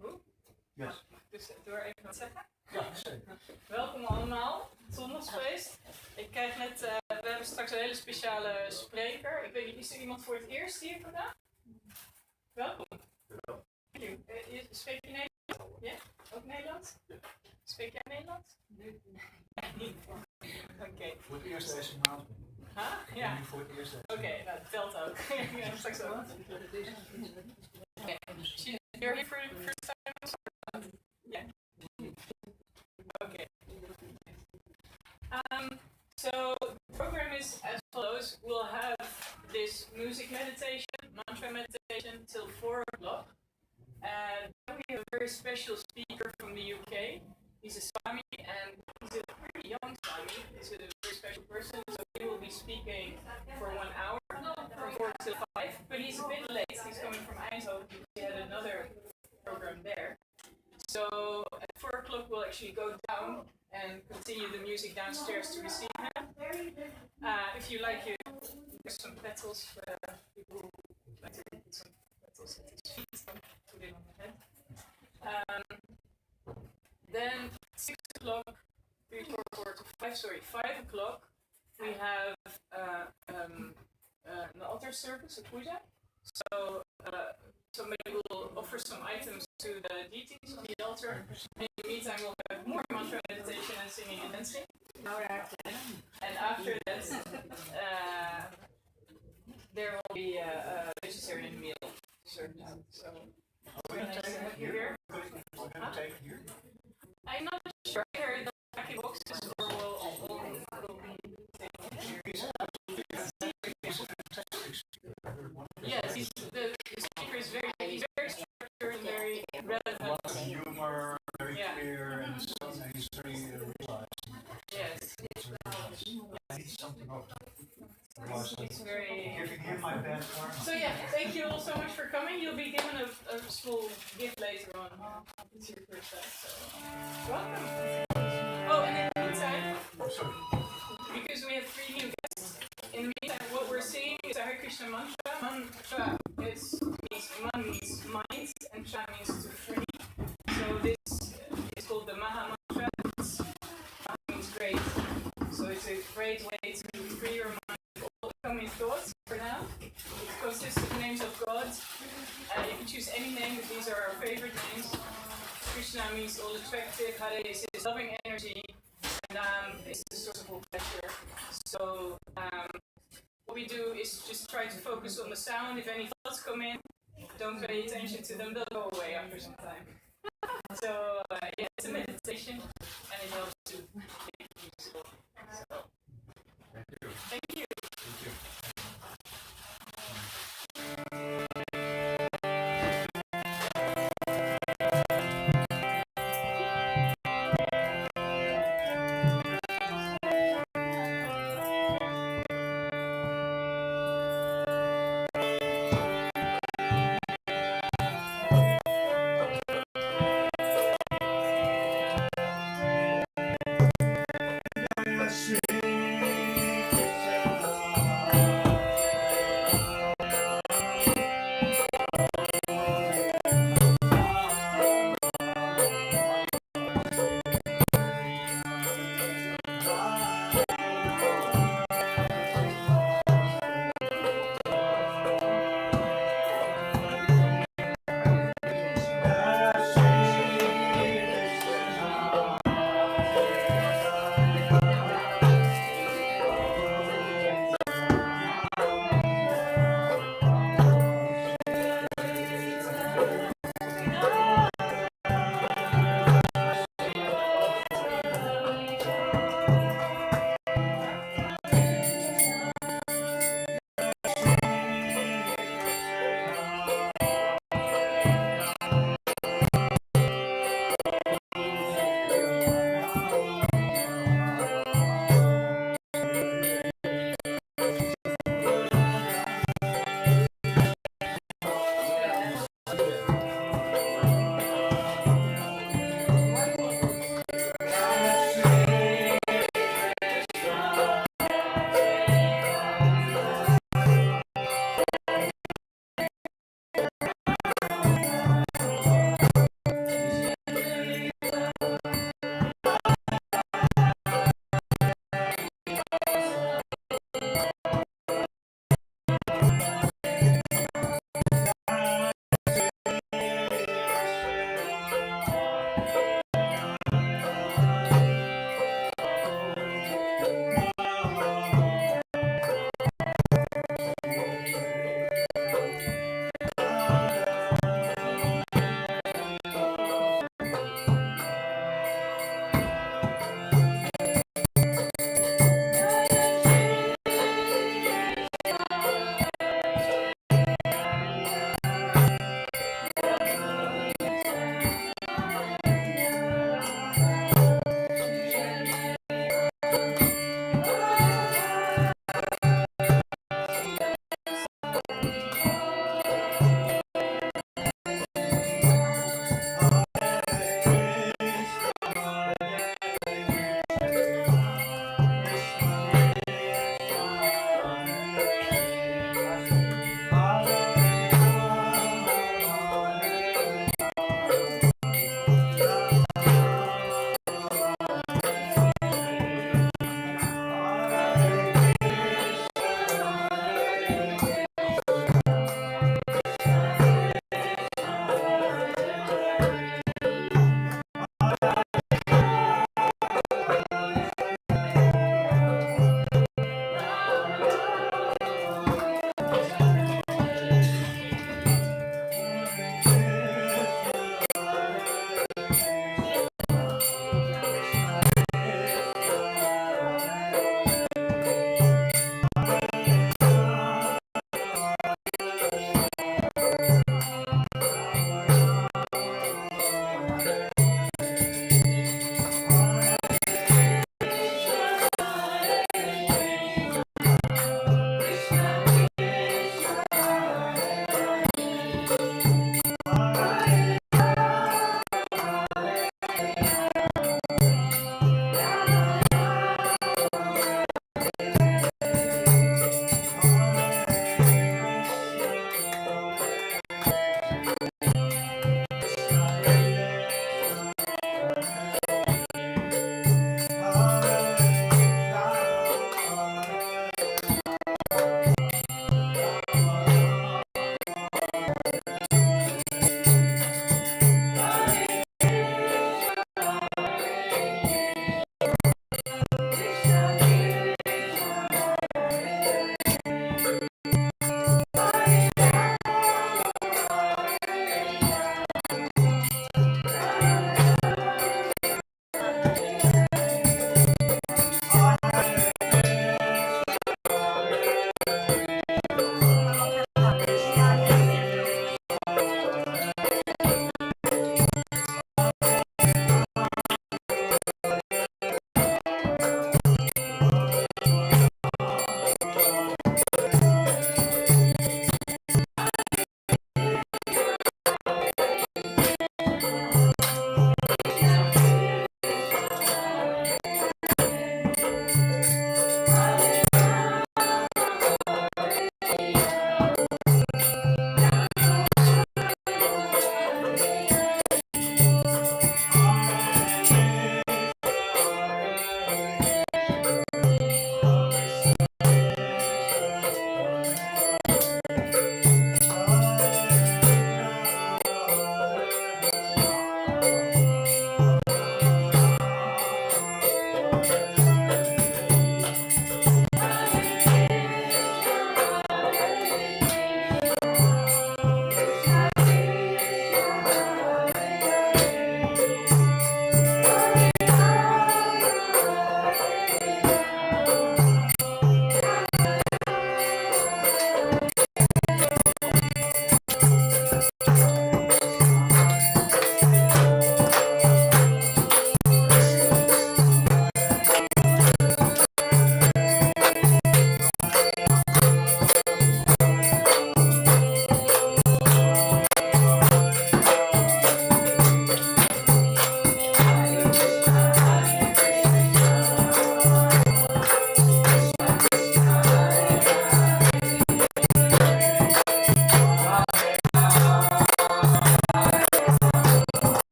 Hoe? Yes. Dus door even wat zeggen. Ja, zeker. Welkom allemaal, het zondagsfeest. Ik krijg net, we hebben straks een hele speciale spreker. Ik weet niet, is er iemand voor het eerst hier vandaag? Welkom. Spreek je Nederlands? Ja? Ook Nederlands? Ja. Spreek jij Nederlands? Nee. Niet. Oké. Voor het eerst deze maand. Ja. Voor het eerst. Oké, nou, dat telt ook. Ja, straks ook. You're here for the first time? Yeah. Okay. So the program is as follows. We'll have this music meditation, mantra meditation till 4 o'clock. And then we have a very special speaker from the UK. He's a Swami, and he's a pretty young Swami. He's a very special person, so he will be speaking for 1 hour, from 4 till 5. But he's a bit late. He's coming from Eindhoven because he had another program there. So at 4 o'clock we'll actually go down and continue the music downstairs to receive him. If you like, there's some petals for people who like to put some petals at his feet, so put it on the head. Then 6 o'clock, 3, 4, 4 to 5, sorry, 5 o'clock, we have an altar service, a puja. So somebody will offer some items to the deities on the altar. In the meantime, we'll have more mantra meditation and singing and dancing. And after that, there will be a vegetarian meal served out. So, very nice to have you here. I'm not sure. I heard the packing boxes or will be taken here. Yes, the speaker is he's very structured and very relevant. Humor, very clear, and he's very realized. Yes. I need something off. It's very... Giving him my best karma. So yeah, thank you all so much for coming. You'll be given a small gift later on. It's your first time, so welcome. Oh, and in the meantime, because we have 3 new guests, in the meantime, what we're seeing is a Hare Krishna mantra. Mantra means man means mind, and cha means to free. So this is called the Maha Mantra. Maha means great. So it's a great way to free your mind of all incoming thoughts for now. It consists of names of God. You can choose any name, but these are our favorite names. Krishna means all attractive, Hare is his loving energy, and is the source of all pleasure. So what we do is just try to focus on the sound. If any thoughts come in, don't pay attention to them, they'll go away after some time. So yeah, it's a meditation, and it helps to make it useful. So, thank you. Thank you. Thank you.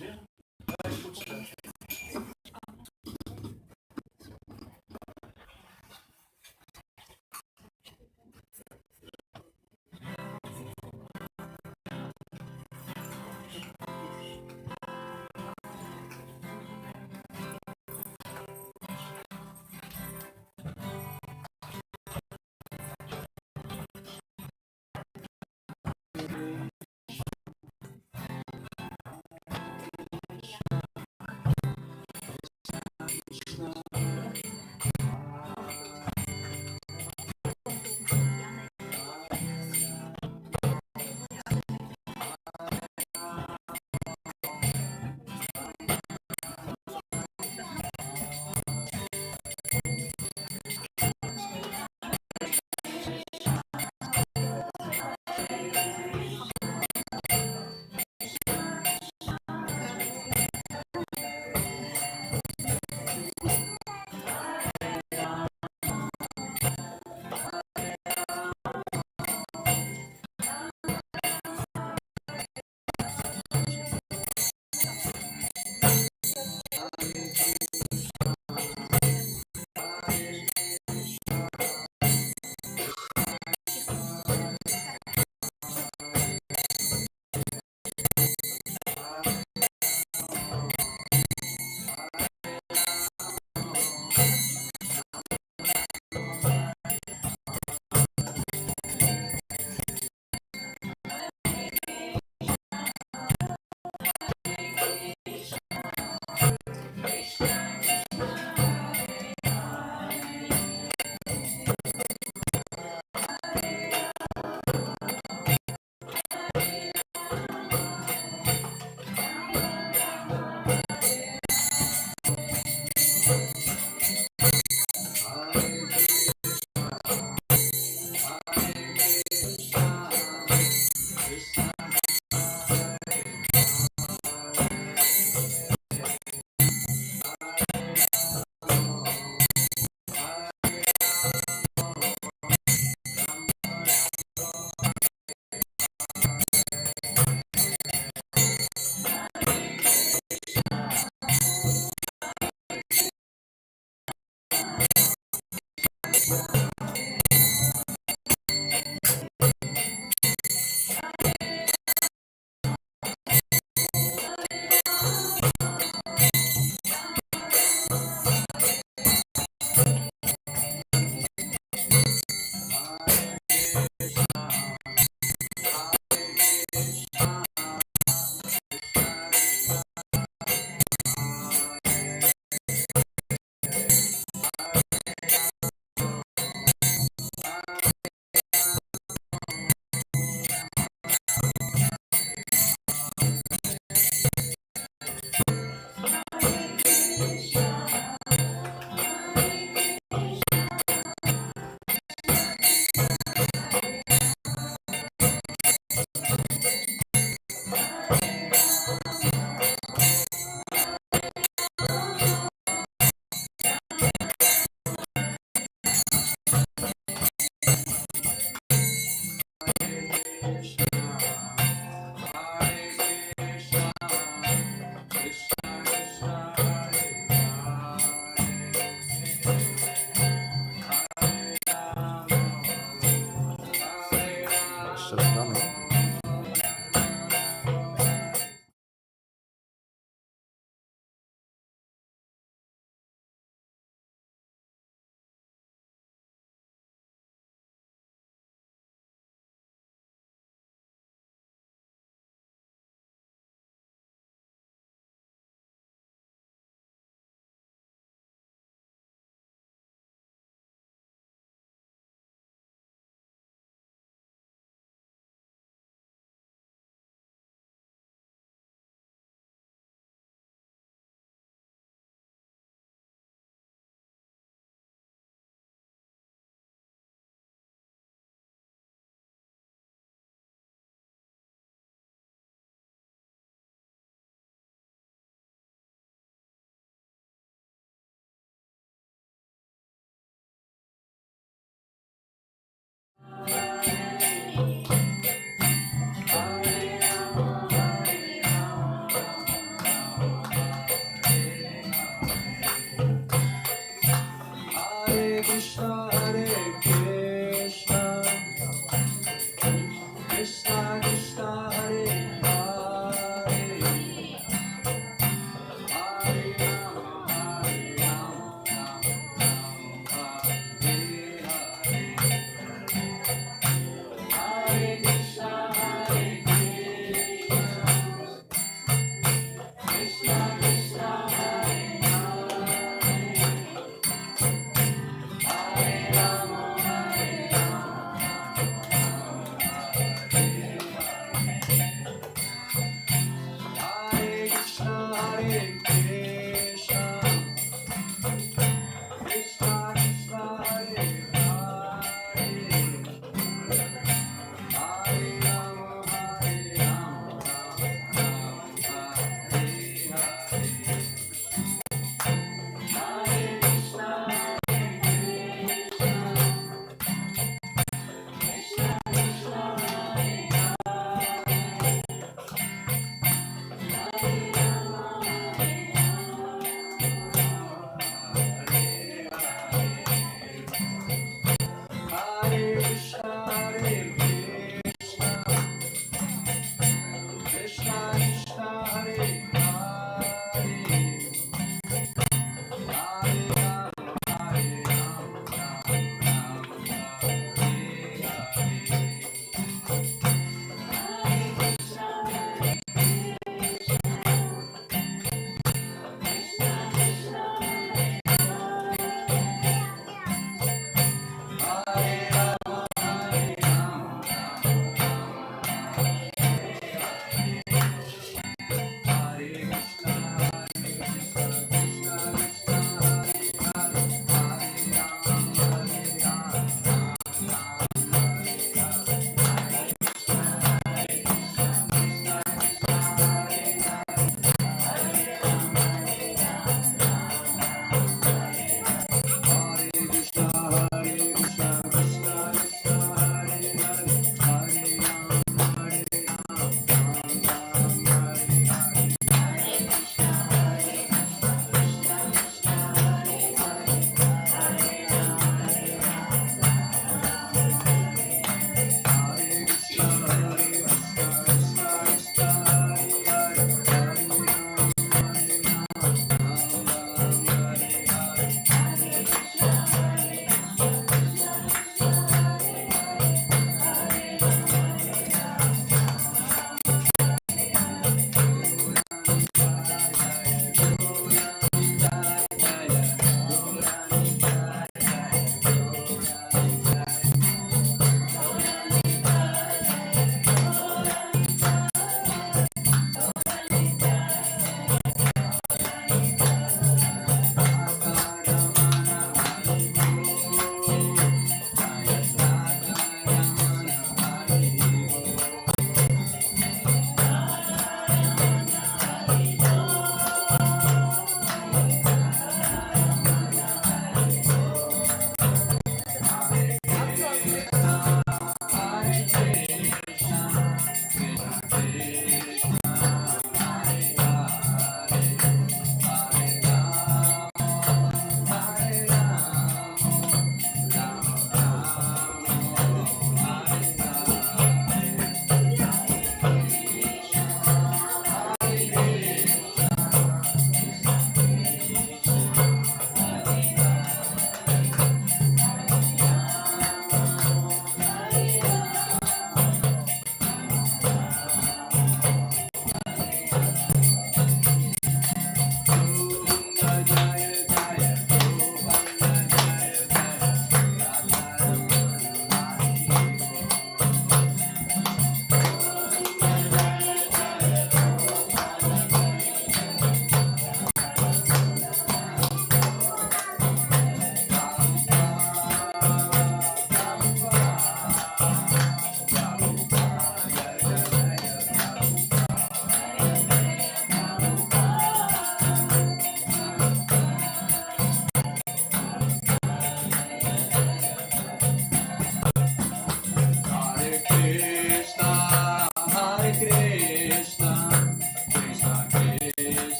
Yeah. Nice footsteps.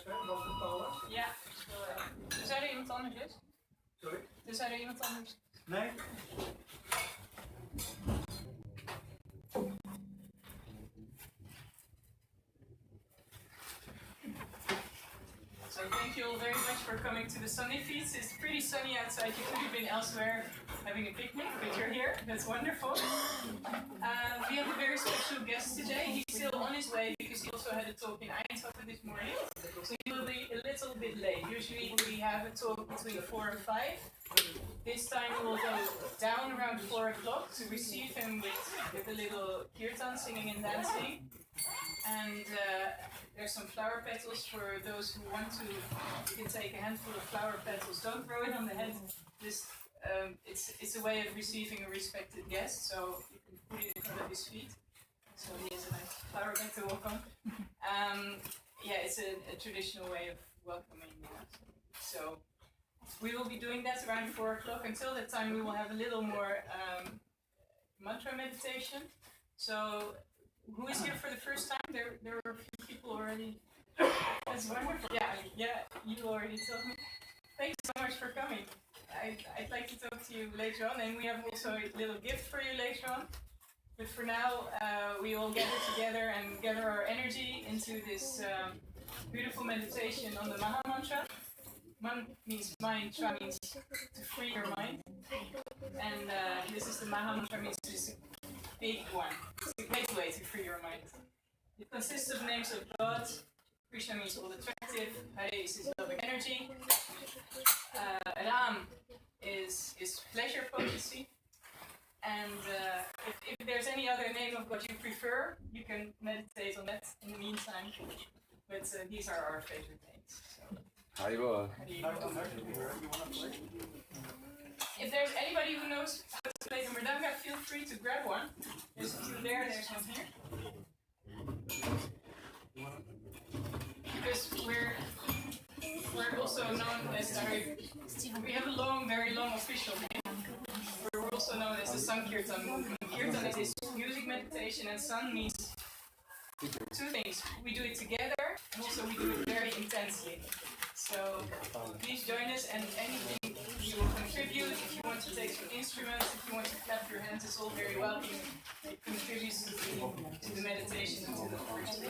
Wat vertalen? Ja. Tenzij er iemand anders is? Sorry? Tenzij er iemand anders? Nee? So thank you all very much for coming to the Sunday feast. It's pretty sunny outside. You could have been elsewhere having a picnic, but you're here. That's wonderful. We have a very special guest today. He's still on his way because he also had a talk in Eindhoven this morning. So he will be a little bit late. Usually we have a talk between 4 and 5. This time we will go down around 4 o'clock to receive him with a little kirtan, singing and dancing. And there's some flower petals for those who want to. You can take a handful of flower petals. Don't throw it on the head. Just it's a way of receiving a respected guest. So you can put it in front of his feet. So he has a nice flower bed to walk on. Yeah, it's a traditional way of welcoming. So we will be doing that around 4 o'clock. Until that time, we will have a little more mantra meditation. So. Who is here for the first time? There were a few people already. That's wonderful. Yeah, you already told me. Thanks so much for coming. I'd like to talk to you later on, and we have also a little gift for you later on. But for now, we all gather together and gather our energy into this beautiful meditation on the Maha Mantra. Man means mind, Tra means to free your mind. And this is the Maha Mantra, means just big one. It's a great way to free your mind. It consists of names of God. Krishna means all attractive. Hare is his loving energy. Ram is pleasure potency. And if there's any other name of God you prefer, you can meditate on that in the meantime. But these are our favorite names. So. Haribo. If there's anybody who knows how to play the mridanga, feel free to grab one. There's two there, there's one here. Because we're also known as we have a very long official name. We're also known as the Sankirtan movement. Kirtan is music meditation, and San means two things. We do it together, and also we do it very intensely. So please join us, and anything you will contribute, if you want to take some instruments, if you want to clap your hands, it's all very welcome. It contributes to the meditation and to the first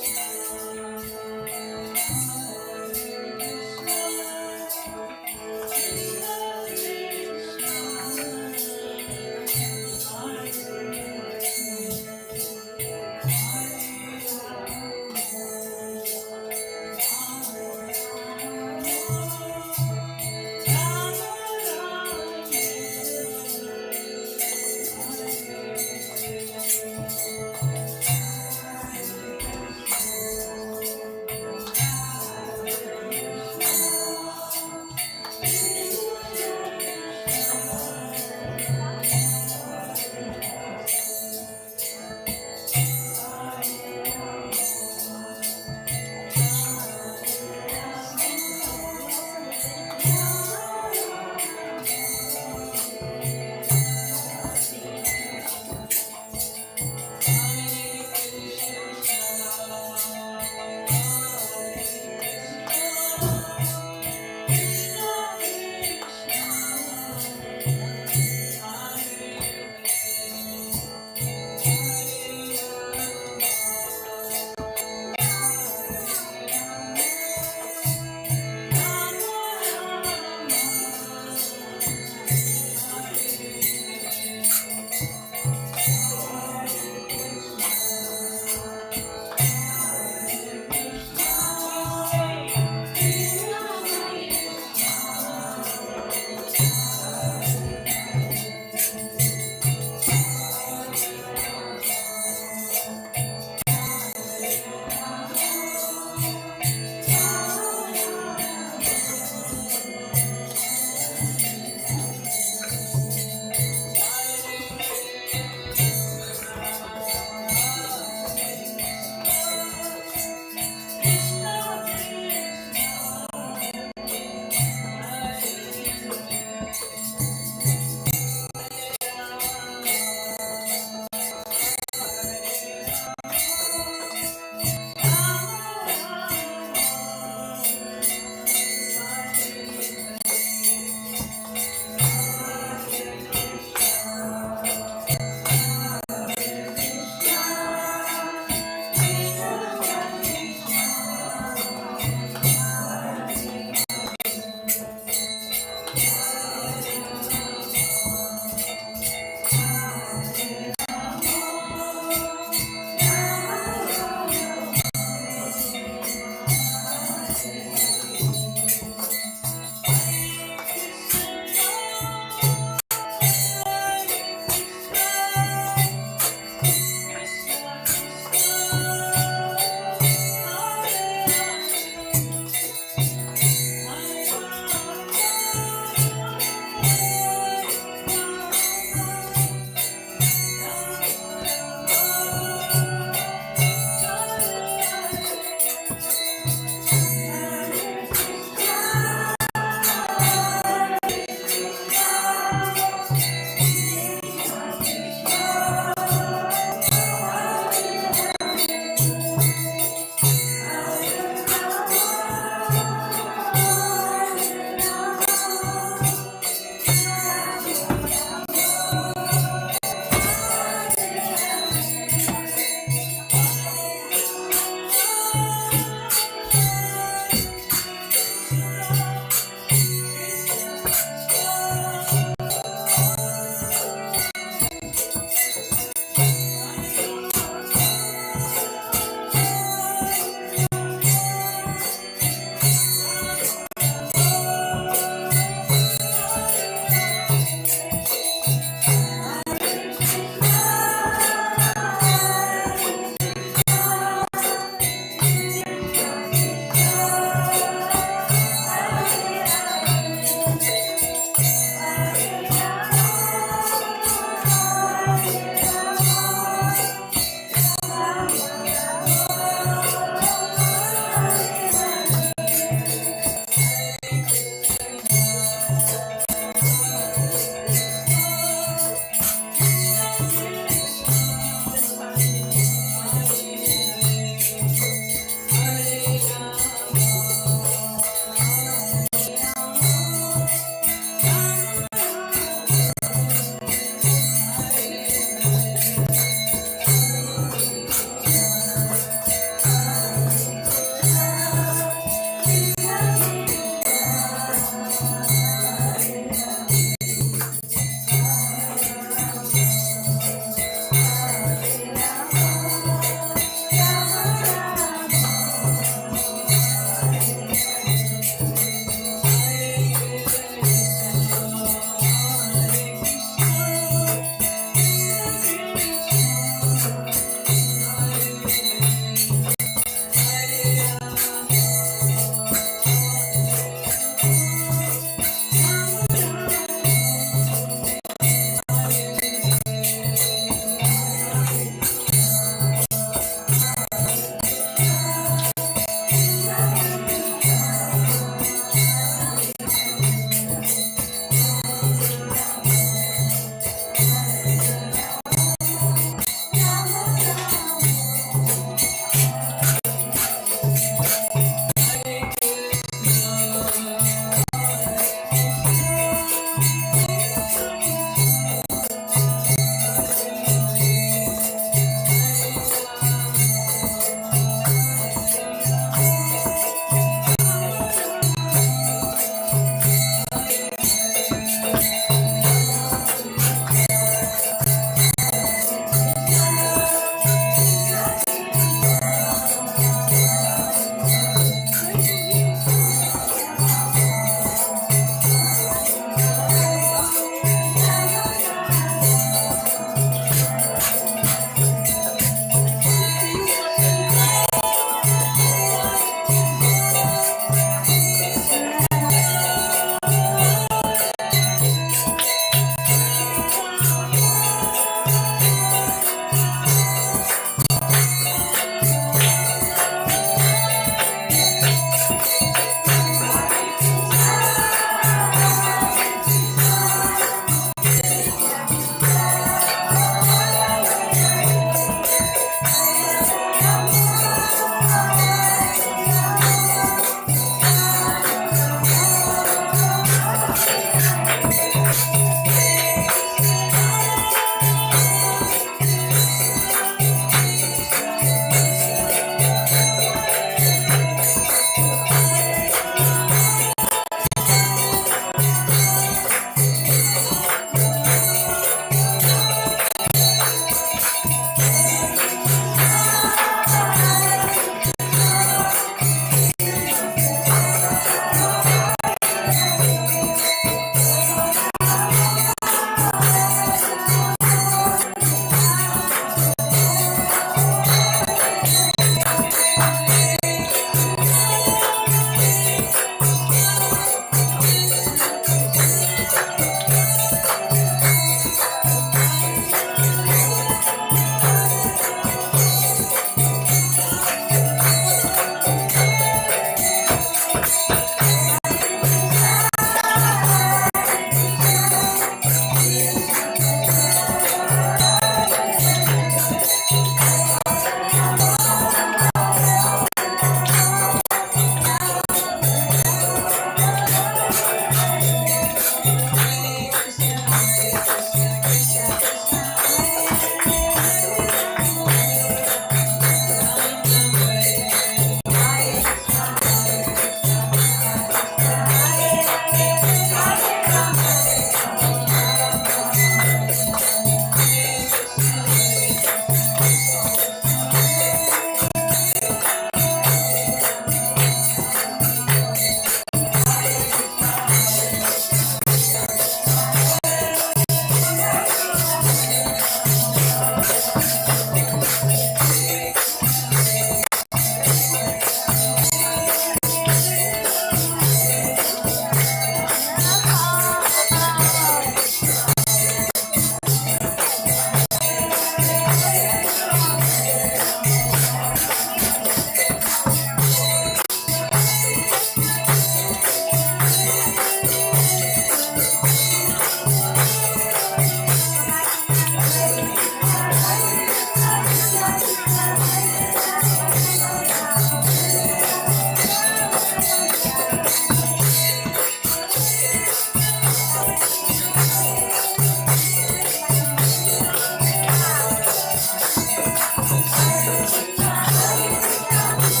So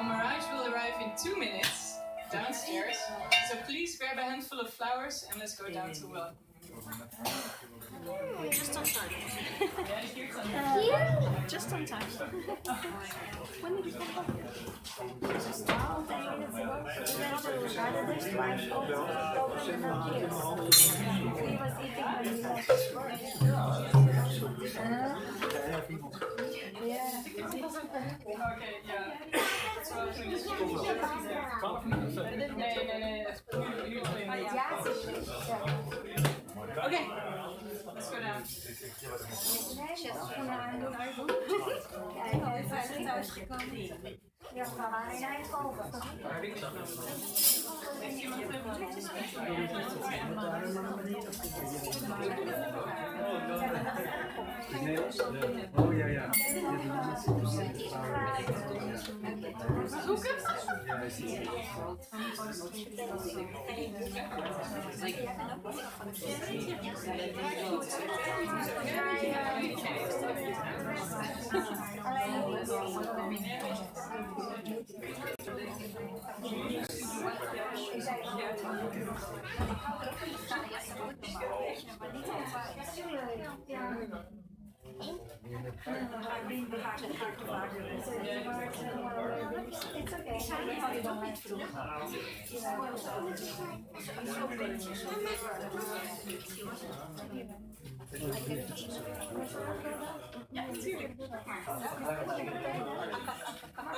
Mirage will arrive in 2 minutes downstairs. So please grab a handful of flowers and let's go down to welcome. Just on time. Here? Just on time. When did you come back? Just 12, 10 minutes ago. We went to Bangladesh twice. He was eating when we left. Yeah. Okay, yeah. 12 minutes. Nee. Okay, let's go down. Oh ja.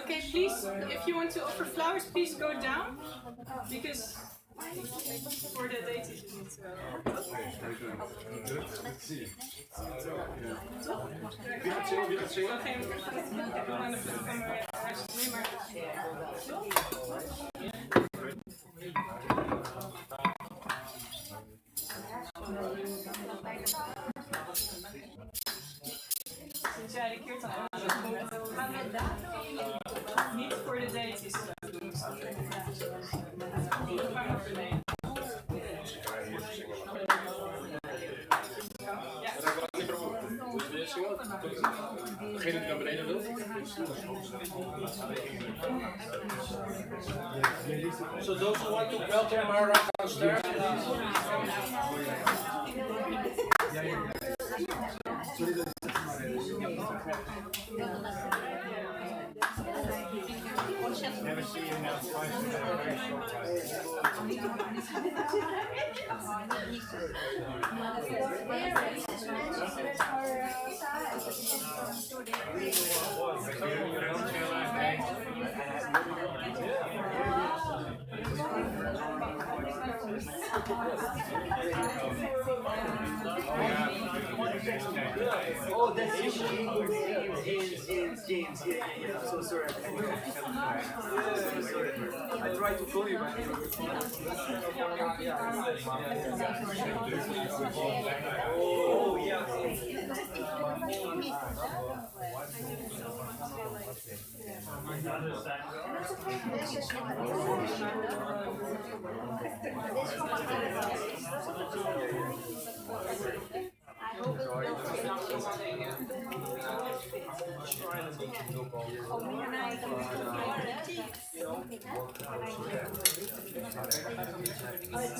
Okay, please, if you want to offer flowers, please go down because for the date you need to. Sinds jij de keertje niet voor de date is doen. Degene die naar beneden wil. So those who want to welcome her downstairs. Never see you now twice in a very short Oh, that's James. Yeah. I'm so sorry. I tried to call you, but oh, yeah.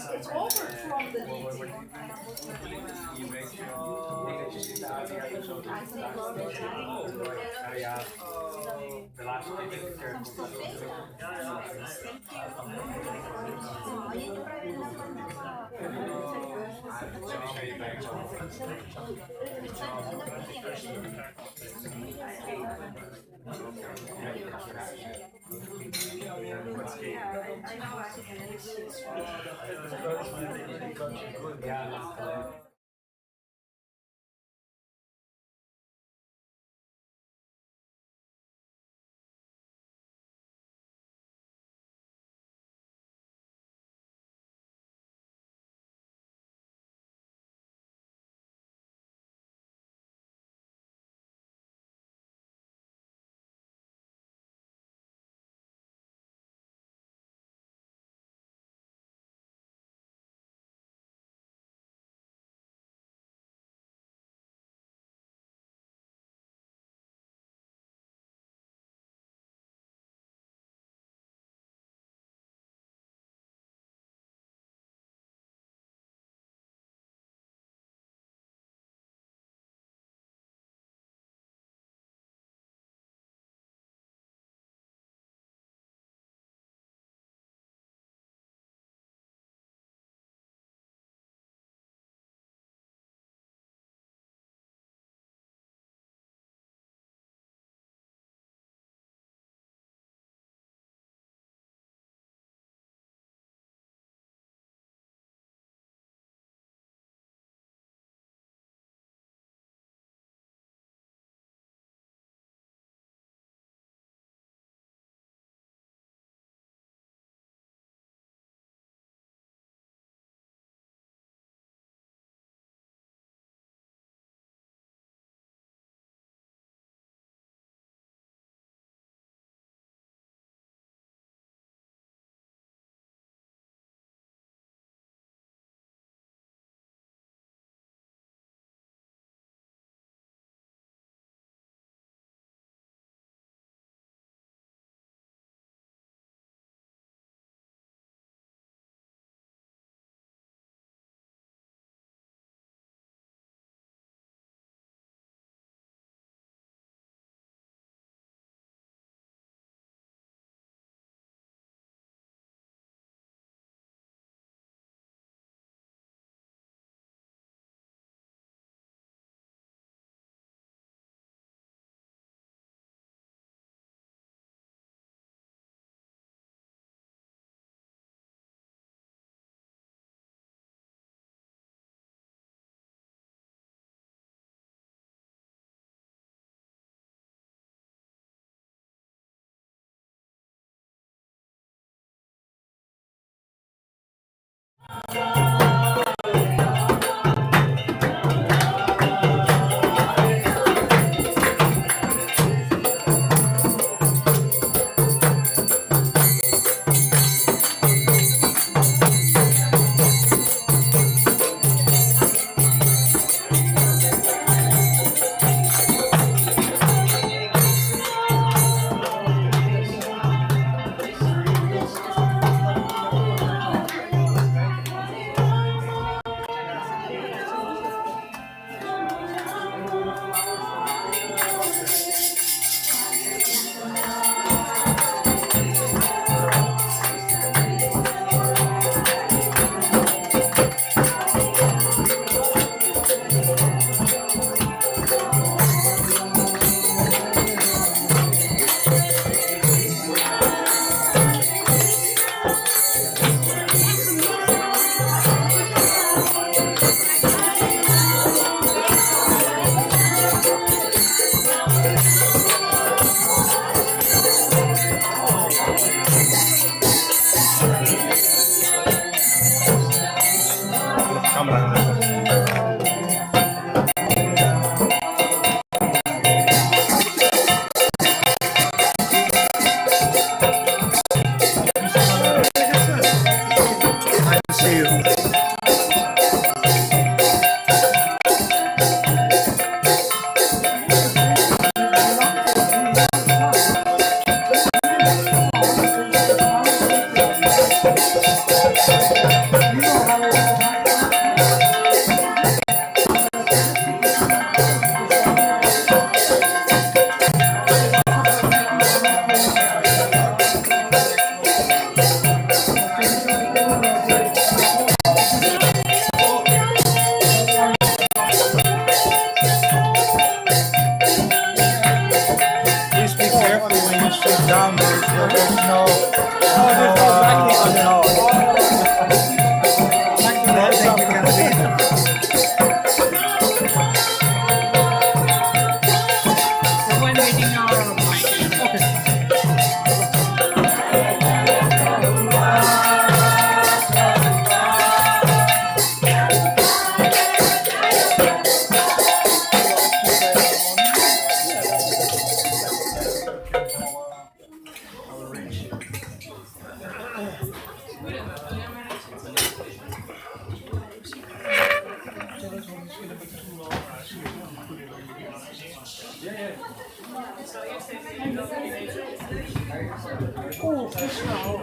It's over from the Yeah.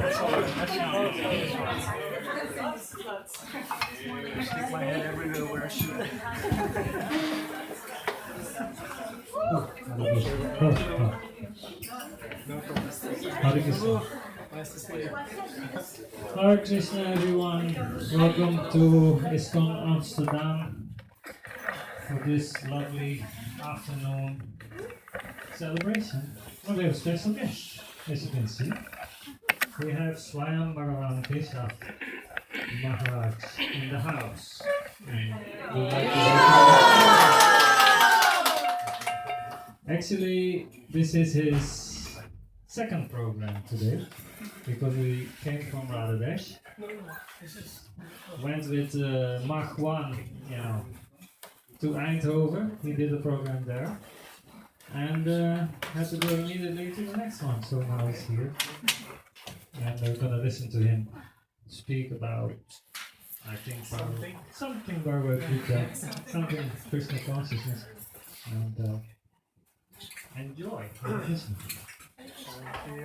Stick my head everywhere where I should. Hare Krishna. Nice to see you. Hare Krishna, everyone. Welcome to ISKCON Amsterdam for this lovely afternoon celebration. Oh, we have a special guest, as you can see. We have Swayam Bhagavan Keshava Maharaj in the house. And we'd like to Actually, this is his second program today because we came from Radhadesh. Went with Mach 1, to Eindhoven. He did the program there. And had to go immediately to the next one. So now he's here. And we're gonna listen to him speak about, I think, something Bhagavad Gita, something Krishna consciousness, and enjoy.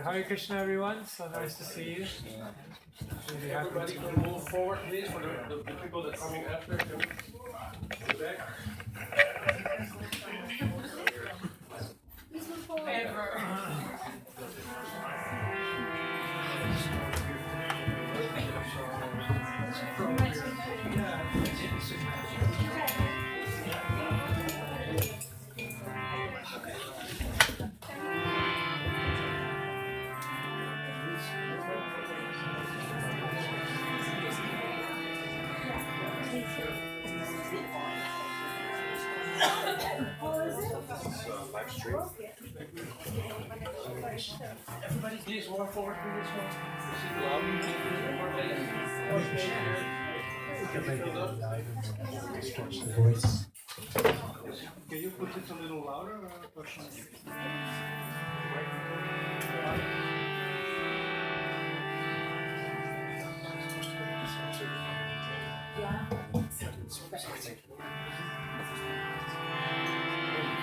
Hare Krishna, everyone. So nice to see you. Really happy Everybody to can move forward, please, for the people that are coming after. Go back. Everybody, please walk forward to this one. This is loud. Voice. Can you put it a little louder? Or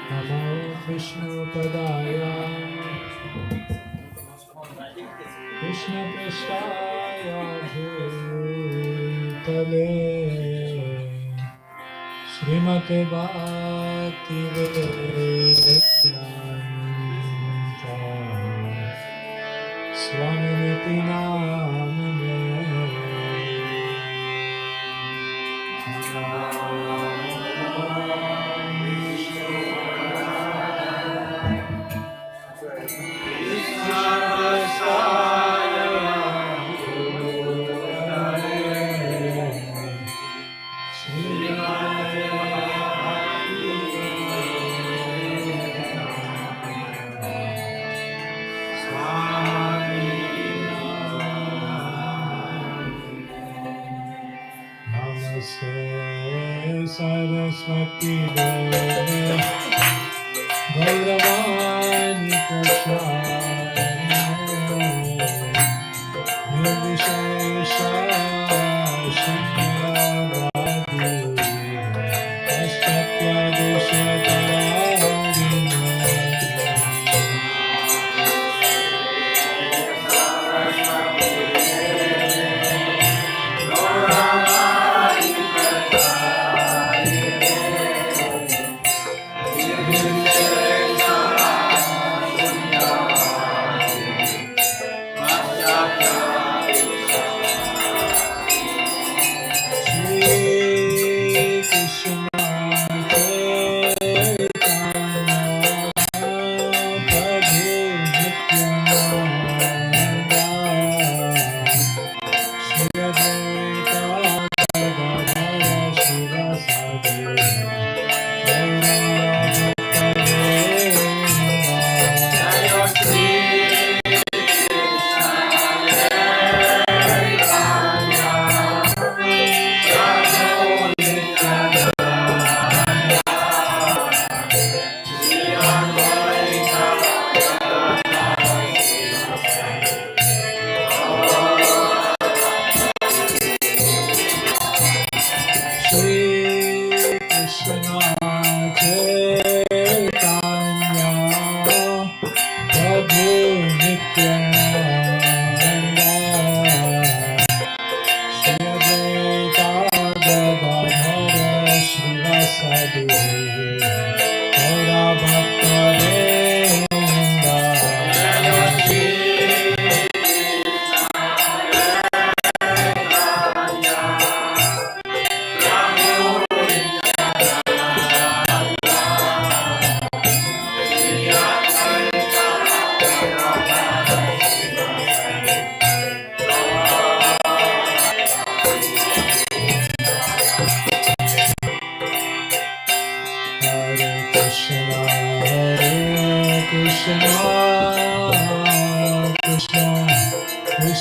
Namo Vishnu Padaya Krishna Prasthaya Bhutale Srimate Bhakti Vedanta Swami Niti Namine Saraswati Devi Bhagavani Prasad Nirvishesha Shunyavadi Paschatya Deshadari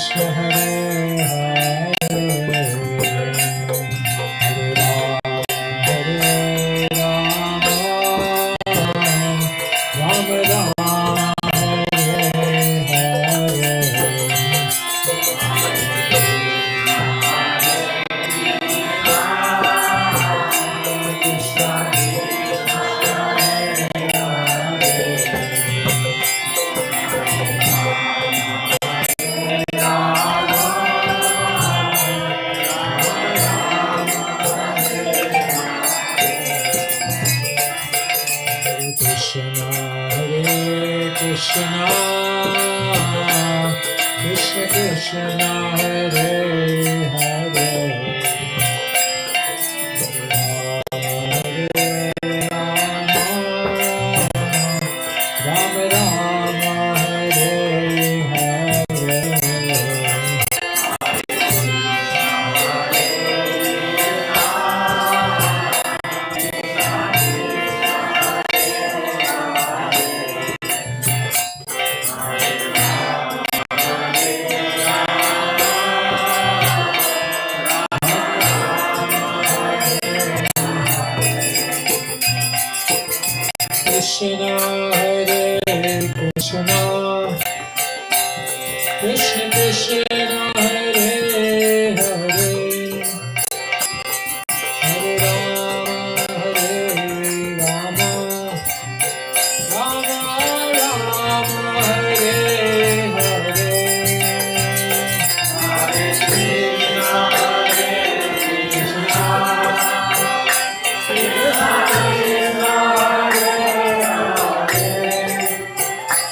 Krishna Hare Hare Hare Rama Rama Rama Hare Hare Krishna Hare Krishna Krishna Krishna Hare Hare Hare Rama Rama Hare Hare Krishna Hare Krishna Krishna Krishna Hare Hare Hare Rama Rama Rama Hare Hare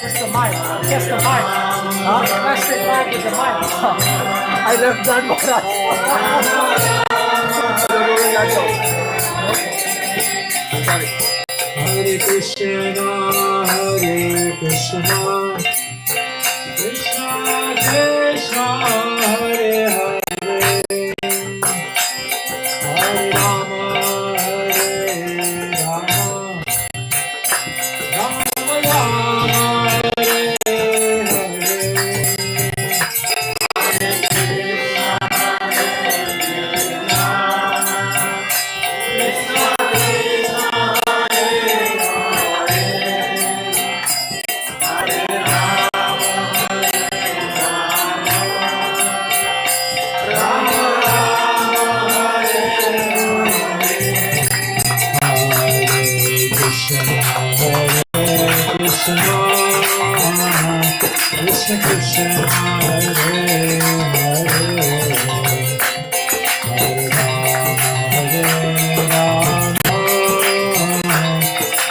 Just the mic. Just the mic. Plastic bag with the mic. I left that one. Hare Krishna Hare Krishna Krishna Krishna Hare Hare Hare Rama Hare Rama Rama Rama Hare Krishna Krishna Hare Hare Hare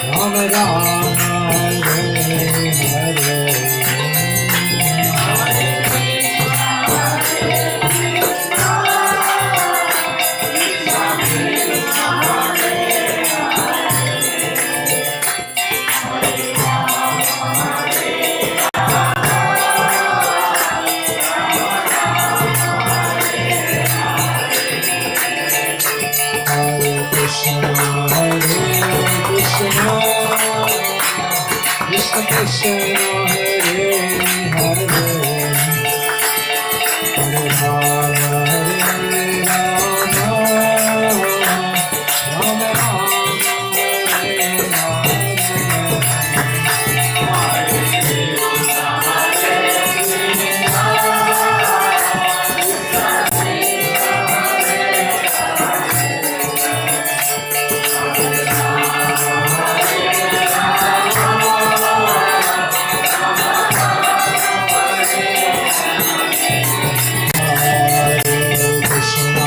Rama Rama Rama Hare Hare Hare Krishna Hare Krishna Krishna Krishna Hare Hare Hare Rama Hare Rama Rama Rama Hare Hare Krishna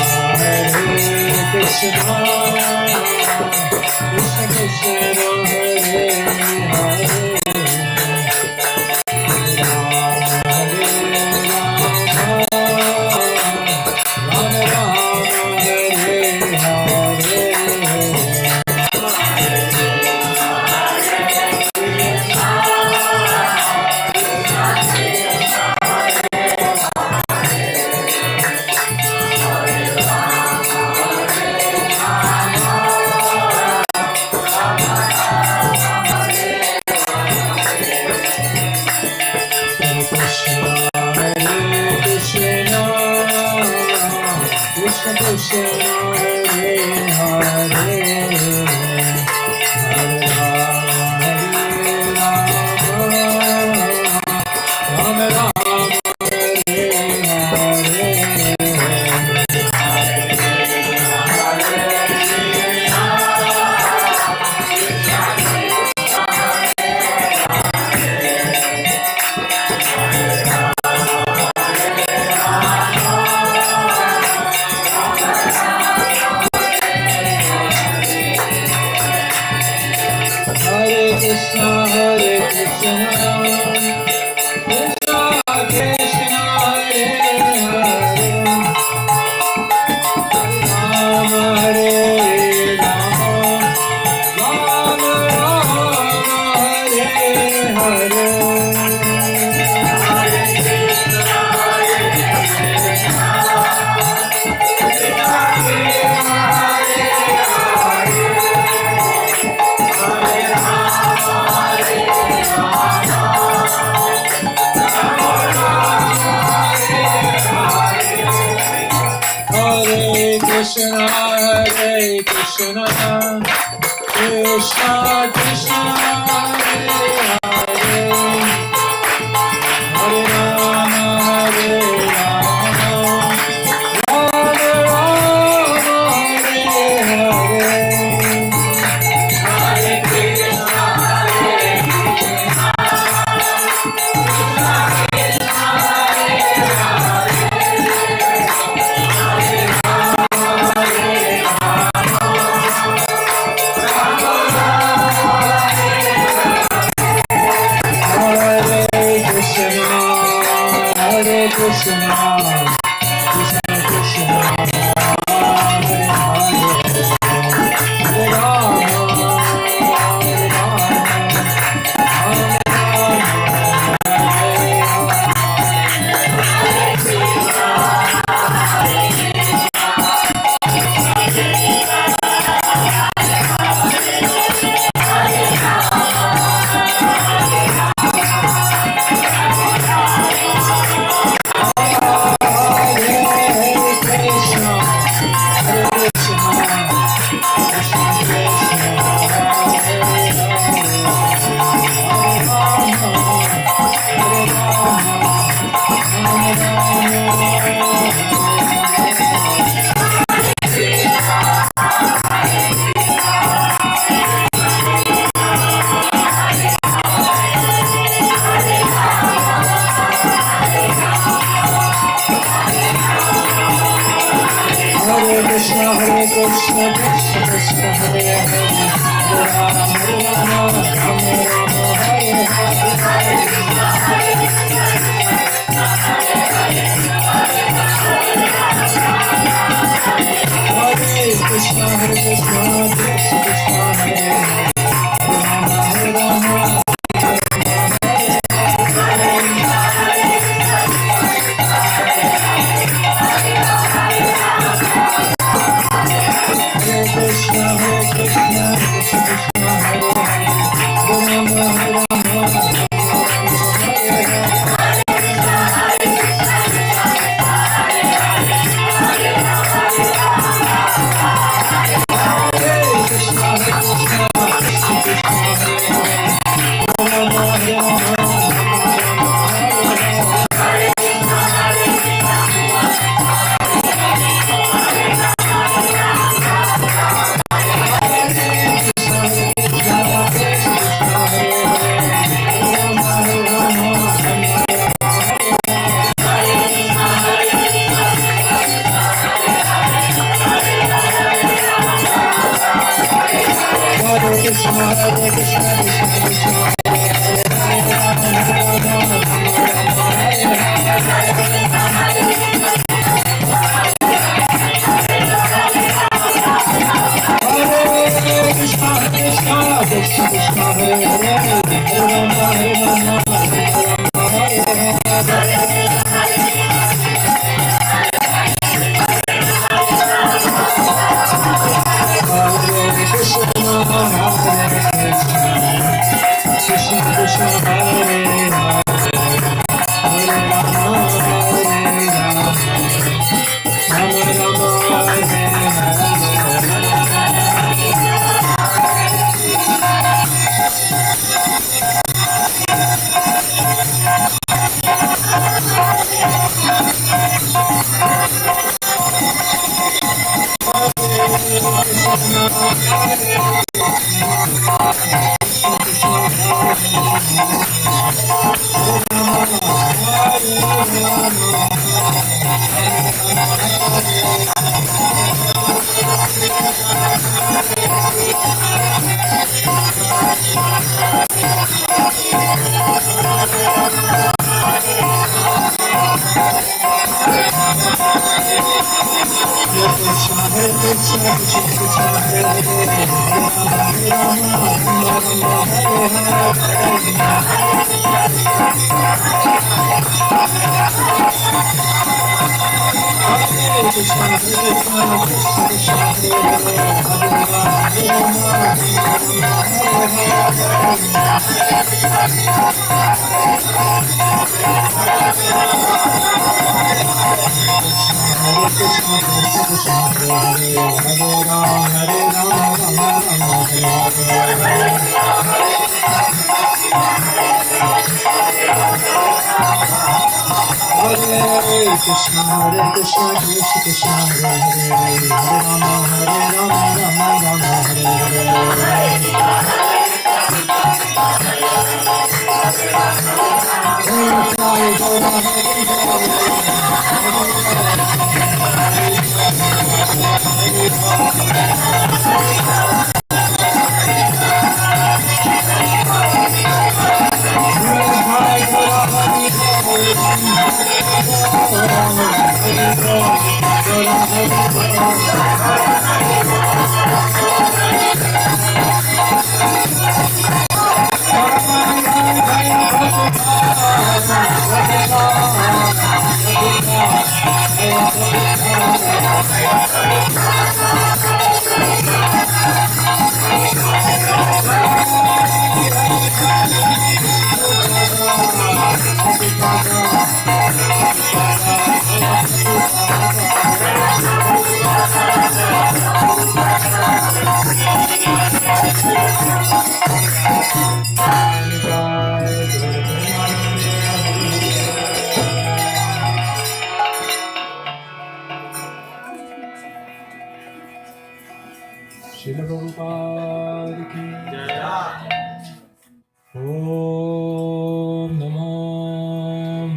Om Namo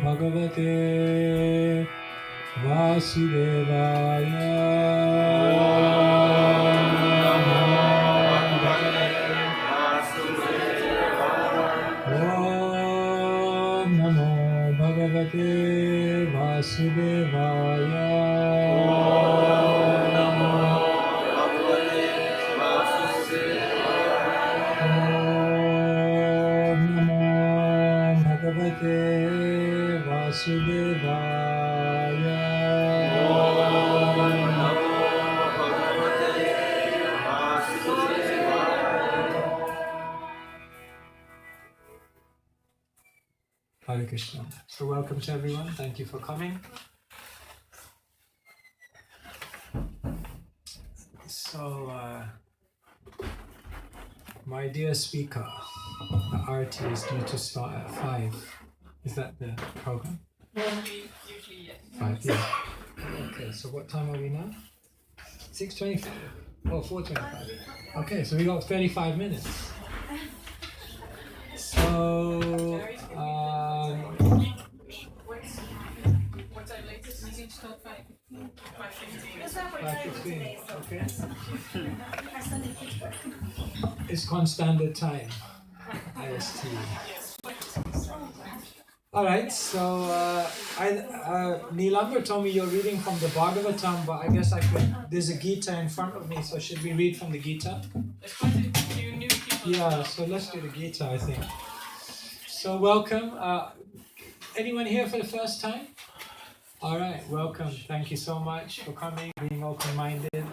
Bhagavate Vasudevaya. Om Namo Bhagavate Vasudevaya. Bhagavate Vasudevaya. Hare Krishna. So welcome to everyone. Thank you for coming. So, my dear speaker, the RT is due to start at 5. Is that the program? Usually, yes. 5, yeah. Okay, so what time are we now? 6:25. Oh, 4:25. Okay, so we got 35 minutes. So, What's our latest meeting till 5:15? 5:15, okay. ISKCON Standard Time, IST. Alright, so Neelamber told me you're reading from the Bhagavatam, but I guess there's a Gita in front of me, so should we read from the Gita? There's quite a few new people. Yeah, so let's do the Gita, I think. So welcome. Anyone here for the first time? Alright, welcome. Thank you so much for coming, being open-minded.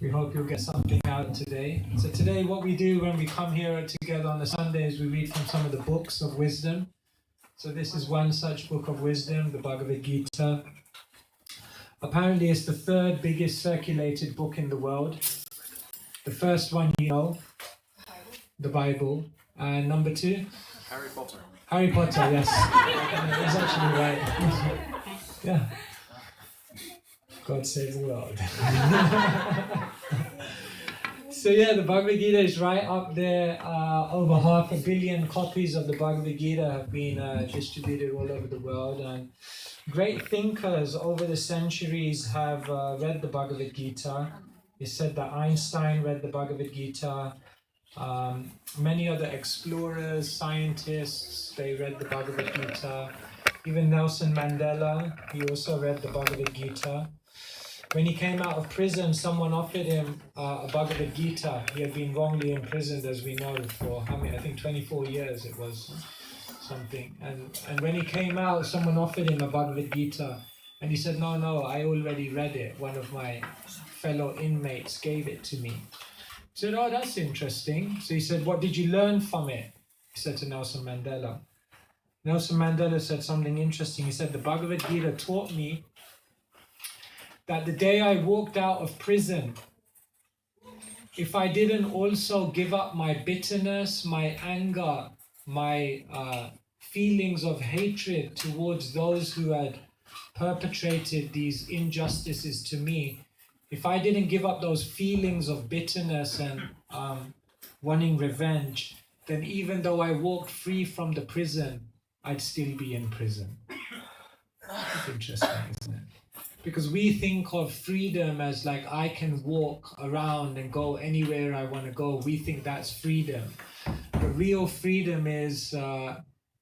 We hope you'll get something out today. So today what we do when we come here together on the Sundays, we read from some of the books of wisdom. So this is one such book of wisdom, the Bhagavad Gita. Apparently it's the 3rd biggest circulated book in the world. The first one you know, the Bible. And number 2? Harry Potter. Harry Potter, yes. He's actually right. Yeah. God save the world. So yeah, the Bhagavad Gita is right up there. Over 500 million copies of the Bhagavad Gita have been distributed all over the world, and great thinkers over the centuries have read the Bhagavad Gita. It's said that Einstein read the Bhagavad Gita. Many other explorers, scientists, they read the Bhagavad Gita. Even Nelson Mandela, he also read the Bhagavad Gita. When he came out of prison, someone offered him a Bhagavad Gita. He had been wrongly imprisoned, as we know, for how many? I think 24 years it was something. And when he came out, someone offered him a Bhagavad Gita. And he said, no, I already read it. One of my fellow inmates gave it to me. He said, oh, that's interesting. So he said, what did you learn from it? He said to Nelson Mandela. Nelson Mandela said something interesting. He said, the Bhagavad Gita taught me that the day I walked out of prison, if I didn't also give up my bitterness, my anger, my feelings of hatred towards those who had perpetrated these injustices to me, if I didn't give up those feelings of bitterness and wanting revenge, then even though I walked free from the prison, I'd still be in prison. It's interesting, isn't it? Because we think of freedom as like I can walk around and go anywhere I want to go. We think that's freedom. But real freedom is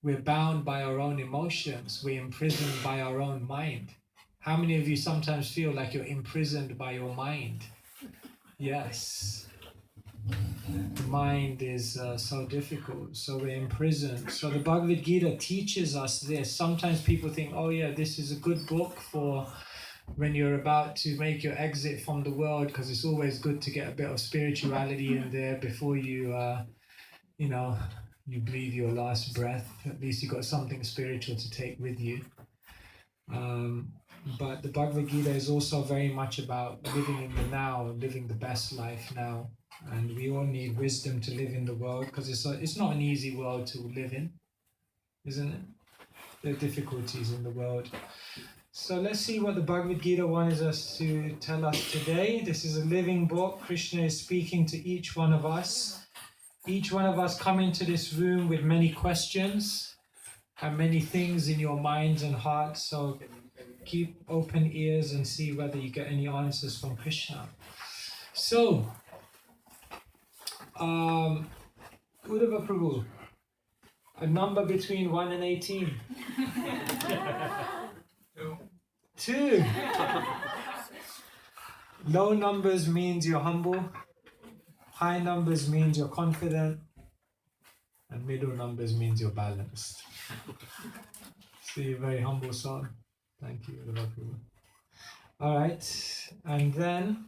we're bound by our own emotions. We're imprisoned by our own mind. How many of you sometimes feel like you're imprisoned by your mind? Yes. The mind is so difficult, so we're imprisoned. So the Bhagavad Gita teaches us this. Sometimes people think, oh yeah, this is a good book for when you're about to make your exit from the world, because it's always good to get a bit of spirituality in there before you, you breathe your last breath. At least you got something spiritual to take with you. But the Bhagavad Gita is also very much about living in the now, living the best life now. And we all need wisdom to live in the world, because it's not an easy world to live in, isn't it? There are difficulties in the world. So let's see what the Bhagavad Gita wants us to tell us today. This is a living book. Krishna is speaking to each one of us. Each one of us come into this room with many questions and many things in your minds and hearts. So keep open ears and see whether you get any answers from Krishna. So, Uddhava Prabhu, a number between 1 and 18. 2. Low numbers means you're humble. High numbers means you're confident. And middle numbers means you're balanced. So you're a very humble soul. Thank you. All right. And then,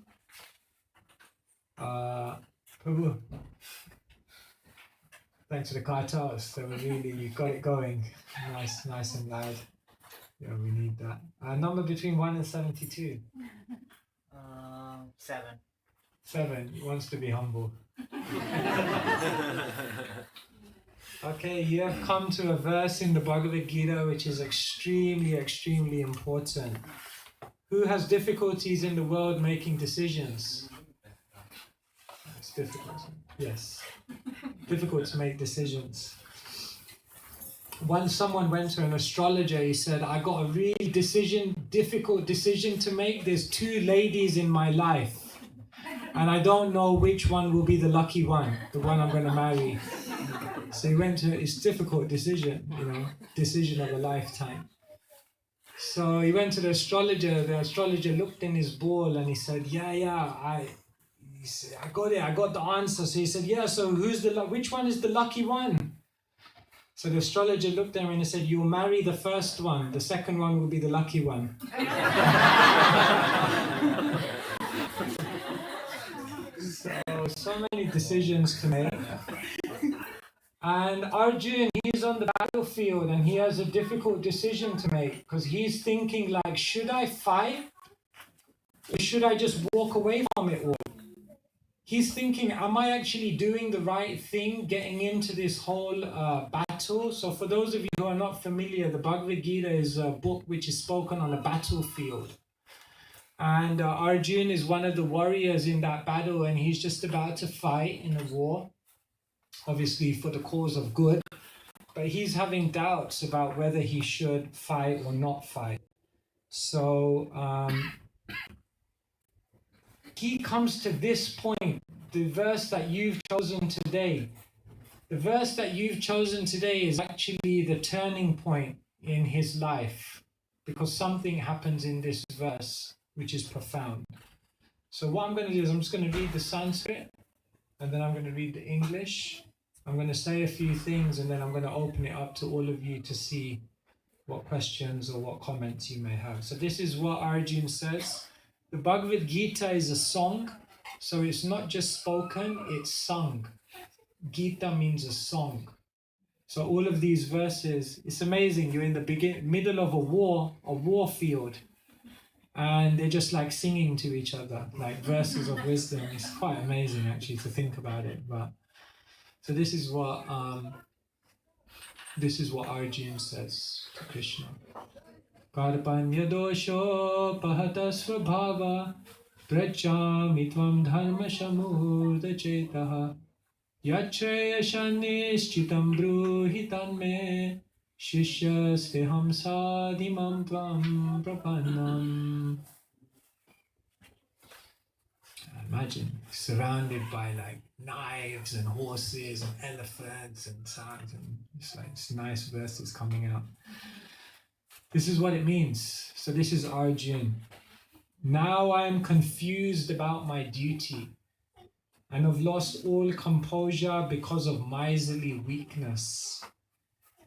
Prabhu, thanks for the cartels. They were really, you got it going. Nice and loud. Yeah, we need that. Number between 1 and 72. 7. 7. He wants to be humble. Okay, you have come to a verse in the Bhagavad Gita which is extremely, extremely important. Who has difficulties in the world making decisions? It's difficult. Yes. Difficult to make decisions. Once someone went to an astrologer, he said, I got a really difficult decision to make. There's 2 ladies in my life, and I don't know which one will be the lucky one, the one I'm going to marry. So he went to his difficult decision, decision of a lifetime. So he went to the astrologer looked in his ball and he said, I got it, I got the answer. So he said, yeah, so which one is the lucky one? So the astrologer looked at him and he said, you'll marry the first one, the second one will be the lucky one. So many decisions to make. And Arjun, he's on the battlefield and he has a difficult decision to make, because he's thinking like, should I fight or should I just walk away from it all? He's thinking, am I actually doing the right thing getting into this whole battle? So for those of you who are not familiar, the Bhagavad Gita is a book which is spoken on a battlefield. And Arjun is one of the warriors in that battle, and he's just about to fight in a war, obviously for the cause of good, but he's having doubts about whether he should fight or not fight. So he comes to this point, the verse that you've chosen today. The verse that you've chosen today is actually the turning point in his life, because something happens in this verse which is profound. So what I'm going to do is I'm just going to read the Sanskrit, and then I'm going to read the English. I'm going to say a few things, and then I'm going to open it up to all of you to see what questions or what comments you may have. So this is what Arjun says. The Bhagavad Gita is a song, so it's not just spoken, it's sung. Gita means a song. So all of these verses, it's amazing. You're in the middle of a war field, and they're just like singing to each other, like verses of wisdom. It's quite amazing actually to think about it. But so this is what Arjun says to Krishna. Karpanya dosho pahatasvabhava prachami tvam dharma shamurda chetaha yachreya shanishchitam bruhi tanme shishyasteham sadhimam tvam prapannam. Imagine surrounded by like knives and horses and elephants and sounds, and it's like it's nice verses coming out. This is what it means. So this is Arjun. Now I am confused about my duty and have lost all composure because of miserly weakness.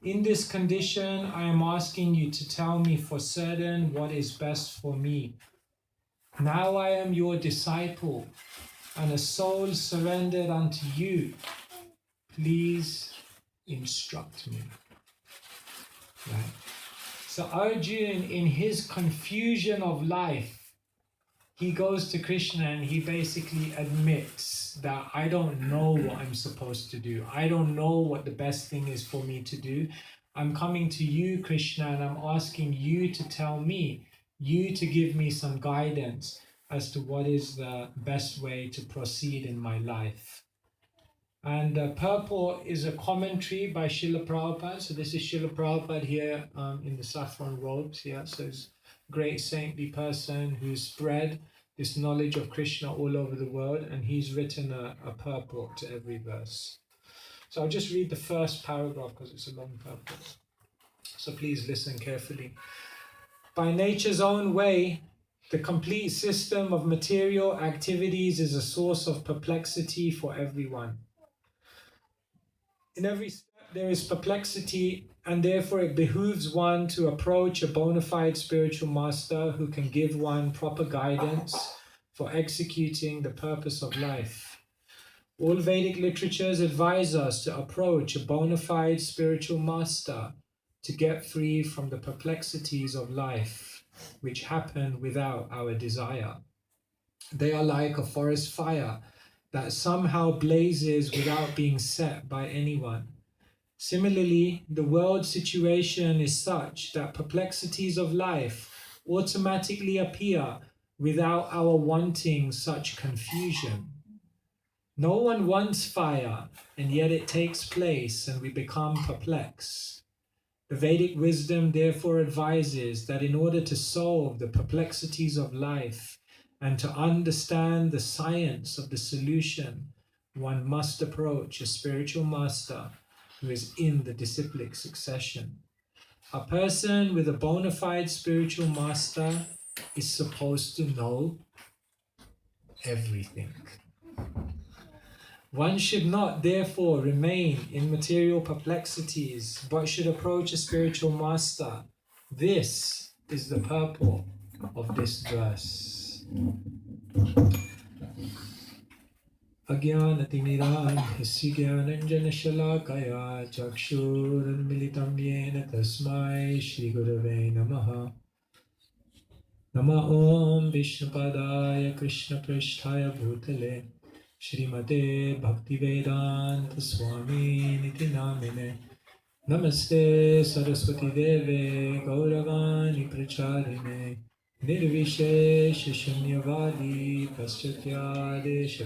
In this condition, I am asking you to tell me for certain what is best for me. Now I am your disciple and a soul surrendered unto you. Please instruct me. Right? So Arjun, in his confusion of life, he goes to Krishna and he basically admits that I don't know what I'm supposed to do. I don't know what the best thing is for me to do. I'm coming to you, Krishna, and I'm asking you to tell me, you to give me some guidance as to what is the best way to proceed in my life. And purple is a commentary by Srila Prabhupada. So this is Srila Prabhupada here in the saffron robes. Yeah, so it's a great saintly person who's spread this knowledge of Krishna all over the world, and he's written a purport to every verse. So I'll just read the first paragraph because it's a long purport. So please listen carefully. By nature's own way, the complete system of material activities is a source of perplexity for everyone. In every step there is perplexity, and therefore it behooves one to approach a bona fide spiritual master who can give one proper guidance for executing the purpose of life. All Vedic literatures advise us to approach a bona fide spiritual master to get free from the perplexities of life, which happen without our desire. They are like a forest fire that somehow blazes without being set by anyone. Similarly, the world situation is such that perplexities of life automatically appear without our wanting such confusion. No one wants fire, and yet it takes place and we become perplexed. The Vedic wisdom therefore advises that in order to solve the perplexities of life and to understand the science of the solution, one must approach a spiritual master who is in the disciplic succession. A person with a bona fide spiritual master is supposed to know everything. One should not therefore remain in material perplexities, but should approach a spiritual master. This is the purport of this verse. Agyanatimirān hisigyananjana shalakaya chakshuranmilitam yena tasmai Shri Gurave Namaha. Nama Om Vishnupadaya Krishna Pristhaya Bhutale Shrimate Bhaktivedanta Swami Niti Namine Namaste Saraswati Deve Gauravani Pracharine Nirvishesh Shunyavadi Paschatyadesh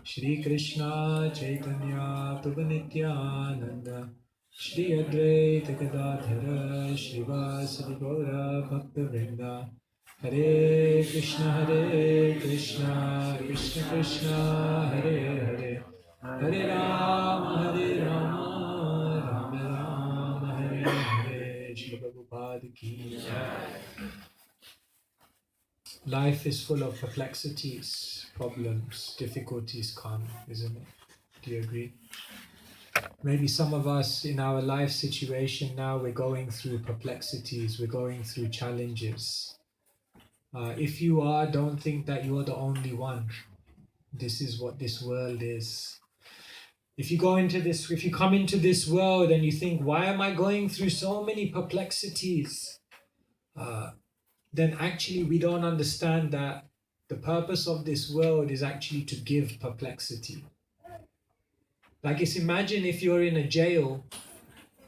Shri Krishna Chaitanya Prabhu Nityananda Shri Advaita Gadadhara Shrivasadi Gaura Bhakta Vrinda Hare Krishna Krishna Krishna Hare Hare Hare Rama Rama Rama Hare Hare Shri Prabhupada Ki Jai. Life is full of perplexities, problems, difficulties come, isn't it? Do you agree? Maybe some of us in our life situation now, we're going through perplexities, we're going through challenges. If you are, don't think that you're the only one. This is what this world is. If you come into this world and you think, why am I going through so many perplexities? Then actually we don't understand that the purpose of this world is actually to give perplexity. Like, it's imagine if you're in a jail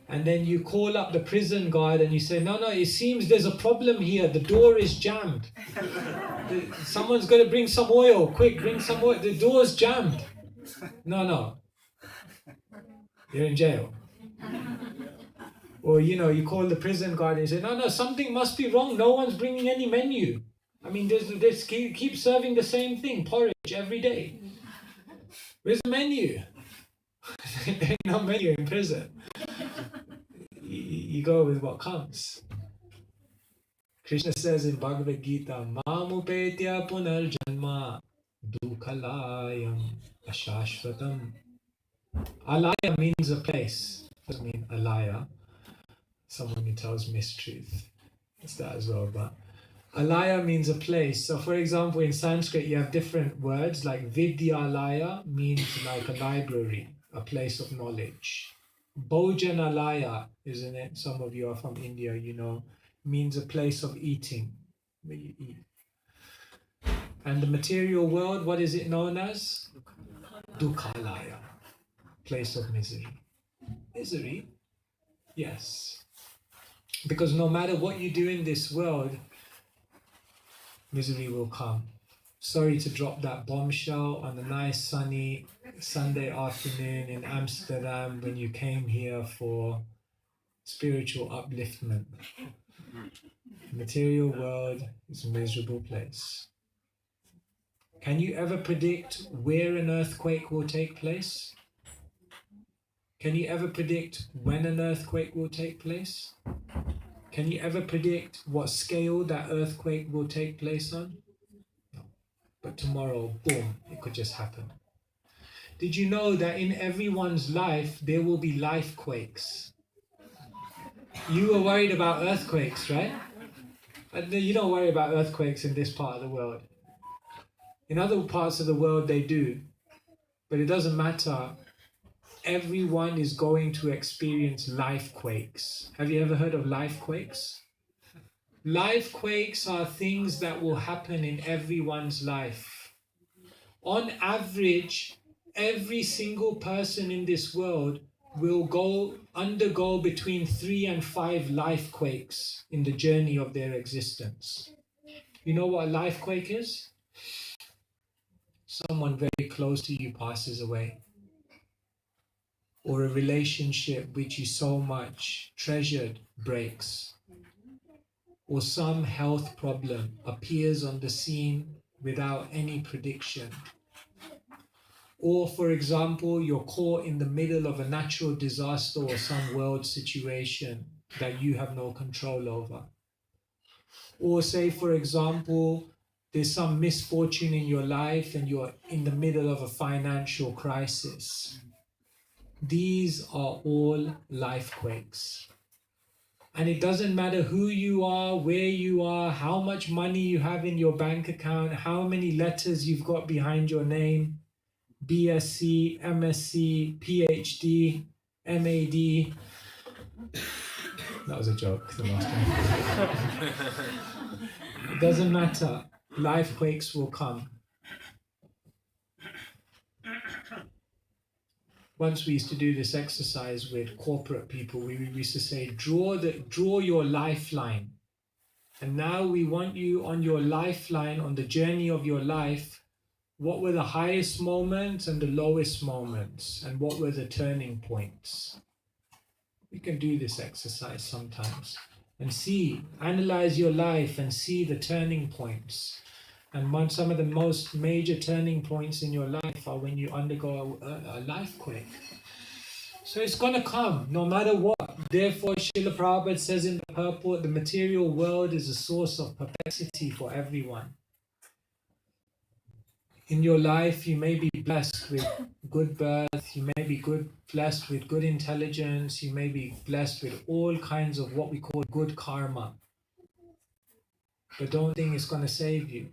and then you call up the prison guard and you say, no, it seems there's a problem here. The door is jammed. Someone's got to bring some oil. Quick, bring some oil. The door's jammed. No. You're in jail. Or, you call the prison guard and you say, no, something must be wrong. No one's bringing any menu. I mean, they keep serving the same thing, porridge, every day. Where's the menu? There ain't no menu in prison. You go with what comes. Krishna says in Bhagavad Gita, Mamupetya punarjanma dukhalayam ashashvatam. Alaya means a place. It doesn't mean alaya. Someone who tells mistruth. It's that as well, but alaya means a place. So for example, in Sanskrit you have different words, like Vidyalaya means like a library, a place of knowledge. Bhojanalaya, isn't it? Some of you are from India, means a place of eating, where you eat. And the material world, what is it known as? Dukhalaya, place of misery. Misery? Yes. Because no matter what you do in this world, misery will come. Sorry to drop that bombshell on a nice sunny Sunday afternoon in Amsterdam when you came here for spiritual upliftment. The material world is a miserable place. Can you ever predict where an earthquake will take place? Can you ever predict when an earthquake will take place? Can you ever predict what scale that earthquake will take place on? No. But tomorrow, boom, it could just happen. Did you know that in everyone's life, there will be life quakes? You were worried about earthquakes, right? You don't worry about earthquakes in this part of the world. In other parts of the world, they do. But it doesn't matter. Everyone is going to experience life quakes. Have you ever heard of life quakes? Life quakes are things that will happen in everyone's life. On average, every single person in this world will undergo between 3 and 5 life quakes in the journey of their existence. You know what a life quake is? Someone very close to you passes away. Or a relationship which you so much treasured breaks. Or some health problem appears on the scene without any prediction. Or, for example, you're caught in the middle of a natural disaster or some world situation that you have no control over. Or say, for example, there's some misfortune in your life and you're in the middle of a financial crisis. These are all life quakes. And it doesn't matter who you are, where you are, how much money you have in your bank account, how many letters you've got behind your name, BSc, MSc, PhD, MAD. That was a joke, the last one. It doesn't matter. Life quakes will come. Once we used to do this exercise with corporate people, we used to say, draw your lifeline And now we want you on your lifeline, on the journey of your life. What were the highest moments and the lowest moments? And what were the turning points? You can do this exercise sometimes. And analyze your life and see the turning points. And some of the most major turning points in your life are when you undergo a life quake. So it's going to come, no matter what. Therefore, Srila Prabhupada says in the purport, the material world is a source of perplexity for everyone. In your life, you may be blessed with good birth, you may be blessed with good intelligence, you may be blessed with all kinds of what we call good karma. But don't think it's going to save you.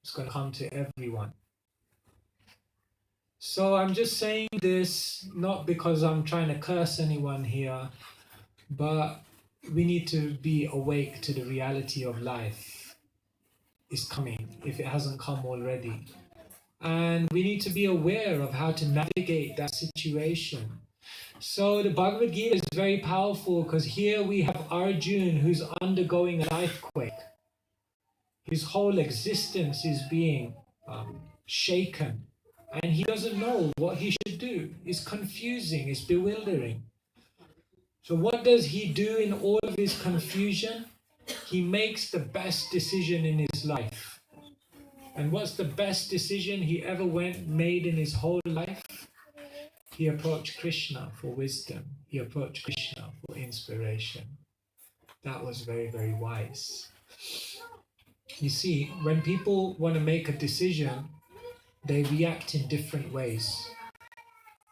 It's going to come to everyone. So I'm just saying this, not because I'm trying to curse anyone here, but we need to be awake to the reality of life is coming, if it hasn't come already. And we need to be aware of how to navigate that situation. So the Bhagavad Gita is very powerful because here we have Arjuna who's undergoing a life quake. His whole existence is being shaken. And he doesn't know what he should do. It's confusing, it's bewildering. So what does he do in all of his confusion? He makes the best decision in his life. And what's the best decision he ever made in his whole life? He approached Krishna for wisdom. He approached Krishna for inspiration. That was very, very wise. You see, when people want to make a decision, they react in different ways.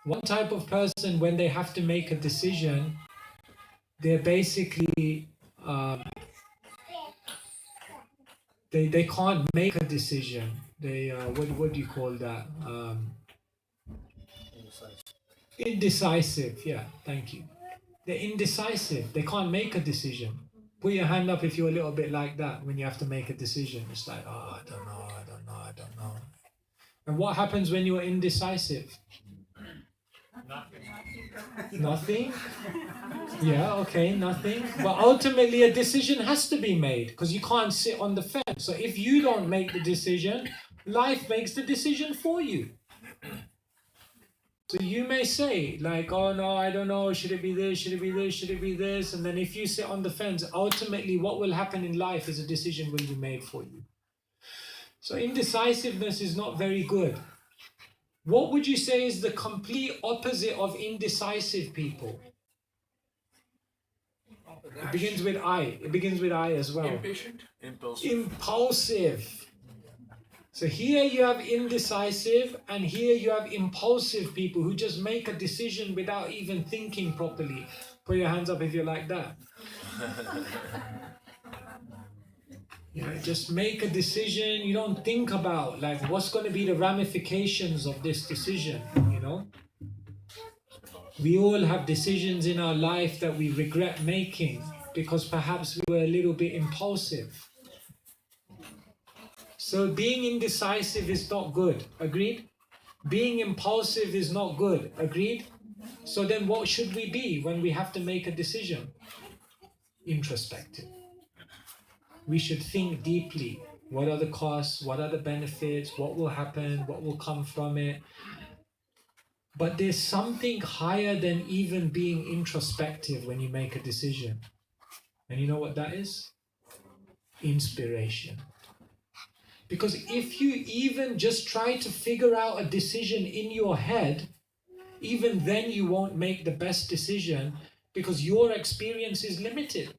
One type of person, when they have to make a decision, they're basically, they can't make a decision. They, what do you call that? Indecisive, yeah, thank you. They're indecisive. They can't make a decision. Put your hand up if you're a little bit like that when you have to make a decision. It's like, oh, I don't know. And what happens when you're indecisive? Nothing? Yeah, okay, nothing. But ultimately a decision has to be made because you can't sit on the fence. So if you don't make the decision, life makes the decision for you. So you may say like, oh no, I don't know, should it be this, should it be this, should it be this? And then if you sit on the fence, ultimately what will happen in life is a decision will be made for you. So indecisiveness is not very good. What would you say is the complete opposite of indecisive people? It begins with I. It begins with I as well. Impatient? Impulsive. Impulsive. So here you have indecisive and here you have impulsive people who just make a decision without even thinking properly. Put your hands up if you're like that. Just make a decision. You don't think about like what's going to be the ramifications of this decision, We all have decisions in our life that we regret making because perhaps we were a little bit impulsive. So being indecisive is not good. Agreed? Being impulsive is not good. Agreed? So then what should we be when we have to make a decision? Introspective. We should think deeply. What are the costs? What are the benefits? What will happen? What will come from it? But there's something higher than even being introspective when you make a decision. And you know what that is? Inspiration. Because if you even just try to figure out a decision in your head, even then you won't make the best decision because your experience is limited.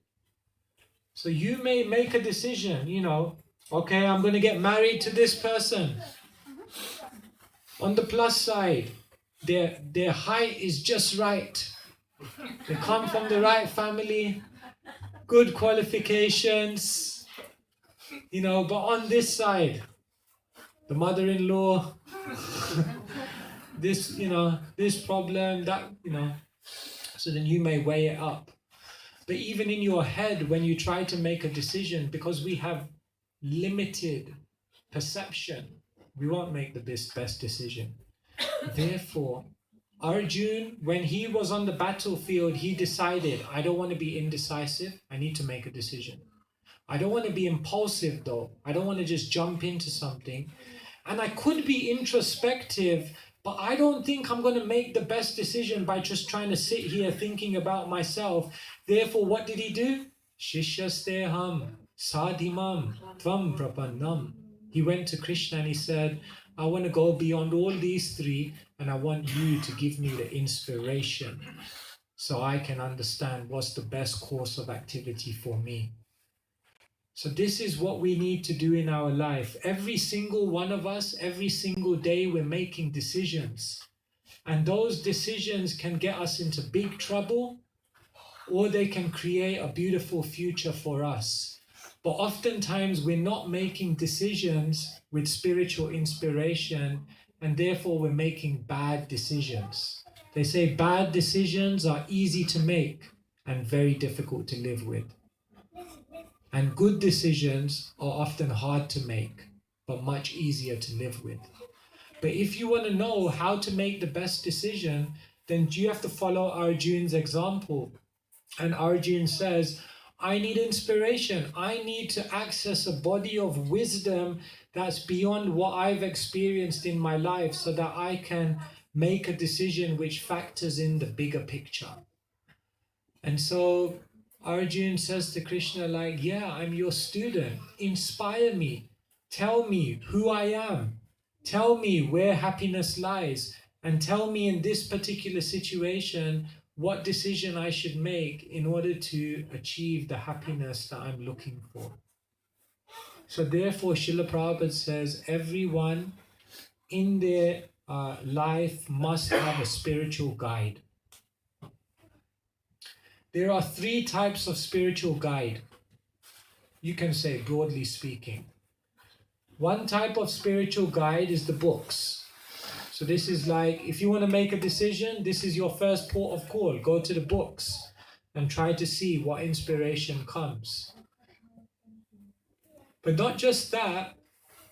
So you may make a decision, okay, I'm going to get married to this person. On the plus side, their height is just right. They come from the right family, good qualifications, but on this side, the mother-in-law, this problem, that, so then you may weigh it up. But even in your head, when you try to make a decision, because we have limited perception, we won't make the best decision. Therefore, Arjuna, when he was on the battlefield, he decided, I don't want to be indecisive, I need to make a decision. I don't want to be impulsive though. I don't want to just jump into something. And I could be introspective, but I don't think I'm going to make the best decision by just trying to sit here thinking about myself. Therefore, what did he do? Shishyasteham sadhimam tvam prapannam. He went to Krishna and he said, I want to go beyond all these three, and I want you to give me the inspiration so I can understand what's the best course of activity for me. So this is what we need to do in our life. Every single one of us, every single day, we're making decisions. And those decisions can get us into big trouble, or they can create a beautiful future for us. But oftentimes we're not making decisions with spiritual inspiration, and therefore we're making bad decisions. They say bad decisions are easy to make and very difficult to live with. And good decisions are often hard to make, but much easier to live with. But if you want to know how to make the best decision, then you have to follow Arjun's example. And Arjun says, I need inspiration. I need to access a body of wisdom that's beyond what I've experienced in my life so that I can make a decision which factors in the bigger picture. And so Arjun says to Krishna, like, yeah, I'm your student. Inspire me. Tell me who I am. Tell me where happiness lies. And tell me in this particular situation what decision I should make in order to achieve the happiness that I'm looking for. So therefore, Srila Prabhupada says everyone in their life must have a spiritual guide. There are three types of spiritual guide, you can say, broadly speaking. One type of spiritual guide is the books. So this is like, if you want to make a decision, this is your first port of call. Go to the books and try to see what inspiration comes. But not just that,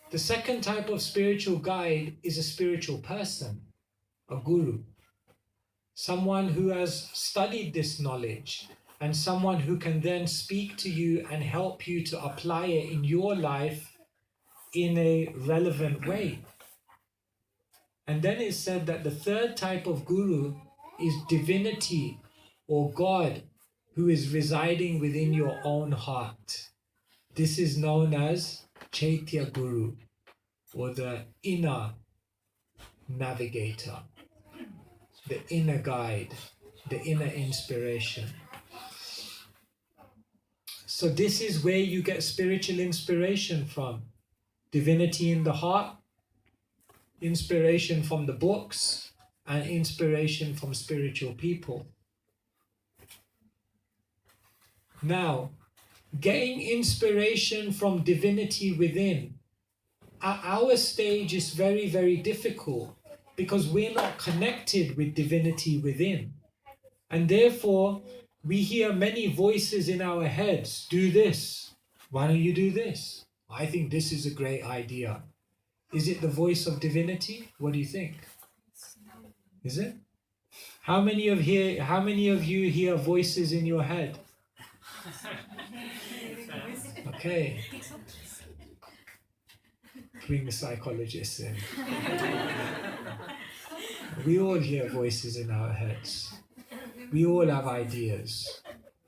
the second type of spiritual guide is a spiritual person, a guru. Someone who has studied this knowledge and someone who can then speak to you and help you to apply it in your life in a relevant way. And then it said that the third type of guru is divinity or God who is residing within your own heart. This is known as Chaitya Guru, or the inner navigator, the inner guide, the inner inspiration. So this is where you get spiritual inspiration from. Divinity in the heart, inspiration from the books, and inspiration from spiritual people. Now, getting inspiration from divinity within, at our stage is very, very difficult because we're not connected with divinity within. And therefore, we hear many voices in our heads. Do this. Why don't you do this? I think this is a great idea. Is it the voice of divinity? What do you think? Is it? How many of you hear voices in your head? Okay. Bring the psychologists in. We all hear voices in our heads. We all have ideas.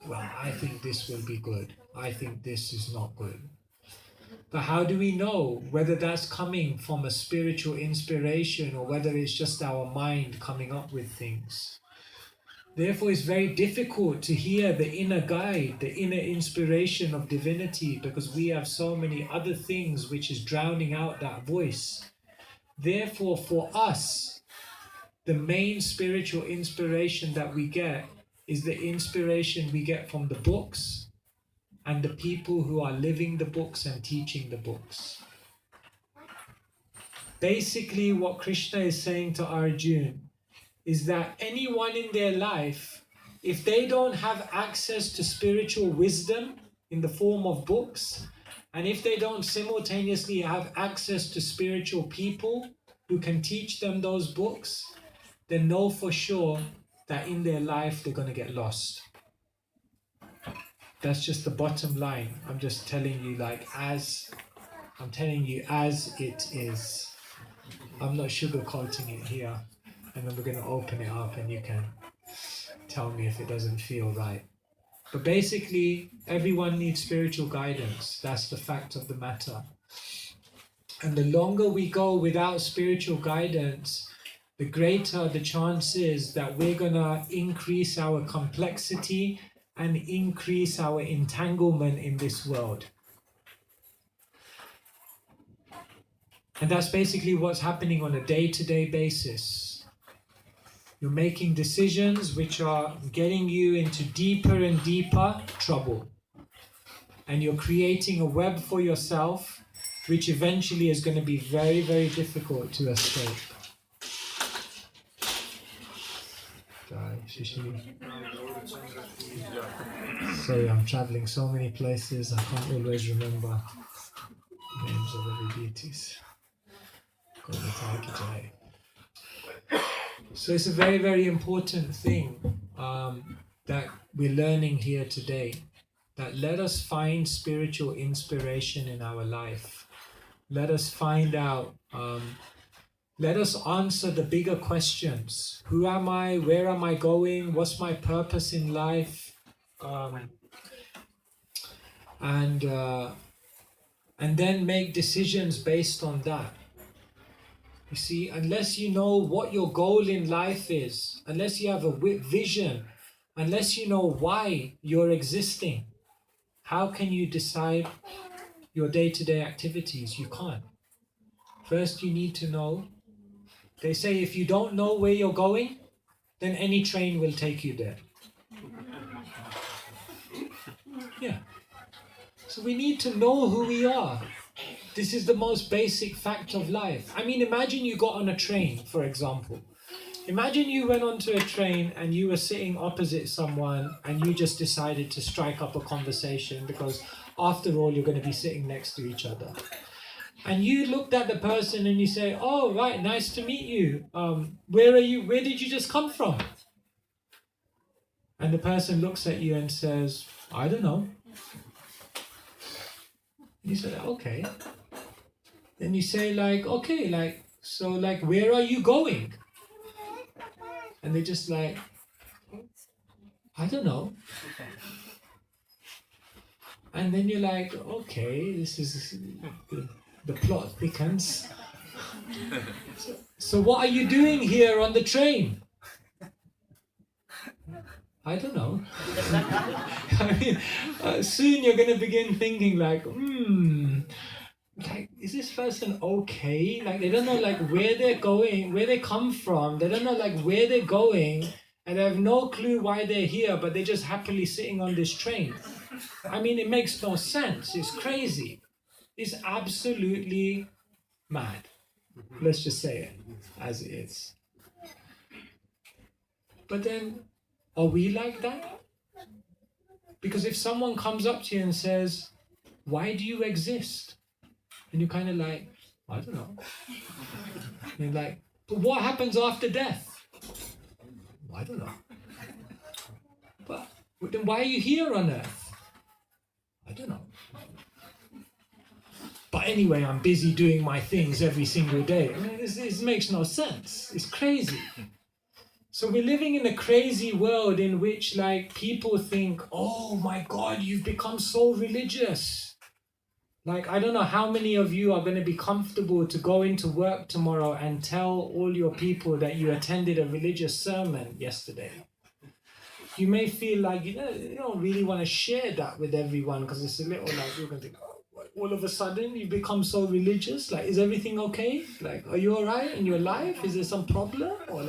Well, I think this will be good. I think this is not good. But how do we know whether that's coming from a spiritual inspiration or whether it's just our mind coming up with things? Therefore, it's very difficult to hear the inner guide, the inner inspiration of divinity, because we have so many other things which is drowning out that voice. Therefore, for us, the main spiritual inspiration that we get is the inspiration we get from the books and the people who are living the books and teaching the books. Basically, what Krishna is saying to Arjuna is that anyone in their life, if they don't have access to spiritual wisdom in the form of books, and if they don't simultaneously have access to spiritual people who can teach them those books, then know for sure that in their life they're going to get lost. That's just the bottom line. I'm just telling you as it is. I'm not sugarcoating it here. And then we're going to open it up and you can tell me if it doesn't feel right. But basically, everyone needs spiritual guidance. That's the fact of the matter. And the longer we go without spiritual guidance, the greater the chance is that we're going to increase our complexity and increase our entanglement in this world. And that's basically what's happening on a day-to-day basis. You're making decisions which are getting you into deeper and deeper trouble. And you're creating a web for yourself, which eventually is going to be very, very difficult to escape. Sorry, I'm traveling so many places, I can't always remember names of the deities. So it's a very, very important thing that we're learning here today. That let us find spiritual inspiration in our life. Let us find out, let us answer the bigger questions. Who am I? Where am I going? What's my purpose in life? And then make decisions based on that. You see, unless you know what your goal in life is, unless you have a vision, unless you know why you're existing, how can you decide your day-to-day activities? You can't. First, you need to know. They say if you don't know where you're going, then any train will take you there. Yeah. So we need to know who we are. This is the most basic fact of life. I mean, imagine you got on a train, for example. Imagine you went onto a train and you were sitting opposite someone and you just decided to strike up a conversation because after all, you're going to be sitting next to each other. And you looked at the person and you say, oh, right, nice to meet you. Where are you? Where did you just come from? And the person looks at you and says, I don't know. You said, okay. Then you say okay, where are you going? And they just I don't know. And then you're like, okay, this is the plot thickens. So what are you doing here on the train? I don't know. I mean, soon you're going to begin thinking is this person okay? They don't know where they're going, where they come from. They don't know where they're going, and they have no clue why they're here, but they're just happily sitting on this train. I mean, it makes no sense. It's crazy. It's absolutely mad. Let's just say it as it is. But then, are we like that? Because if someone comes up to you and says, why do you exist? And you're kind of I don't know. And you're but what happens after death? I don't know. But then why are you here on earth? I don't know. But anyway, I'm busy doing my things every single day. I mean, this makes no sense. It's crazy. So we're living in a crazy world in which people think, oh my God, you've become so religious. I don't know how many of you are going to be comfortable to go into work tomorrow and tell all your people that you attended a religious sermon yesterday. You may feel you don't really want to share that with everyone because it's a little you're going to think, all of a sudden you become so religious. Is everything okay? Are you all right in your life? Is there some problem? Or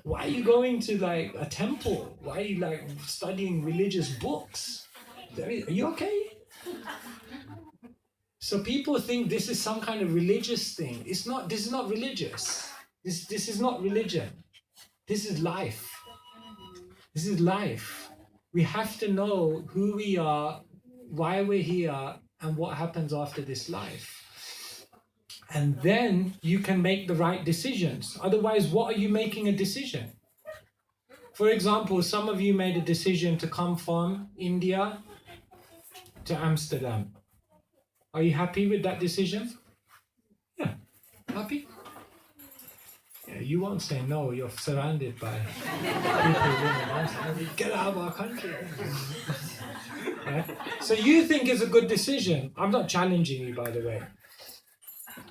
why are you going to a temple? Why are you studying religious books? Are you okay? So people think this is some kind of religious thing. It's not. This is not religious. This is not religion. This is life. This is life. We have to know who we are, why we're here, and what happens after this life. And then you can make the right decisions. Otherwise, what are you making a decision? For example, some of you made a decision to come from India to Amsterdam. Are you happy with that decision? Yeah. Happy? Yeah, you won't say no. You're surrounded by people living in Amsterdam. Get out of our country. Yeah? So you think it's a good decision. I'm not challenging you, by the way.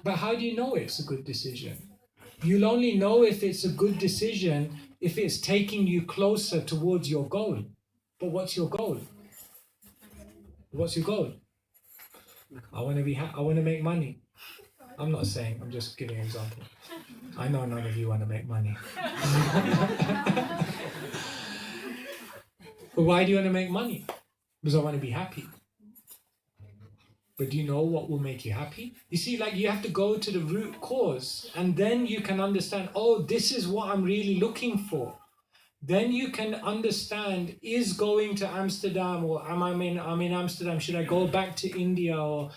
But how do you know it's a good decision? You'll only know if it's a good decision if it's taking you closer towards your goal. But what's your goal? What's your goal? I want to make money. I'm not saying, I'm just giving an example. I know none of you want to make money. But why do you want to make money? Because I want to be happy. But do you know what will make you happy? You see, like you have to go to the root cause and then you can understand, oh, this is what I'm really looking for. Then you can understand, is going to Amsterdam, or I'm in Amsterdam, should I go back to India, or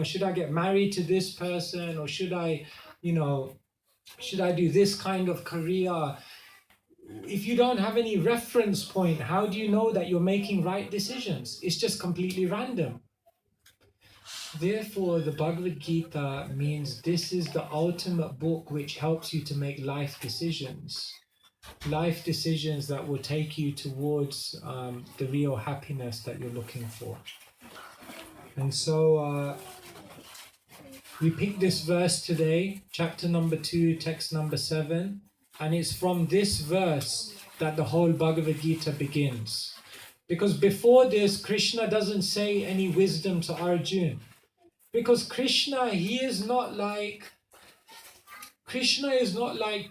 should I get married to this person, or should I do this kind of career? If you don't have any reference point, how do you know that you're making right decisions? It's just completely random. Therefore, the Bhagavad Gita means this is the ultimate book which helps you to make life decisions. Life decisions that will take you towards the real happiness that you're looking for. And so we picked this verse today, chapter number 2, text number 7, and it's from this verse that the whole Bhagavad Gita begins. Because before this, Krishna doesn't say any wisdom to Arjuna. Because Krishna is not like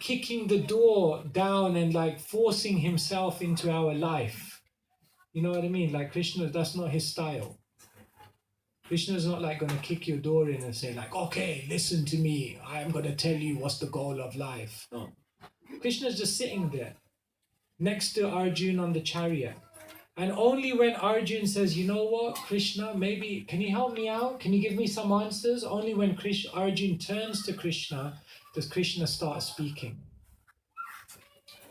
kicking the door down and like forcing himself into our life. You know what I mean? Like Krishna, that's not his style. Krishna is not like going to kick your door in and say like, okay, listen to me. I'm going to tell you what's the goal of life. No. Krishna is just sitting there next to Arjuna on the chariot. And only when Arjuna says, you know what, Krishna, maybe, can you help me out? Can you give me some answers? Only when Arjuna turns to Krishna does Krishna start speaking.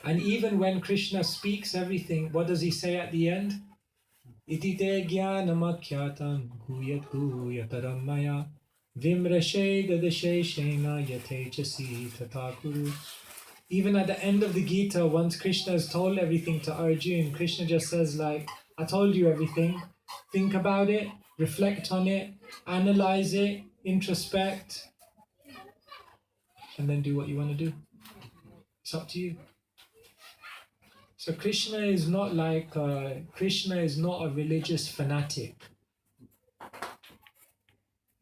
And even when Krishna speaks everything, what does he say at the end? Iti te jnanamakyatam guyat guyataram maya vimrashe dadashe shena yate chasi tatakuru. Even at the end of the Gita, once Krishna has told everything to Arjuna, Krishna just says like, I told you everything. Think about it, reflect on it, analyze it, introspect, and then do what you want to do. It's up to you. So Krishna is not a religious fanatic.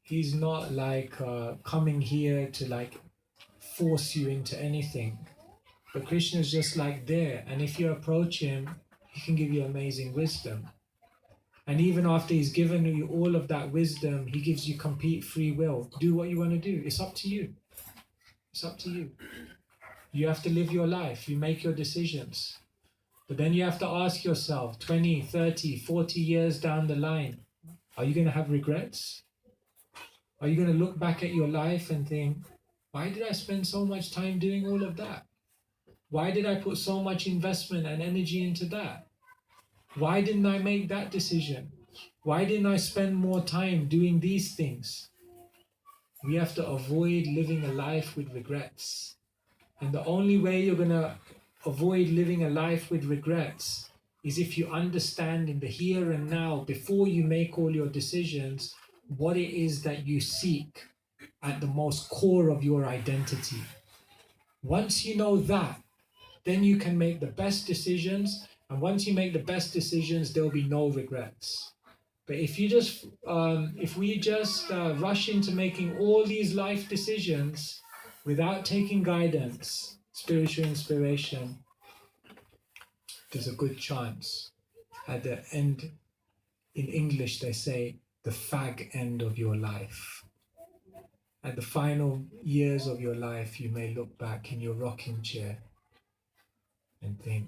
He's not like coming here to like force you into anything. But Krishna is just like there, and if you approach him, he can give you amazing wisdom. And even after he's given you all of that wisdom, he gives you complete free will. Do what you want to do. It's up to you. It's up to you. You have to live your life. You make your decisions. But then you have to ask yourself, 20, 30, 40 years down the line, are you going to have regrets? Are you going to look back at your life and think, why did I spend so much time doing all of that? Why did I put so much investment and energy into that? Why didn't I make that decision? Why didn't I spend more time doing these things? We have to avoid living a life with regrets. And the only way you're going to avoid living a life with regrets is if you understand in the here and now, before you make all your decisions, what it is that you seek at the most core of your identity. Once you know that, then you can make the best decisions, and once you make the best decisions, there'll be no regrets. But if we just rush into making all these life decisions without taking guidance, spiritual inspiration, there's a good chance at the end, in English they say, the fag end of your life. At the final years of your life, you may look back in your rocking chair and think,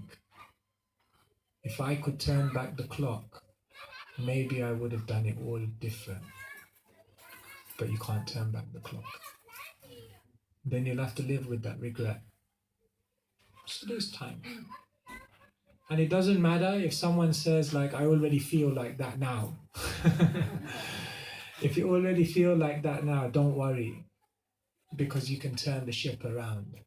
if I could turn back the clock, maybe I would have done it all different. But you can't turn back the clock. Then you'll have to live with that regret. So there's time. And it doesn't matter if someone says like, I already feel like that now. If you already feel like that now, don't worry, because you can turn the ship around.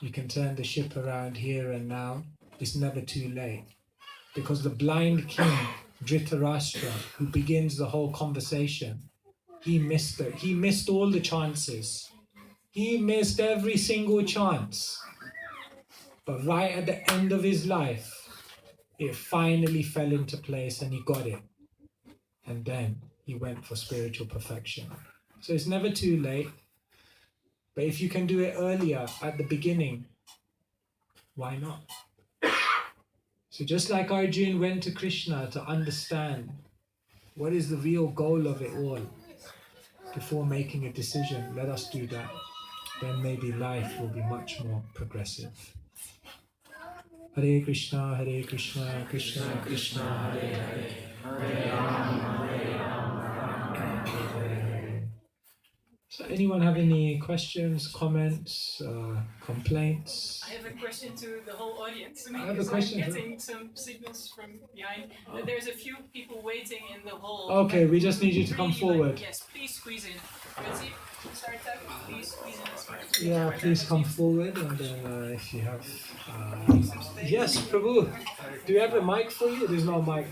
You can turn the ship around here and now. It's never too late. Because the blind king, Dhritarashtra, who begins the whole conversation, he missed it. He missed all the chances. He missed every single chance. But right at the end of his life, it finally fell into place and he got it. And then he went for spiritual perfection. So it's never too late. But if you can do it earlier, at the beginning, why not? So just like Arjuna went to Krishna to understand what is the real goal of it all before making a decision, let us do that. Then maybe life will be much more progressive. Hare Krishna, Krishna Krishna, Hare Hare, Hare Rama, Rama Hare. So anyone have any questions, comments, complaints? I have a question to the whole audience. I have a question. I'm getting some signals from behind that there's a few people waiting in the hall. Okay, we just need you to come Really forward. Yes, please squeeze in. Ritzy, start up. Please squeeze in as much. Yeah, please come forward, and then if you have... yes, Prabhu. Do you have a mic for you? There's no mic.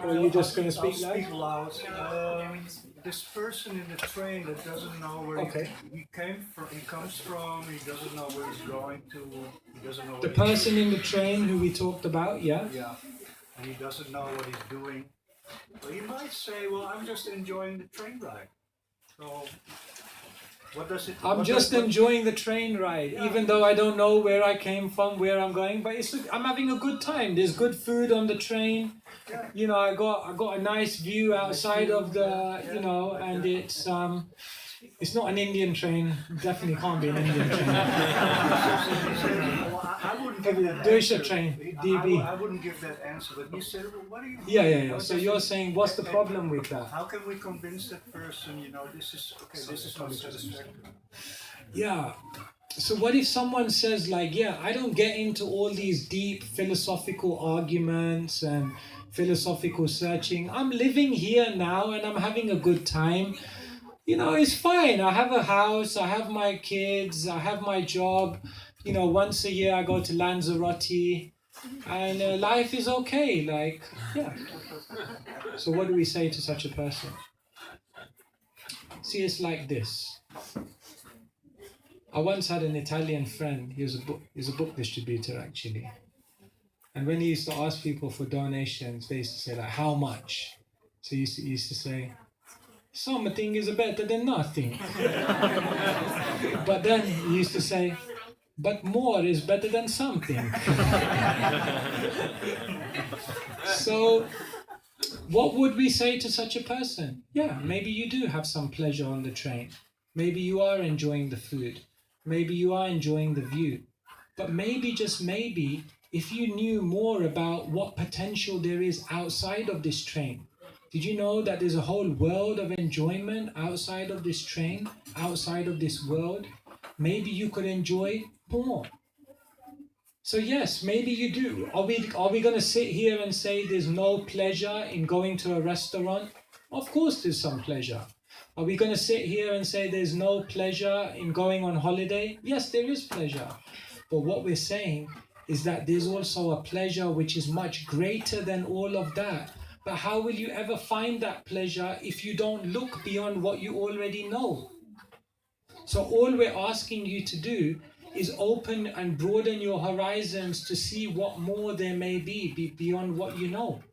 Or are you just going to I'll speak speak loud? loud. This person in the train that doesn't know where he comes from, he doesn't know where he's going to, he doesn't know The person in the train who we talked about, yeah? Yeah, and he doesn't know what he's doing. Well, he might say, well, I'm just enjoying the train ride. So, what does it... I'm just enjoying the train ride, even though I don't know where I came from, where I'm going, but I'm having a good time. There's good food on the train. You know, I got a nice view outside of the, you know, and it's not an Indian train. Definitely can't be an Indian train. I wouldn't give that Deutsche answer. train, DB. I wouldn't give that answer, but you said, well, what do you... Yeah. So you're saying, what's the problem with that? How can we convince that person, you know, this is not satisfactory? Yeah. So what if someone says like, yeah, I don't get into all these deep philosophical arguments and philosophical searching. I'm living here now and I'm having a good time. You know, it's fine. I have a house, I have my kids, I have my job. You know, once a year I go to Lanzarote and life is okay. Like, yeah. So what do we say to such a person? See, it's like this. I once had an Italian friend. He was a book distributor actually. And when he used to ask people for donations, they used to say like, how much? So he used to say, something is better than nothing. But then he used to say, but more is better than something. So what would we say to such a person? Yeah, maybe you do have some pleasure on the train. Maybe you are enjoying the food. Maybe you are enjoying the view. But maybe, just maybe, if you knew more about what potential there is outside of this train. Did you know that there's a whole world of enjoyment outside of this train, outside of this world? Maybe you could enjoy more. So yes, maybe you do. Are we going to sit here and say there's no pleasure in going to a restaurant? Of course there's some pleasure. Are we going to sit here and say there's no pleasure in going on holiday? Yes, there is pleasure. But what we're saying is that there's also a pleasure which is much greater than all of that. But how will you ever find that pleasure if you don't look beyond what you already know? So all we're asking you to do is open and broaden your horizons to see what more there may be beyond what you know.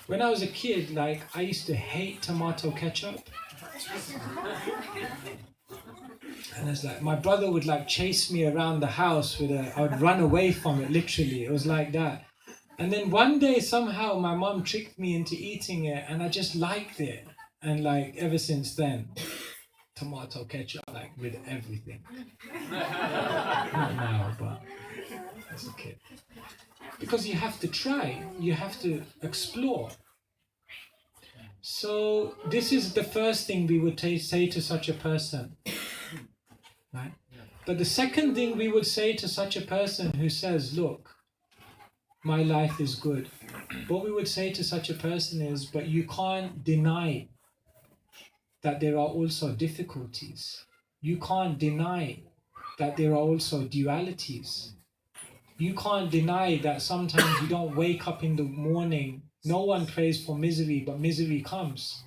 When I was a kid, like, I used to hate tomato ketchup. And it's like, my brother would like chase me around the house I would run away from it, literally. It was like that. And then one day, somehow, my mom tricked me into eating it, and I just liked it. And like, ever since then, tomato ketchup, like, with everything. Not now, but as a kid. Because you have to try, you have to explore. So this is the first thing we would say to such a person, right? But the second thing we would say to such a person who says, look, my life is good. What we would say to such a person is, but you can't deny that there are also difficulties. You can't deny that there are also dualities. You can't deny that sometimes you don't wake up in the morning. No one prays for misery, but misery comes.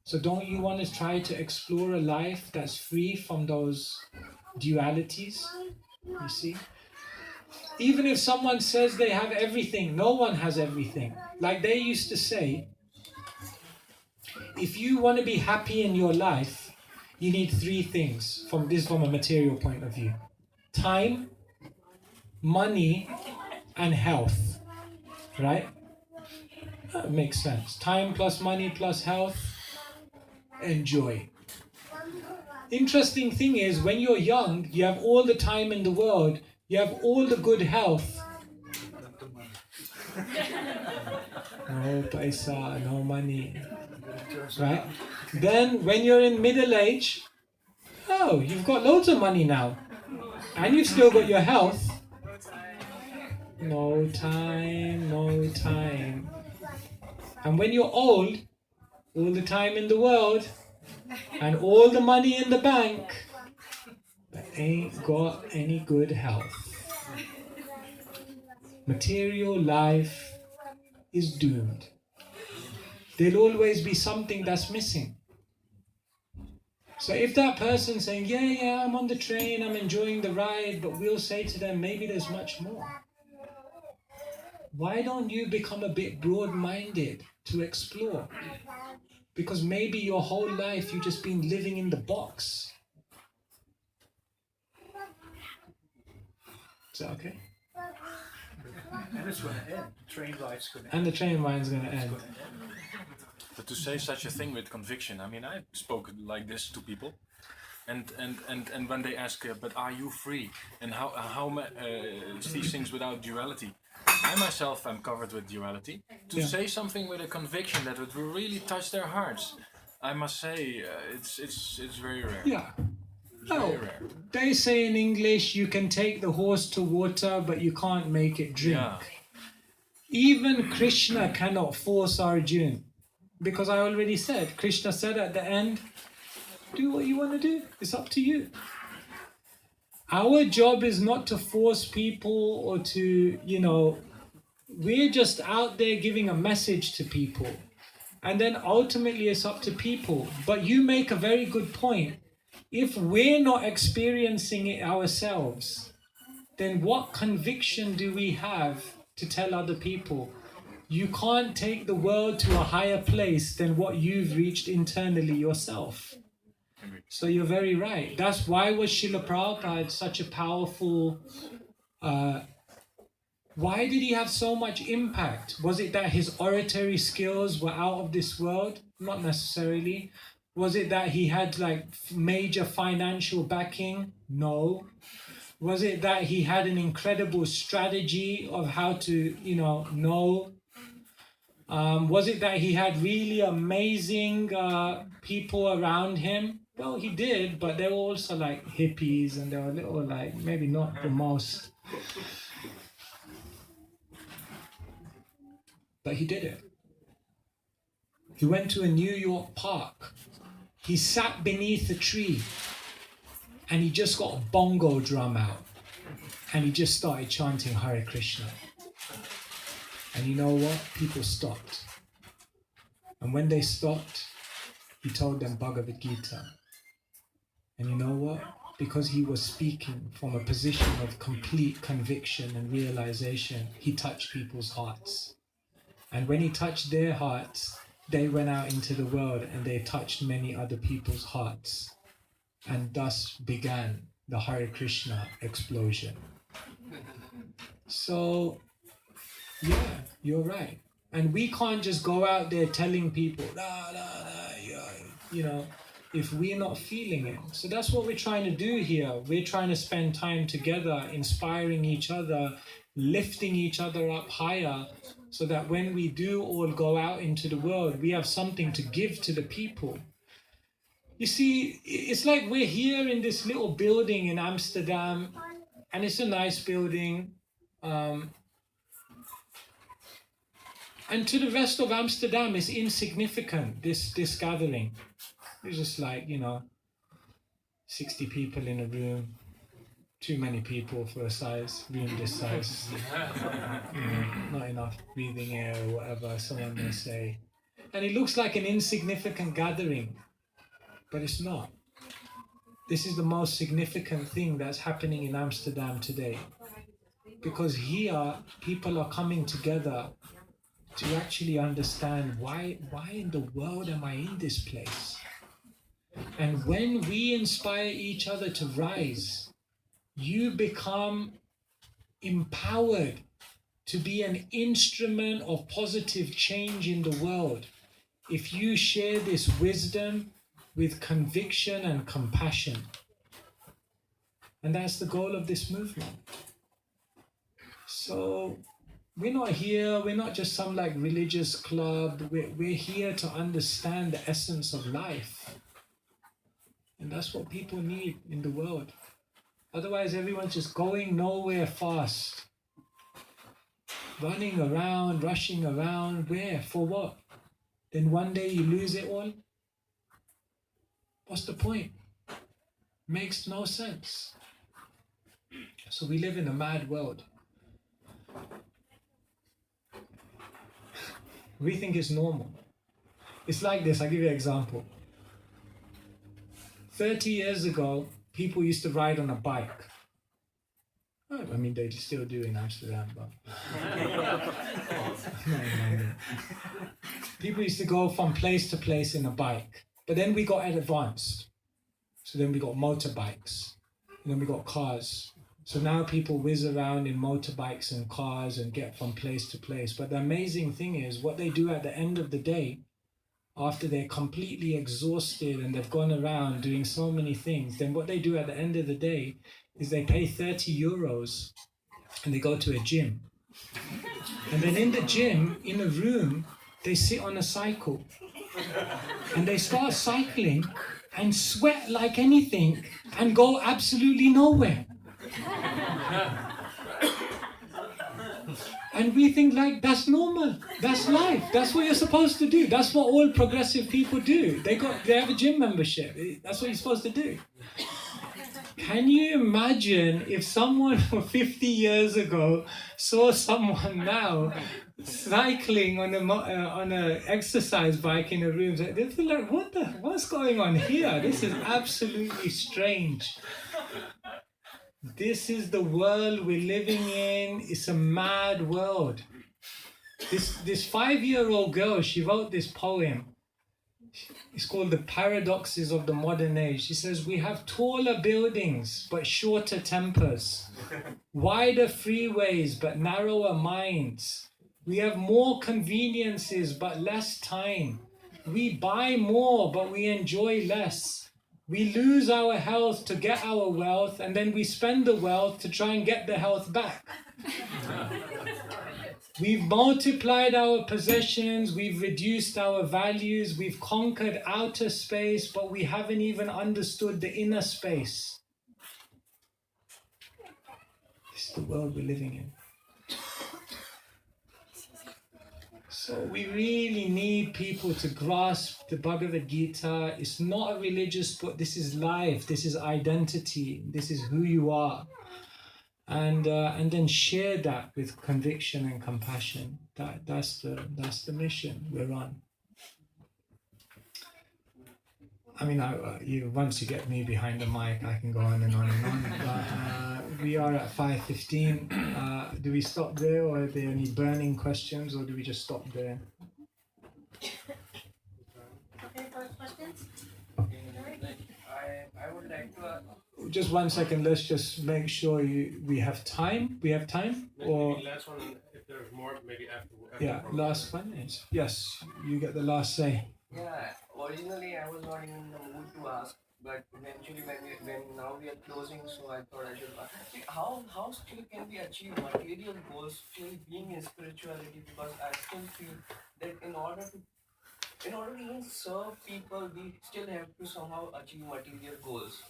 So don't you want to try to explore a life that's free from those dualities? You see? Even if someone says they have everything, no one has everything. Like they used to say, if you want to be happy in your life, you need three things from a material point of view. Time, money, and health. Right? That makes sense. Time plus money plus health and joy. Interesting thing is, when you're young, you have all the time in the world, you have all the good health. No paisa, no money. Right? Then when you're in middle age, oh, you've got loads of money now. And you've still got your health. No time, no time. And when you're old, all the time in the world, and all the money in the bank, but ain't got any good health. Material life is doomed. There'll always be something that's missing. So if that person's saying, yeah, I'm on the train, I'm enjoying the ride, but we'll say to them, maybe there's much more. Why don't you become a bit broad-minded to explore? Because maybe your whole life you've just been living in the box. Is that okay? And it's going to end. The train ride's going to end. And the train ride's going to end. But to say such a thing with conviction, I mean, I've spoken like this to people, and when they ask, but are you free? And how these things without duality? I myself am covered with duality. To say something with a conviction that would really touch their hearts, I must say, it's very rare. Yeah. Very rare. They say in English, you can take the horse to water, but you can't make it drink. Yeah. Even Krishna cannot force Arjuna. Because I already said, Krishna said at the end, do what you want to do. It's up to you. Our job is not to force people or to, we're just out there giving a message to people. And then ultimately it's up to people. But you make a very good point. If we're not experiencing it ourselves, then what conviction do we have to tell other people? You can't take the world to a higher place than what you've reached internally yourself. So you're very right. That's why was Srila Prabhupada such a powerful... why did he have so much impact? Was it that his oratory skills were out of this world? Not necessarily. Was it that he had major financial backing? No. Was it that he had an incredible strategy of how to, No. Was it that he had really amazing people around him? Well, he did, but they were also like hippies and they were a little maybe not the most. But he did it. He went to a New York park. He sat beneath a tree and he just got a bongo drum out and he just started chanting Hare Krishna. And you know what? People stopped. And when they stopped, he told them Bhagavad Gita. And you know what? Because he was speaking from a position of complete conviction and realization, he touched people's hearts. And when he touched their hearts, they went out into the world and they touched many other people's hearts. And thus began the Hare Krishna explosion. So, yeah, you're right. And we can't just go out there telling people, if we're not feeling it. So that's what we're trying to do here. We're trying to spend time together, inspiring each other, lifting each other up higher, so that when we do all go out into the world, we have something to give to the people. You see, it's like we're here in this little building in Amsterdam, and it's a nice building. And to the rest of Amsterdam, it's insignificant, this gathering. It's just like, 60 people in a room. Too many people for a room this size. Not enough breathing air or whatever someone may say. And it looks like an insignificant gathering, but it's not. This is the most significant thing that's happening in Amsterdam today. Because here, people are coming together to actually understand why in the world am I in this place? And when we inspire each other to rise, you become empowered to be an instrument of positive change in the world. If you share this wisdom with conviction and compassion. And that's the goal of this movement. So we're not just some like religious club. We're here to understand the essence of life. And that's what people need in the world. Otherwise, everyone's just going nowhere fast. Running around, rushing around, where? For what? Then one day you lose it all? What's the point? Makes no sense. So we live in a mad world. We think it's normal. It's like this, I'll give you an example. 30 years ago, people used to ride on a bike. I mean, they still do in Amsterdam, but... No. People used to go from place to place in a bike. But then we got advanced. So then we got motorbikes. And then we got cars. So now people whiz around in motorbikes and cars and get from place to place. But the amazing thing is, what they do at the end of the day, after they're completely exhausted and they've gone around doing so many things, then what they do at the end of the day is they pay 30 euros and they go to a gym. And then in the gym, in a room, they sit on a cycle. And they start cycling and sweat like anything and go absolutely nowhere. And we think like that's normal, that's life, that's what you're supposed to do. That's what all progressive people do. They have a gym membership. That's what you're supposed to do. Can you imagine if someone 50 years ago saw someone now cycling on a exercise bike in a room? They'd feel like, what's going on here? This is absolutely strange. This is the world we're living in. It's a mad world. This 5-year-old girl, she wrote this poem. It's called The Paradoxes of the Modern Age. She says, we have taller buildings, but shorter tempers. Wider freeways, but narrower minds. We have more conveniences, but less time. We buy more, but we enjoy less. We lose our health to get our wealth, and then we spend the wealth to try and get the health back. We've multiplied our possessions, we've reduced our values, we've conquered outer space, but we haven't even understood the inner space. This is the world we're living in. So we really need people to grasp the Bhagavad Gita. It's not a religious book. This is life. This is identity. This is who you are. And then share that with conviction and compassion. That's the mission we're on. I mean, once you get me behind the mic, I can go on and on and on. But we are at 5:15. Do we stop there, or are there any burning questions, or do we just stop there? Okay, for questions? I would like to Just 1 second. Let's just make sure we have time. We have time, or maybe last one. If there's more, maybe after. yeah, last one is yes. You get the last say. Yeah, originally I was not in the mood to ask, but eventually when now we are closing, so I thought I should ask. How still can we achieve material goals still being in spirituality? Because I still feel that in order to even serve people, we still have to somehow achieve material goals.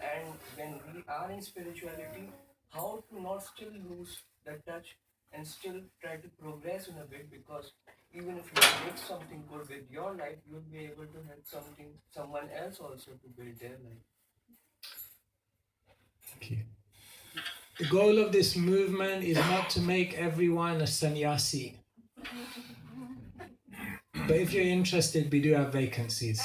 And when we are in spirituality, how to not still lose the touch and still try to progress in a bit, because even if you make something good with your life, you'll be able to help someone else also to build their life. Thank you. The goal of this movement is not to make everyone a sannyasi. But if you're interested, we do have vacancies.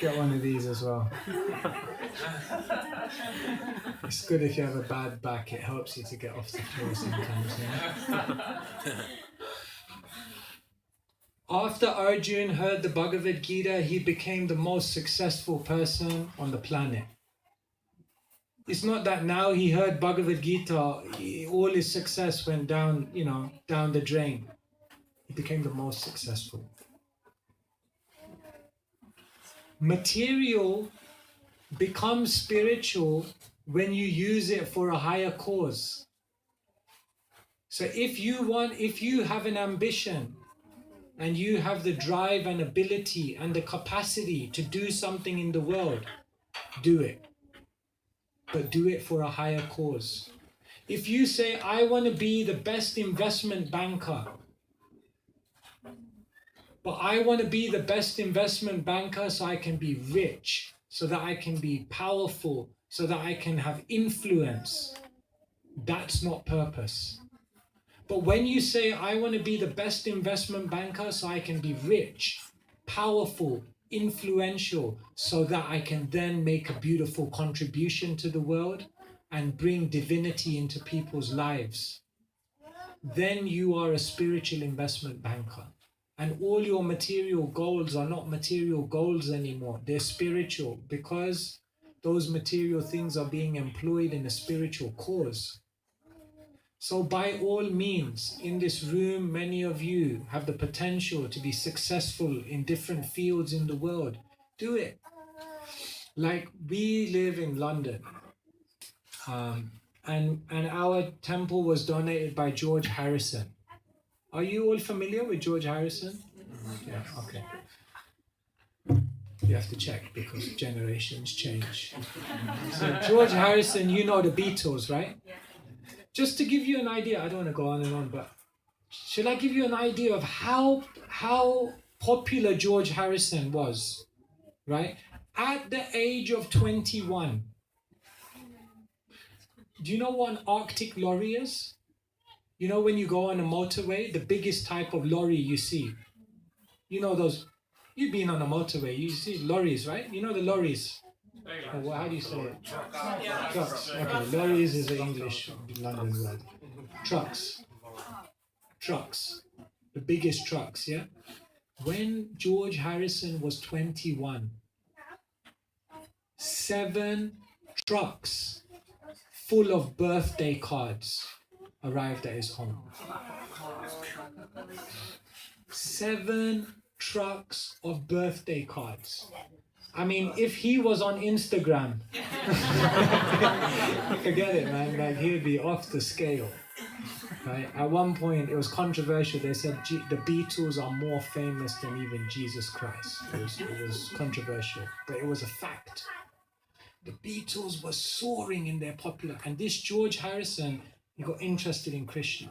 Get one of these as well. It's good if you have a bad back, it helps you to get off the floor sometimes. Yeah? After Arjun heard the Bhagavad Gita, he became the most successful person on the planet. It's not that now he heard Bhagavad Gita, all his success went down, down the drain. He became the most successful. Material becomes spiritual when you use it for a higher cause. So if you have an ambition and you have the drive and ability and the capacity to do something in the world, do it. But do it for a higher cause. If you say, I want to be the best investment banker, but I want to be the best investment banker so I can be rich, so that I can be powerful, so that I can have influence, that's not purpose. But when you say, I want to be the best investment banker so I can be rich, powerful, influential, so that I can then make a beautiful contribution to the world and bring divinity into people's lives, then you are a spiritual investment banker. And all your material goals are not material goals anymore. They're spiritual, because those material things are being employed in a spiritual cause. So by all means, in this room, many of you have the potential to be successful in different fields in the world. Do it. Like, we live in London, and our temple was donated by George Harrison. Are you all familiar with George Harrison? Yeah, okay. You have to check because generations change. So George Harrison, you know the Beatles, right? Just to give you an idea, I don't want to go on and on, but should I give you an idea of how popular George Harrison was, right? At the age of 21, do you know what an Arctic lorry is? You know when you go on a motorway, the biggest type of lorry you see. You know those, you've been on a motorway, you see lorries, right? You know the lorries. Or how do you say it? Trucks. Okay, lorries is the English London word. Trucks. Trucks. The biggest trucks, yeah? When George Harrison was 21, 7 trucks full of birthday cards arrived at his home. 7 trucks of birthday cards. I mean, if he was on Instagram, forget it, man. Like, he'd be off the scale. Right? At one point, it was controversial. They said the Beatles are more famous than even Jesus Christ. It was controversial, but it was a fact. The Beatles were soaring in their popular, and this George Harrison, he got interested in Krishna.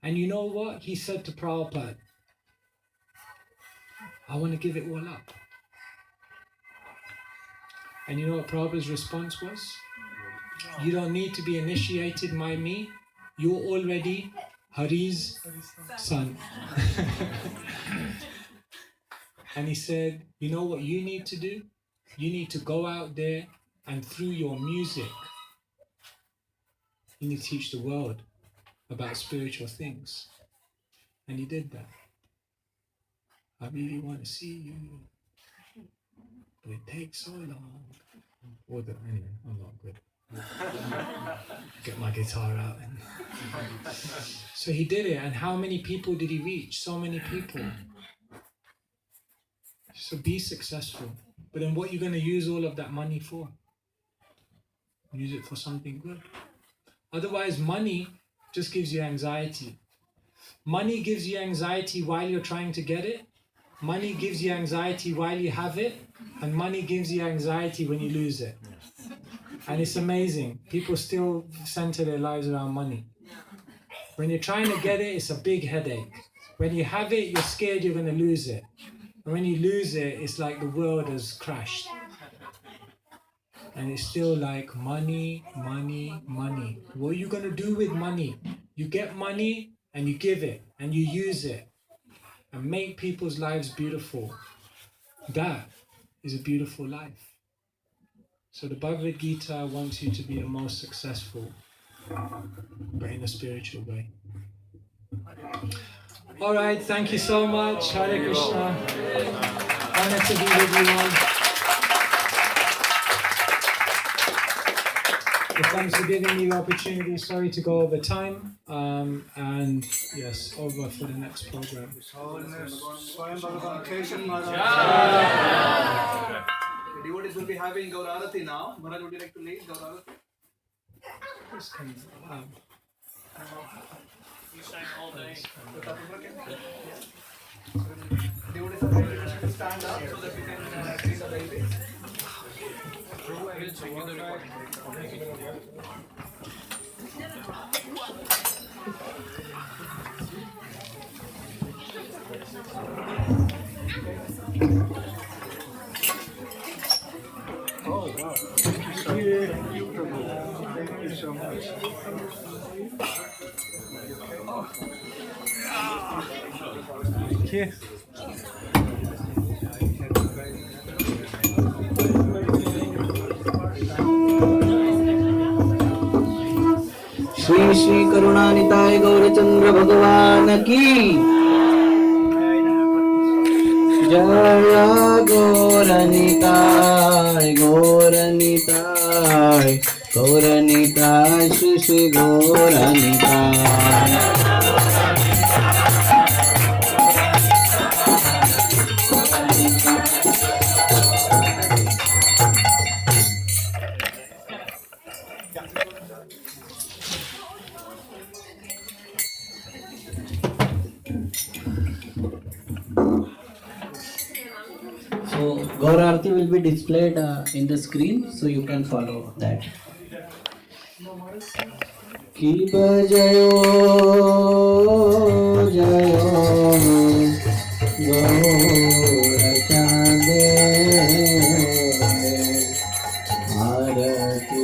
And you know what? He said to Prabhupada, I want to give it all up. And you know what Prabhupada's response was? You don't need to be initiated by me. You're already Hari's son. And he said, you know what you need to do? You need to go out there and through your music, you need to teach the world about spiritual things. And he did that. I really want to see you, but it takes so long. Anyway, I'm not good. Get my guitar out. So he did it, and how many people did he reach? So many people. So be successful. But then what are you going to use all of that money for? Use it for something good. Otherwise, money just gives you anxiety. Money gives you anxiety while you're trying to get it. Money gives you anxiety while you have it. And money gives you anxiety when you lose it. And it's amazing. People still center their lives around money. When you're trying to get it, it's a big headache. When you have it, you're scared you're going to lose it. And when you lose it, it's like the world has crashed. And it's still like money, money, money. What are you going to do with money? You get money and you give it and you use it and make people's lives beautiful. That is a beautiful life. So the Bhagavad Gita wants you to be the most successful, but in a spiritual way. All right, thank you so much. Hare Krishna. Honored to be with you all. Thanks for giving me the opportunity. Sorry to go over time. And yes, over for the next program. His Holiness Swayam Bhagavan Keshava. The devotees will be having Gaur Arati now. Maharaj, would you like to lead Gaur Arati? You sang all day. Devotees are ready to stand up so that we can see the ladies. Oh, wow. Thank you. Thank you, Prabhu. Thank you so much. Thank you. Shri Shri करुणानिताय Gaurachandra भगवान की जय Gaur Nitai Gaur Nitai Gaur Nitai Shri Shri Gaur Nitai So Gaur Arati will be displayed in the screen, so you can follow that. Ki bajayo jayo Gaur Chande Arati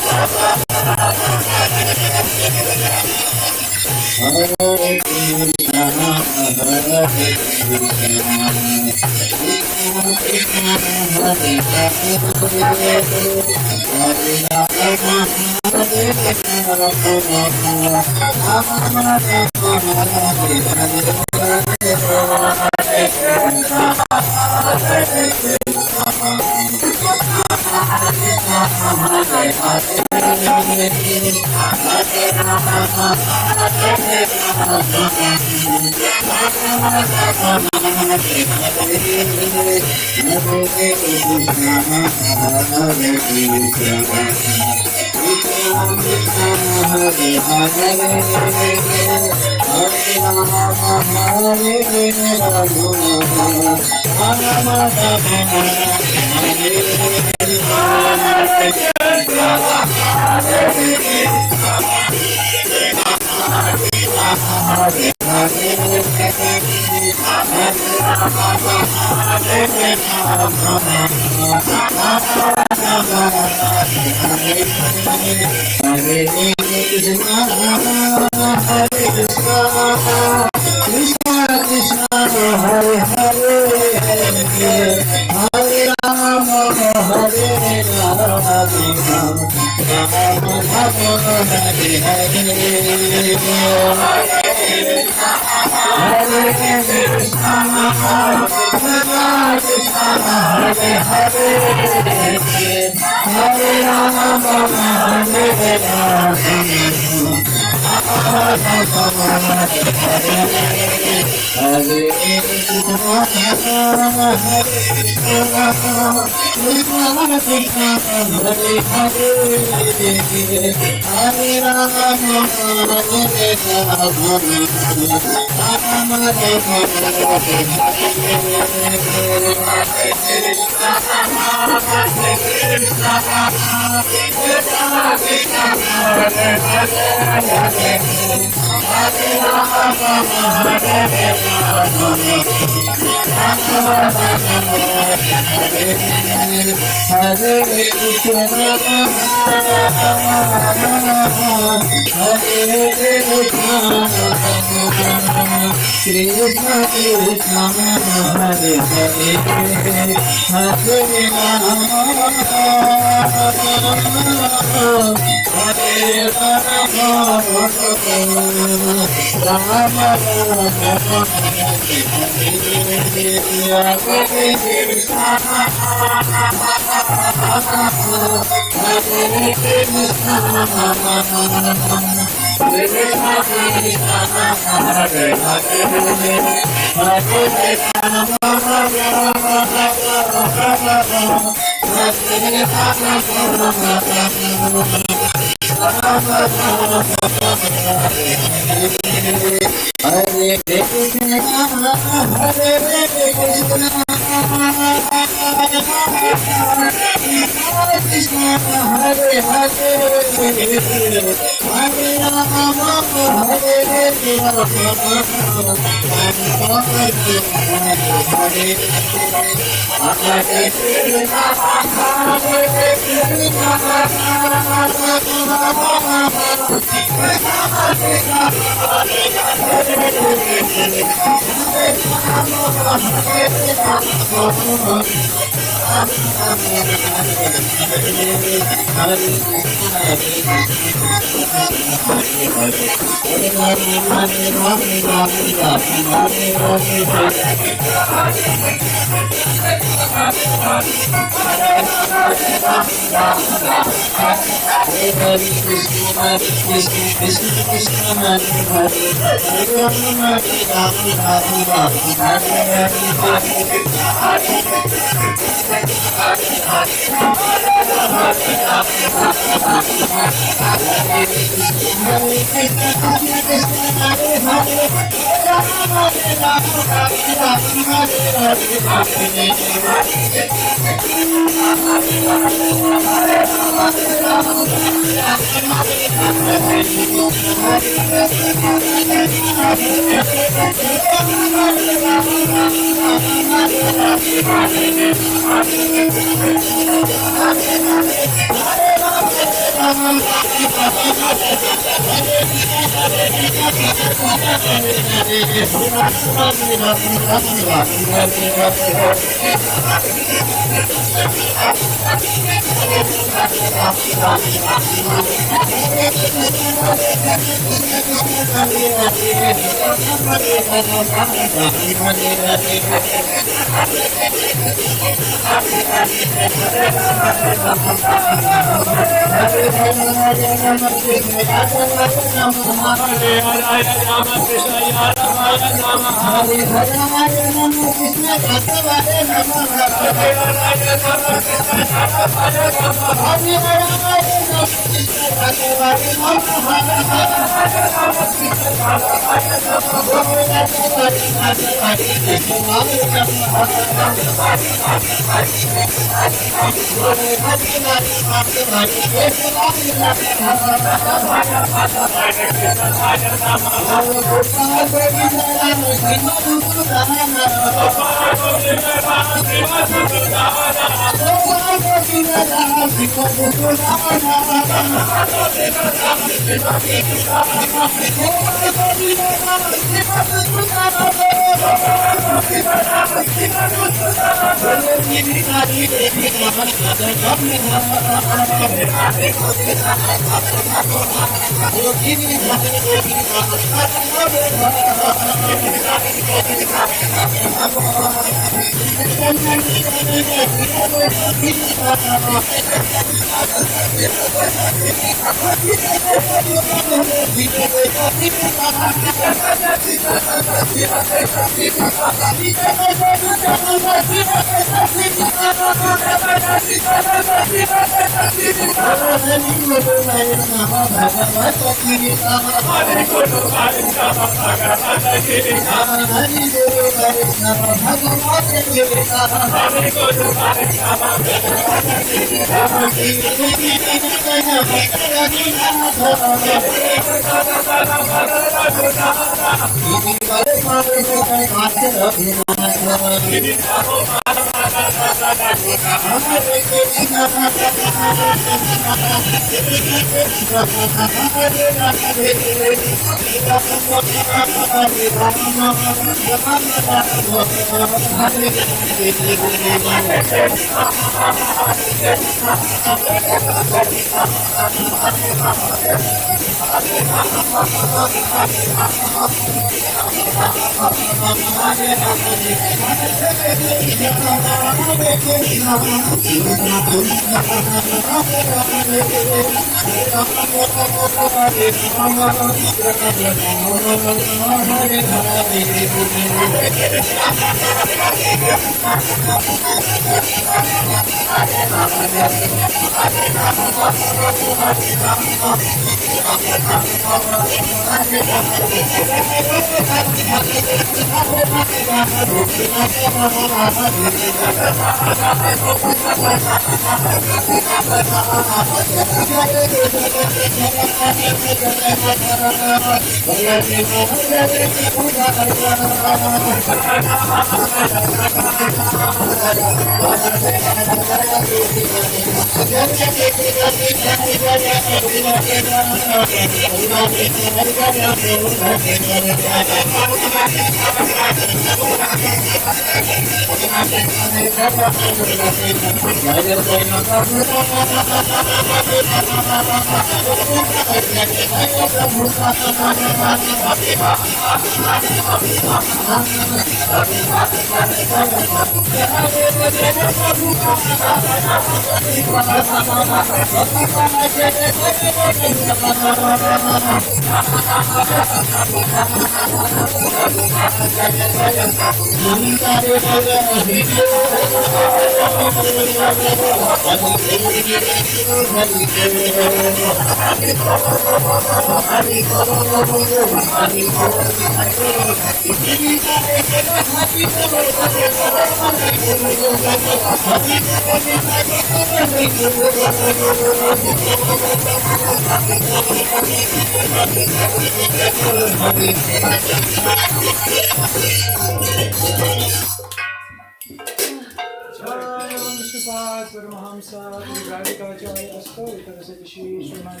Prabhupada Paramahamsa Radhikacharya Asto Tarasati Shri Srimad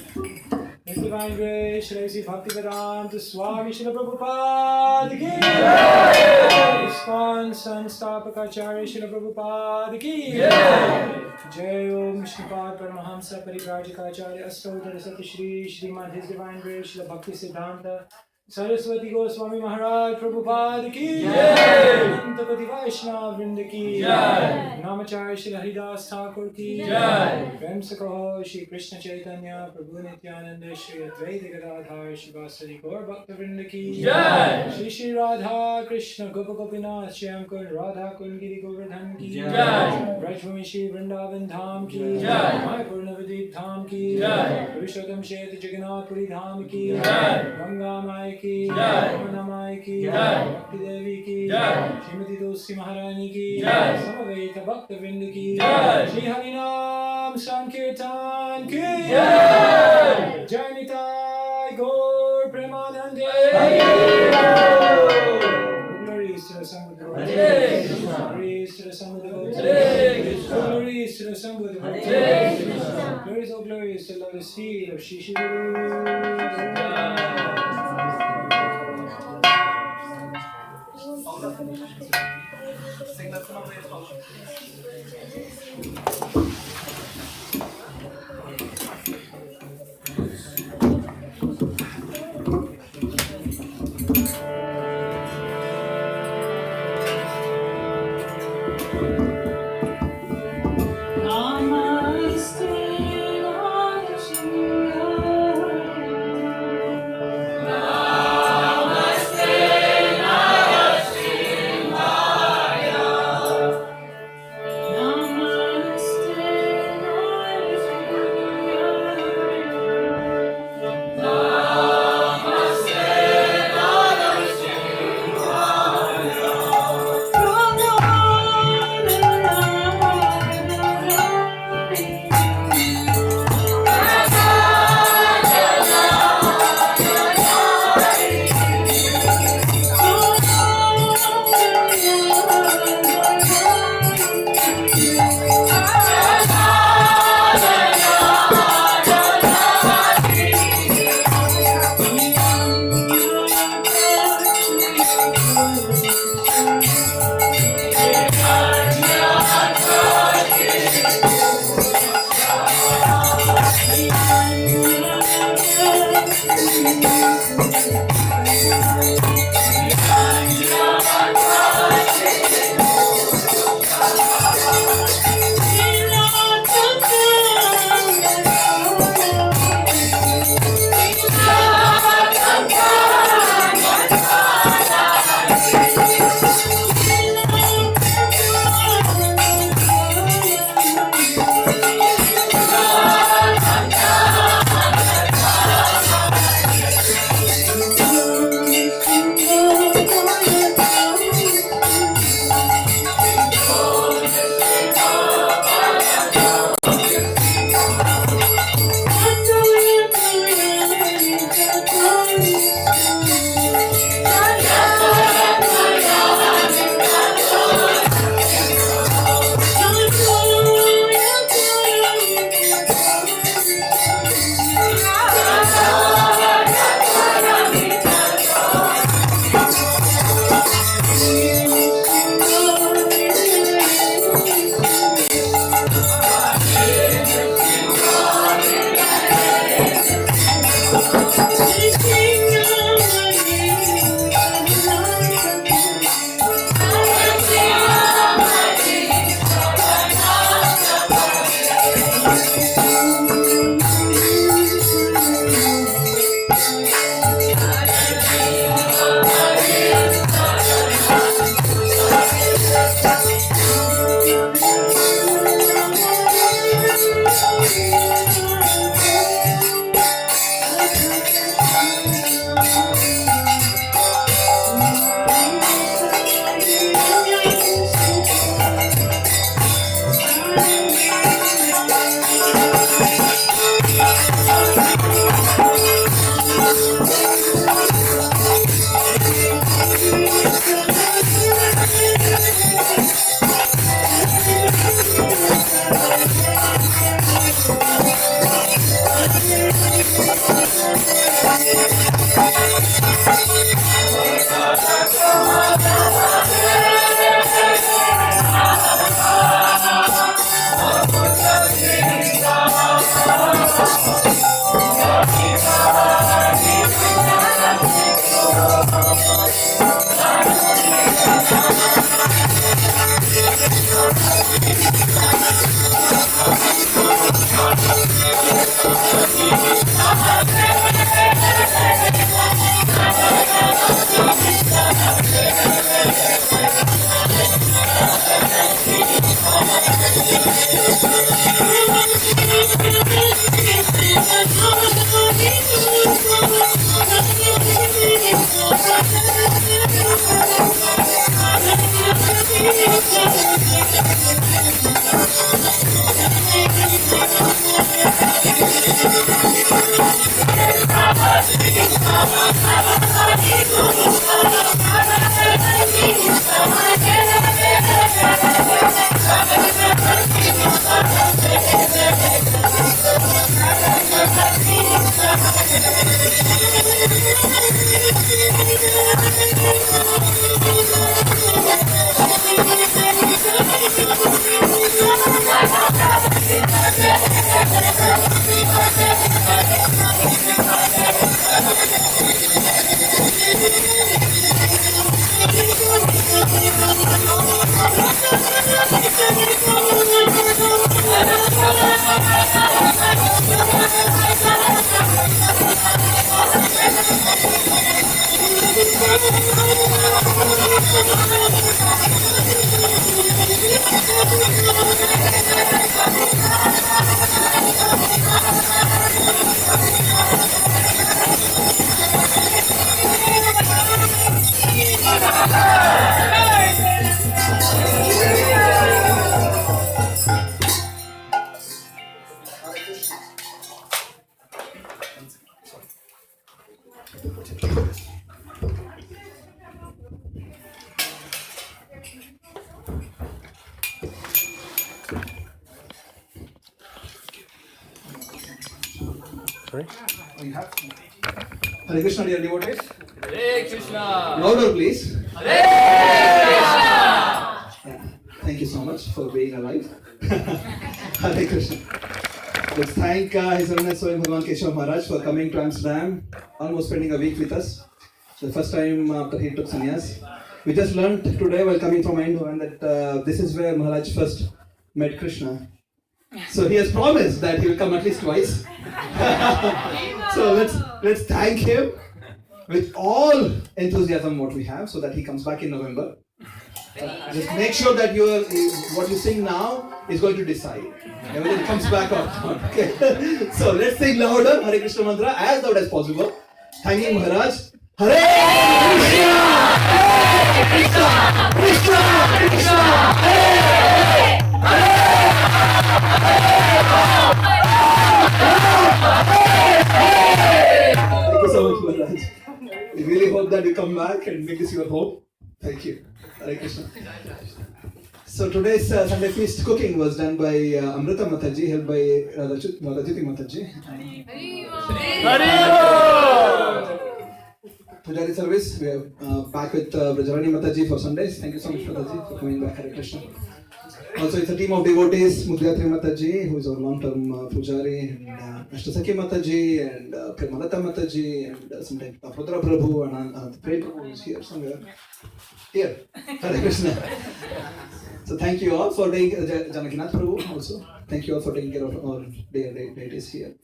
His Divine Grace Shri Sri Bhaktivedanta Swami Shri Prabhupada Ki ISKCON Sanstapakacharya Shri Prabhupada Ki Jai Om Shripad Paramahamsa Parivrajikacharya Asto Tarasati Shri Srimad His Divine Grace Shri Bhakti Siddhanta Saraswati Goswami Maharaj Prabhupada Ki Antapati Vaishnava Vrinda Ki Namacharya Shri Haridas Thakur Ki Prem se kaho Shri Krishna Chaitanya Prabhu Nityananda Shri Advaita Gadadhar Shri Vasari Gaur Bhakta Vrinda Ki Shri Shri Radha Krishna Gopa Gopinath Shyam Kund Radha Kund Giri Govardhan Ki Brajbhumi Shri Vrindavan Dham Ki Mayapur Navadip Dham Ki Purushottam Shet Jagannath Puri Dham Ki Ganga Mai की यमुना माई की भक्ति देवी की श्रीमती तुलसी महारानी की समवेत भक्त वृंद की श्री हरि नाम संकीर्तन की जय निताय गौर Premanand Glories to the Son of the Lord. Glories to the Son of the Lord. Glories to the Son of the Lord. Glories, oh glories to the lotus feet of Shri Shri Sing that song with us. Hare Krishna, dear devotees. Hare Krishna. Louder, please. Yeah. Thank you so much for being alive. Hare Krishna. Let's thank His Holiness Swami Bhagavan Keshava Maharaj for coming to Amsterdam, almost spending a week with us. The first time after he took sannyas. We just learned today while coming from Eindhoven that this is where Maharaj first met Krishna. So he has promised that he will come at least twice. So let's thank him with all enthusiasm what we have, so that he comes back in November. Just make sure that what you sing now is going to decide whether it comes back or not. Okay. So let's sing louder Hare Krishna mantra as loud as possible. Thanking Maharaj. Hare Krishna, Krishna Krishna, Hare Hare. Thank you so much, Maharaj. We really hope that you come back and make this your home. Thank you. Hare Krishna. So today's Sunday feast cooking was done by Amrita Mataji, helped by Radhajuti Mataji. Pujari service, we are back with Brajarani Mataji for Sundays. Thank you so much, Mataji, for coming back. Hare Krishna. Also, it's a team of devotees, Mudhyatri Mataji, who is our long-term Pujari, and Ashtasaki Mataji, and Premalata Mataji, and sometimes Rudra Prabhu, and Anand Prabhu is here somewhere. Here, Hare Krishna. So thank you all for taking, Janakinath Prabhu also, thank you all for taking care of our deities here.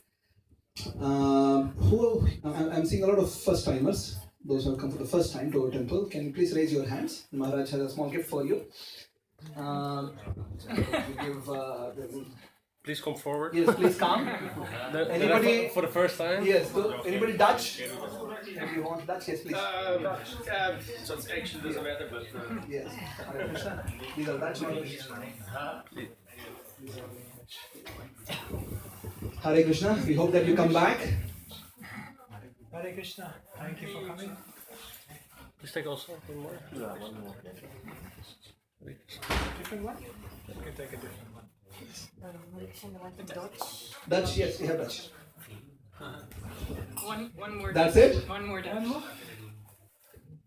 I'm seeing a lot of first-timers, those who have come for the first time to our temple. Can you please raise your hands? Maharaj has a small gift for you. Please come forward. Yes, please come. Anybody for the first time? Yes. Anybody Dutch? If you want Dutch, yes, please. Such action doesn't matter, but Yes. Hare Krishna. These are Dutch. Hare Krishna. We hope that you come back. Hare Krishna. Thank you for coming. please take also one more. Yeah, one more. Different one? You can take a different one. Dutch, yes, we have Dutch. One more. That's it? One more. One more?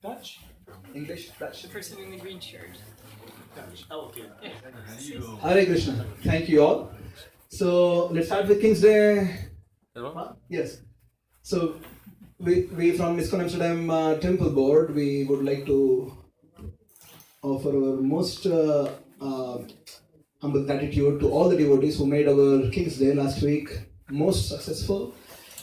Dutch? English, Dutch. The person in the green shirt. Dutch. Oh, okay. Hare Krishna. Thank you all. So let's start with King's Day. Hello? Yes. So we from ISKCON Amsterdam Temple Board, we would like to offer our most humble gratitude to all the devotees who made our King's Day last week most successful.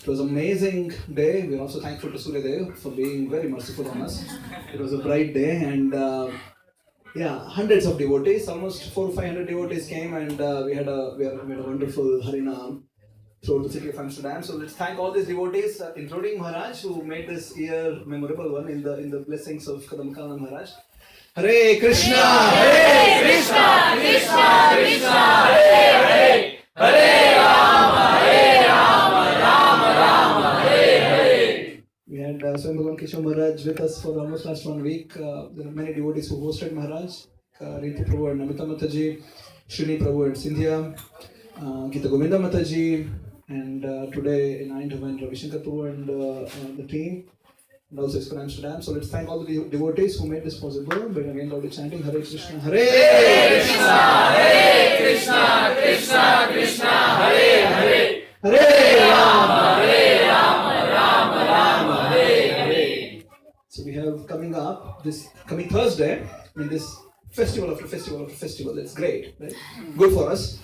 It was an amazing day. We are also thankful to Surya Dev for being very merciful on us. It was a bright day, and hundreds of devotees, almost 400 or 500 devotees came, and we had a wonderful Harinam throughout the city of Amsterdam. So let's thank all these devotees, including Maharaj, who made this year memorable one in the blessings of Kadamkana Maharaj. Hare Krishna, Hare Krishna, Krishna Krishna, Hare Hare, Hare Rama, Hare Rama, Rama Rama, Hare Hare. We had Swami Bhagavan Keshava Maharaj with us for almost last 1 week. There are many devotees who hosted Maharaj. Rinpu Prabhu and Namita Mataji, Srini Prabhu and Sindhya, Gita Govinda Mataji, and today in Eindhoven, Ravi Shankar Prabhu and the team, and also ISKCON Amsterdam. So let's thank all the devotees who made this possible. But again, loudly chanting Hare Krishna, Hare Krishna, Hare Krishna, Krishna Krishna, Hare Hare, Hare Rama, Hare Rama, Rama Rama, Hare Hare. So we have coming up this coming Thursday, in this festival after festival after festival. It's great, right? Good for us.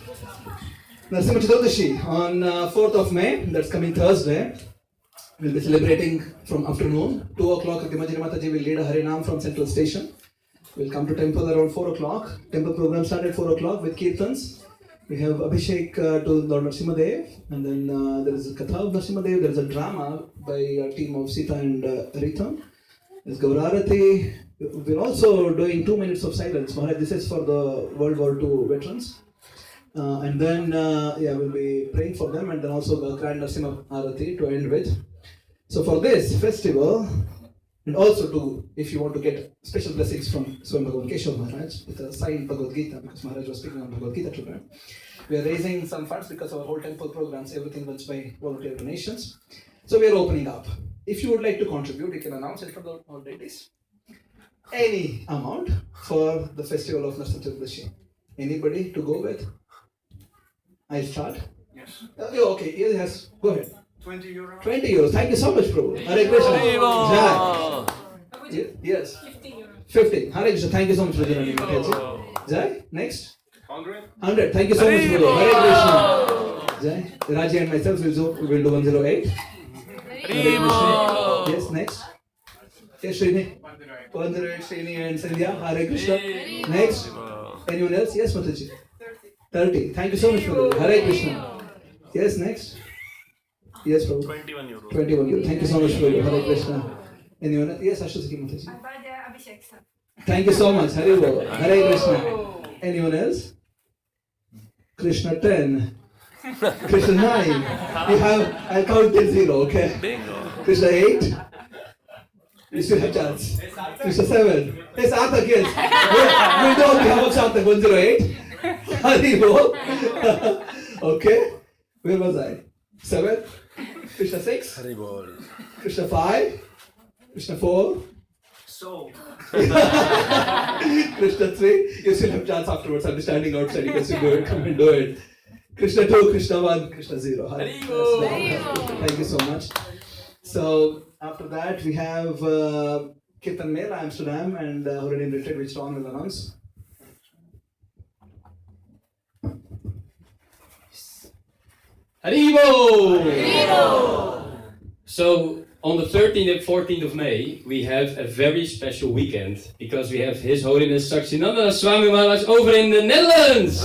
Narasimha Chaturdashi on 4th of May, that's coming Thursday. We'll be celebrating from afternoon. 2 o'clock, Dimajiri Mataji will lead a Harinam from Central Station. We'll come to temple around 4 o'clock. Temple program started 4 o'clock with Kirtans. We have Abhishek to Lord Narasimha Dev, and then there is a Katha of Narasimha Dev. There is a drama by a team of Sita and Rita. There's Gaurarati. We're also doing 2 minutes of silence. Maharaj, this is for the World War II veterans. And then we'll be praying for them, and then also the Grand Narasimha Arati to end with. So for this festival, and also to, if you want to get special blessings from Swami Bhagavan Keshava Maharaj with a signed Bhagavad Gita, because Maharaj was speaking on Bhagavad Gita today. We are raising some funds because our whole temple programs, everything runs by volunteer donations. So we are opening up. If you would like to contribute, you can announce it for the all ladies. Any amount for the festival of Narasimha Chaturdashi. Anybody to go with? I'll start. Yes. Okay, yes, go ahead. 20 euros. 20 euros. Thank you so much, Prabhu. Hare Krishna. Jai. Yes. 50 euros. 50. Hare Krishna. Thank you so much, Prabhu. Jai. Next. 100. 100. Thank you so much, Prabhu. Hare Krishna. Jai. Raji and myself will do 108. Yes, next. Yes, Srini. 108, Srini and Sandhya. Hare Krishna. Next. Anyone else? Yes, Mataji. 30. Thank you so much, Prabhu. Hare Krishna. Yes, next. Yes, Prabhu. 21 euros. 21 euros. Thank you so much, Prabhu. Hare Krishna. Anyone else? Yes, Ashwati Mataji. I buy the Abhishek stuff. Thank you so much. Hare Bol. Hare Krishna. Anyone else? Krishna 10. Krishna 9. You have, I'll count till 0, okay? Krishna 8. You still have chance. Krishna 7. Yes, Arthak, yes. We don't have a chance. 108. Hare Bol. Okay. Where was I? 7. Krishna 6. Hare Bol. Krishna 5. Krishna 4. So. Krishna 3. You still have chance afterwards. I'm standing outside. You can still do it. Come and do it. Krishna 2, Krishna 1, Krishna 0. Thank you so much. So after that we have Kirtan Mela Amsterdam and already written, which Ron will announce. Haribo! So on the 13th and 14th of May, we have a very special weekend because we have His Holiness Saxinanda Swami Maharaj over in the Netherlands.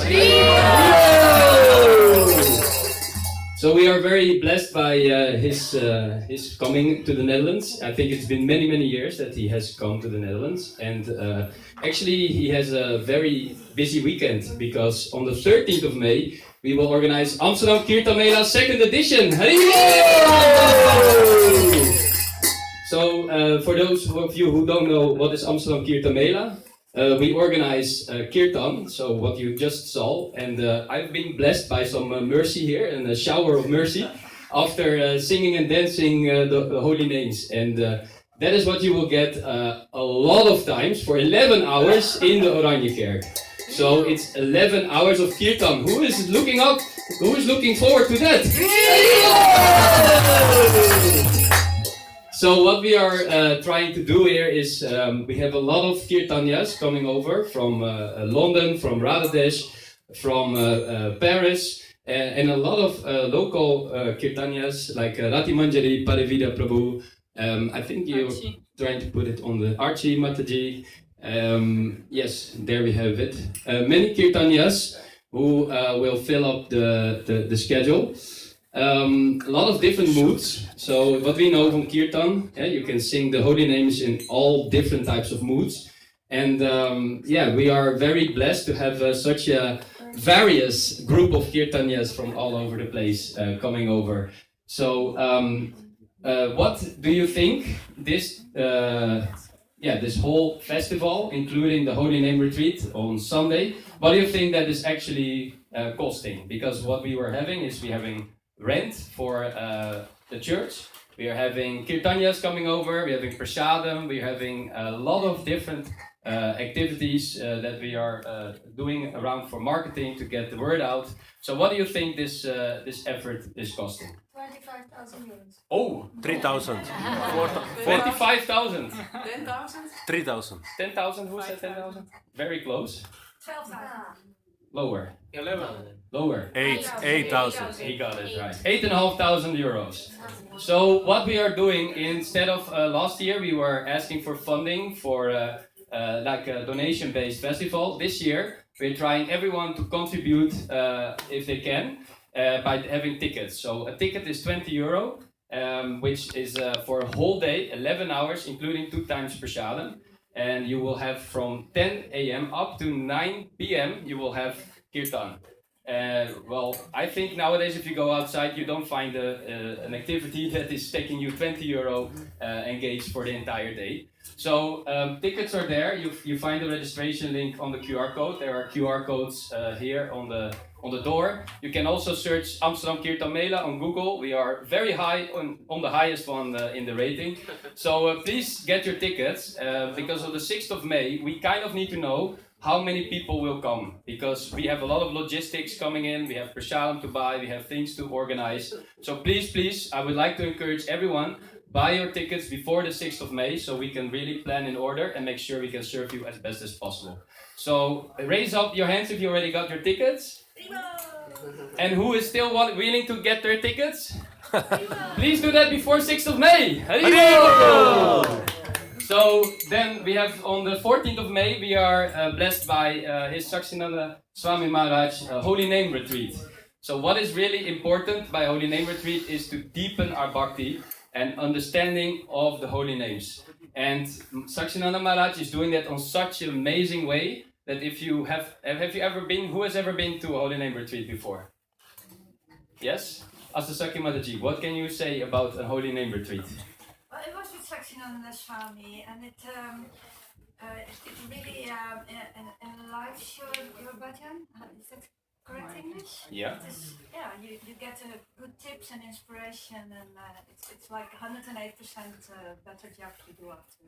So we are very blessed by his coming to the Netherlands. I think it's been many years that he has come to the Netherlands, and actually he has a very busy weekend because on the 13th of May we will organize Amsterdam Kirtan Mela 2nd edition. So for those of you who don't know what is Amsterdam Kirtan Mela, we organize Kirtan, so what you just saw, and I've been blessed by some mercy here, and a shower of mercy, after singing and dancing the holy names. And that is what you will get a lot of times for 11 hours in the Oranje Kerk. So it's 11 hours of Kirtan. Who is looking up? Who is looking forward to that? So what we are trying to do here is we have a lot of Kirtanyas coming over from London, from Radhadesh, from Paris, and a lot of local kirtanyas like Rati Manjari, Parivida Prabhu. I think you're trying to put it on the Archie Mataji. Yes, there we have it. Many kirtanyas who will fill up the schedule. A lot of different moods. So what we know from kirtan, you can sing the holy names in all different types of moods. And we are very blessed to have such a various group of kirtanyas from all over the place coming over. So what do you think this this whole festival, including the Holy Name Retreat on Sunday, what do you think that is actually costing? Because what we were having is we're having rent for the church, we are having kirtanyas coming over, we're having prasadam, we're having a lot of different activities that we are doing around for marketing to get the word out. So what do you think this effort is costing? 25,000 euros. Oh! 3,000. 25,000. 10,000? 3,000. 10,000? Who said 10,000? Very close. 12,000. Lower. 11. Lower. 8,000. He got it right. 8,500 euros. So what we are doing, instead of last year we were asking for funding for like a donation-based festival. This year we're trying everyone to contribute if they can by having tickets. So a ticket is 20 euro, which is for a whole day, 11 hours, including 2 times prasadam. And you will have from 10 a.m. up to 9 p.m. you will have kirtan. Well, I think nowadays if you go outside you don't find an activity that is taking you 20 euro engaged for the entire day. So tickets are there. You find the registration link on the QR code. There are QR codes here on the door. You can also search Amsterdam Kirtan Mela on Google. We are very high on the highest one in the rating. So please get your tickets because on the 6th of May we kind of need to know how many people will come, because we have a lot of logistics coming in, we have prasadam to buy, we have things to organize. So please, I would like to encourage everyone, buy your tickets before the 6th of May so we can really plan in order and make sure we can serve you as best as possible. So raise up your hands if you already got your tickets. And who is still willing to get their tickets? Please do that before 6th of May. Haribol! So then we have on the 14th of May, we are blessed by His Sakshinanda Swami Maharaj Holy Name Retreat. So what is really important by Holy Name Retreat is to deepen our bhakti and understanding of the holy names. And Sakshinanda Maharaj is doing that on such an amazing way that if you have you ever been, who has ever been to a Holy Name Retreat before? Yes? Asasaki Mataji, what can you say about a Holy Name Retreat? Well, it was with Sakshinanda Swami, and it really enlives your bhajan. Is that correct English? Yeah. You get good tips and inspiration, and it's like 108% better job to do after.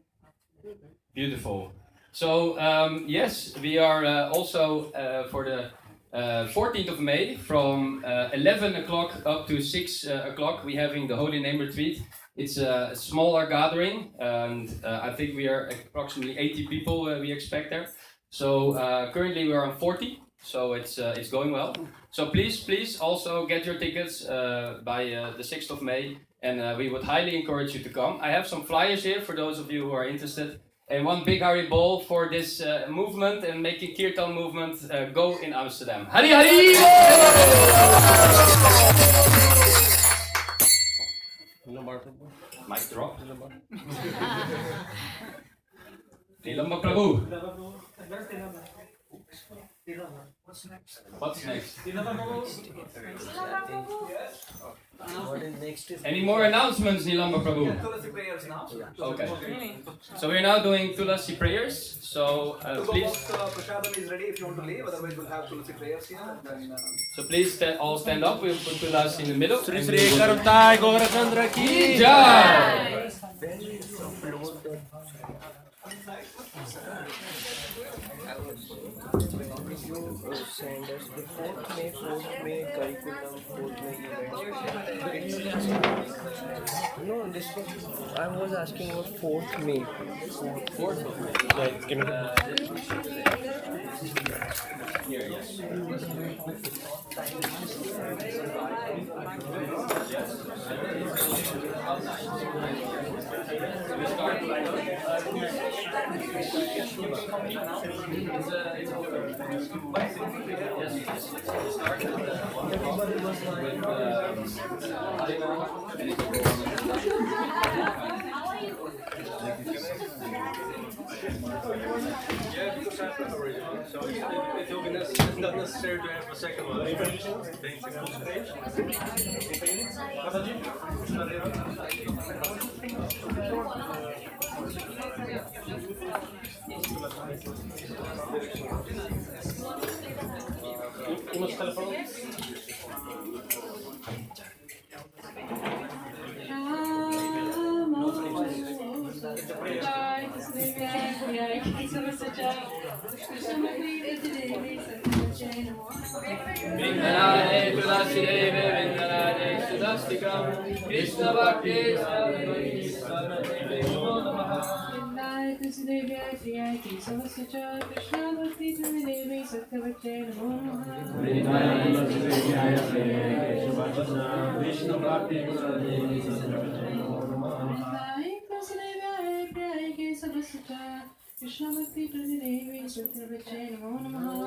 Beautiful. So yes, we are also for the 14th of May from 11 o'clock up to 6 o'clock we're having the Holy Name Retreat. It's a smaller gathering, and I think we are approximately 80 people we expect there. So currently we are on 40, so it's going well. So please also get your tickets by the 6th of May, and we would highly encourage you to come. I have some flyers here for those of you who are interested. And one big Haribol for this movement and making Kirtan movement go in Amsterdam. Hari Hari! Mic drop. Nilamba Prabhu. What's next? What's next? What is next is Any more announcements, Nilamba Prabhu? Tulasi prayers now. Okay. So we're now doing Tulasi prayers. So please. Prasadam is ready if you want to leave. Otherwise, we'll have Tulasi prayers here. And then, So please all stand up. We'll put Tulasi in the middle. Sri Sri Karutai Gaurachandra ki Jai! send us the 4th May curriculum, 4th May events. No, this was, I was asking about 4th May. 4th May. Here, yes. Yeah, because I've got original, so it will be it's not necessary to have a second one. Iemands telefoon? Vindanade Tulasireve Vindanade Sudastikam Krishna Bhakti Sarvadeva Namo Namaha. Krishna Bhakti Prati Devi Satya Bhakti Namo Namaha.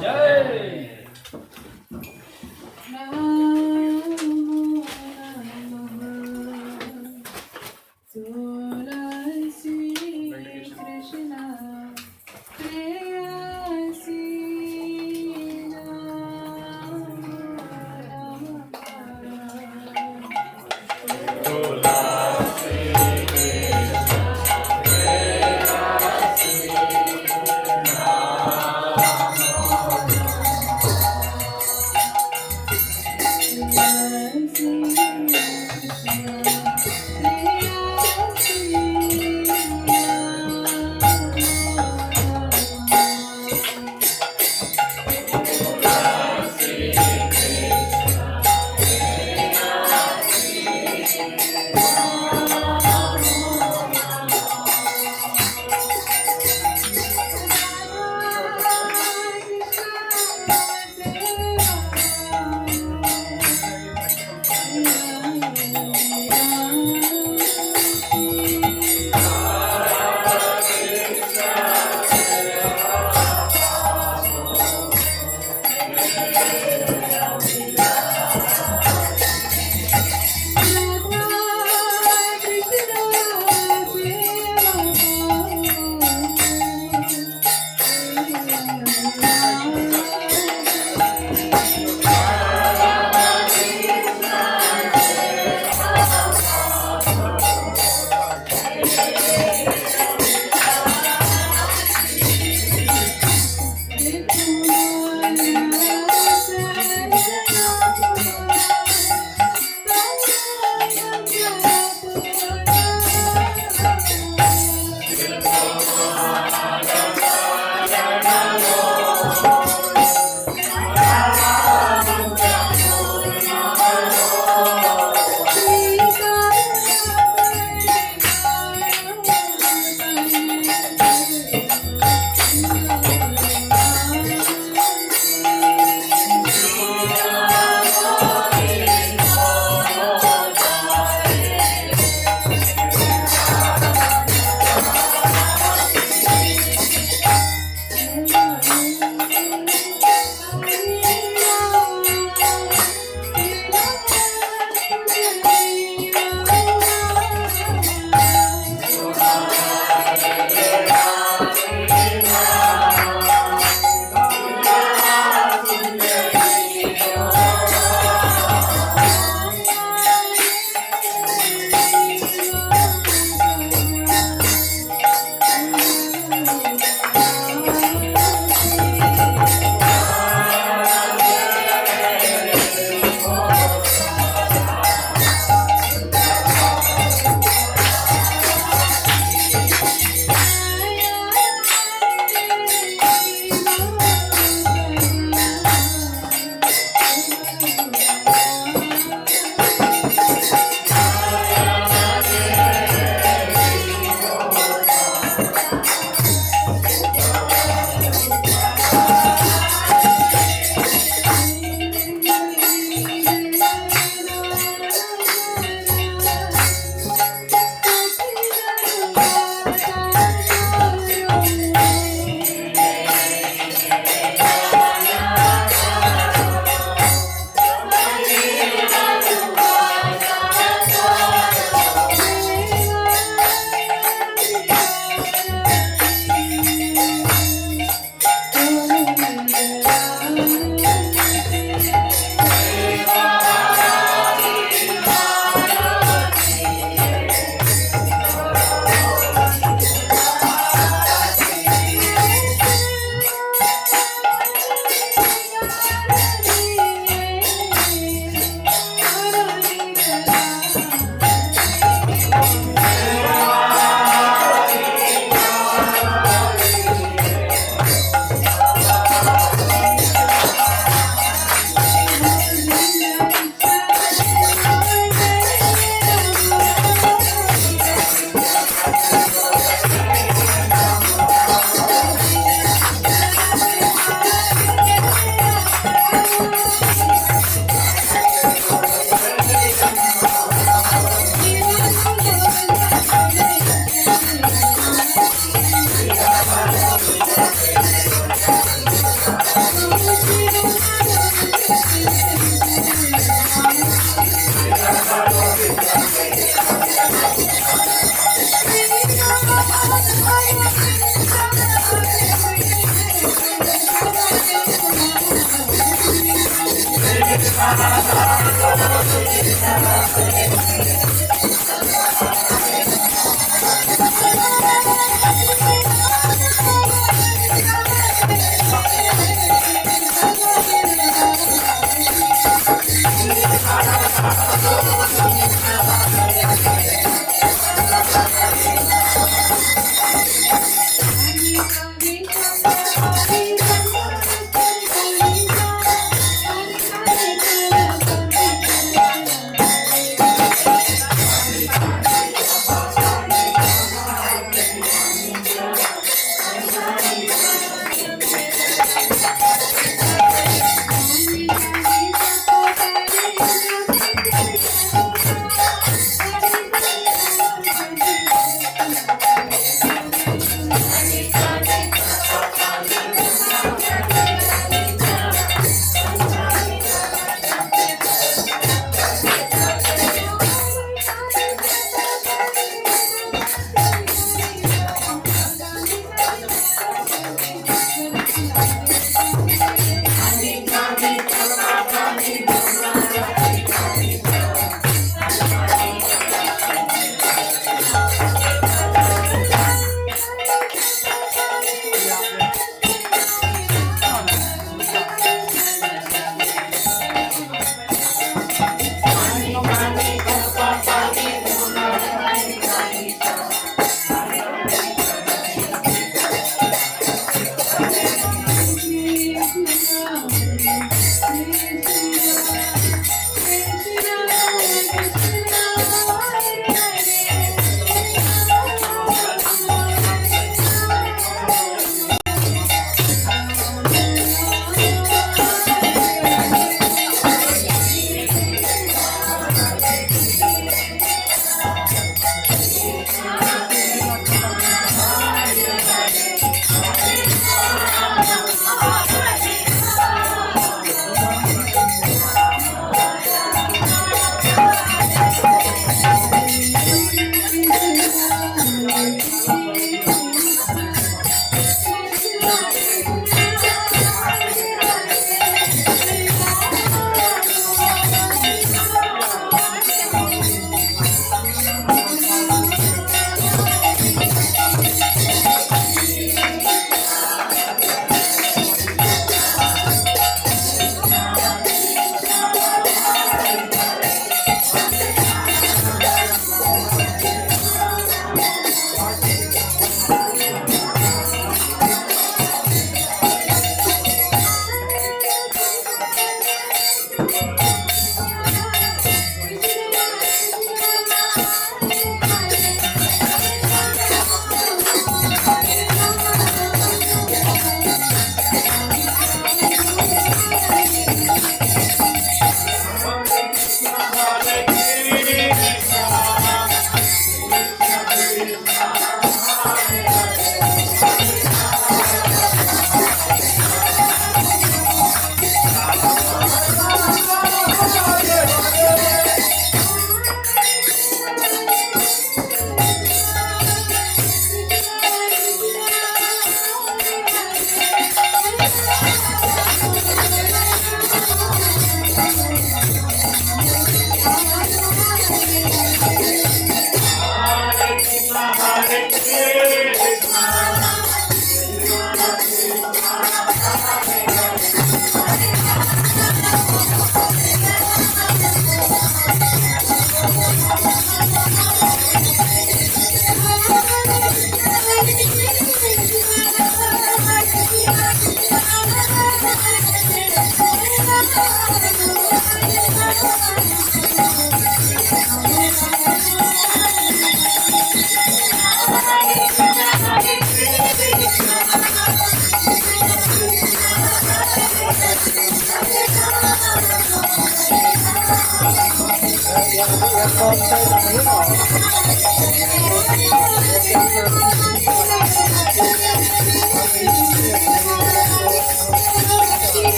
Jai! Tulasi Krishna Prayasi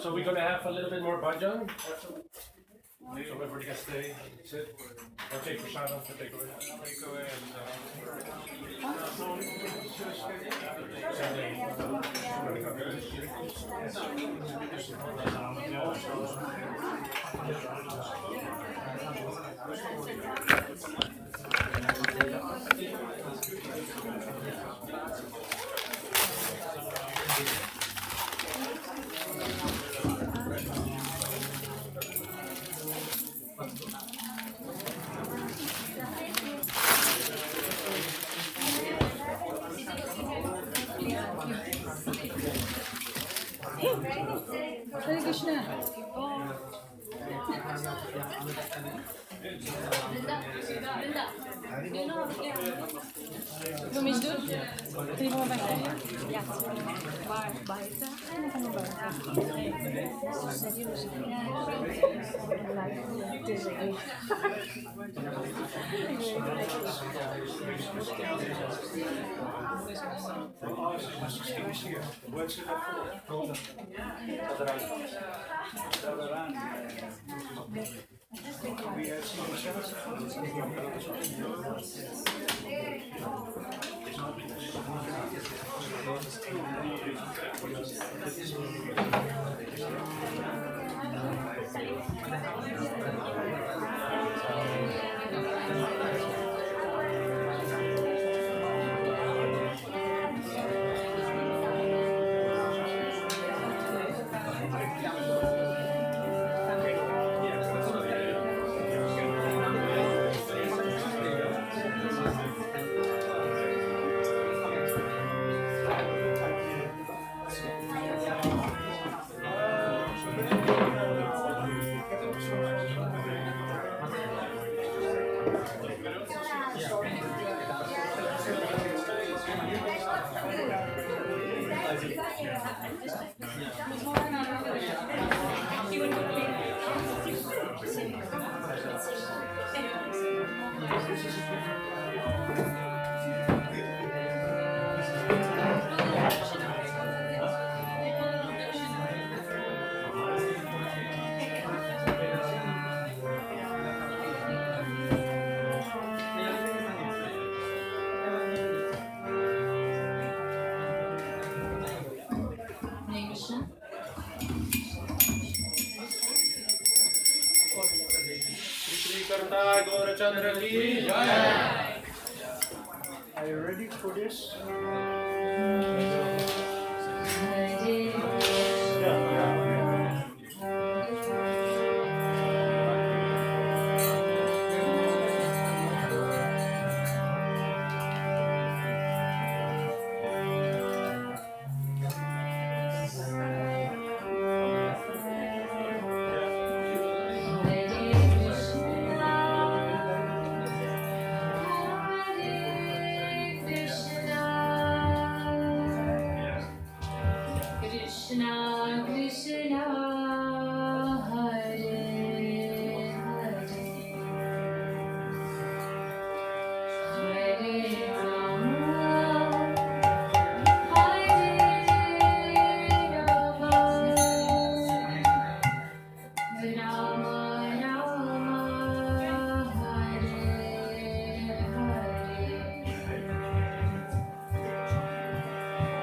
So we're gonna have a little bit more bhajan. So everybody can stay, sit, or take prasada for takeaway. Hare Krishna. Wil je iets doen? Kun je gewoon bij zijn? Ja. Waar? Buiten? En dan gaan we buiten. Het is er. Are you ready for this? Krishna Krishna Hare Hare Hare Rama Hare Rama Rama Rama Hare Hare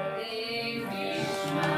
Hare Krishna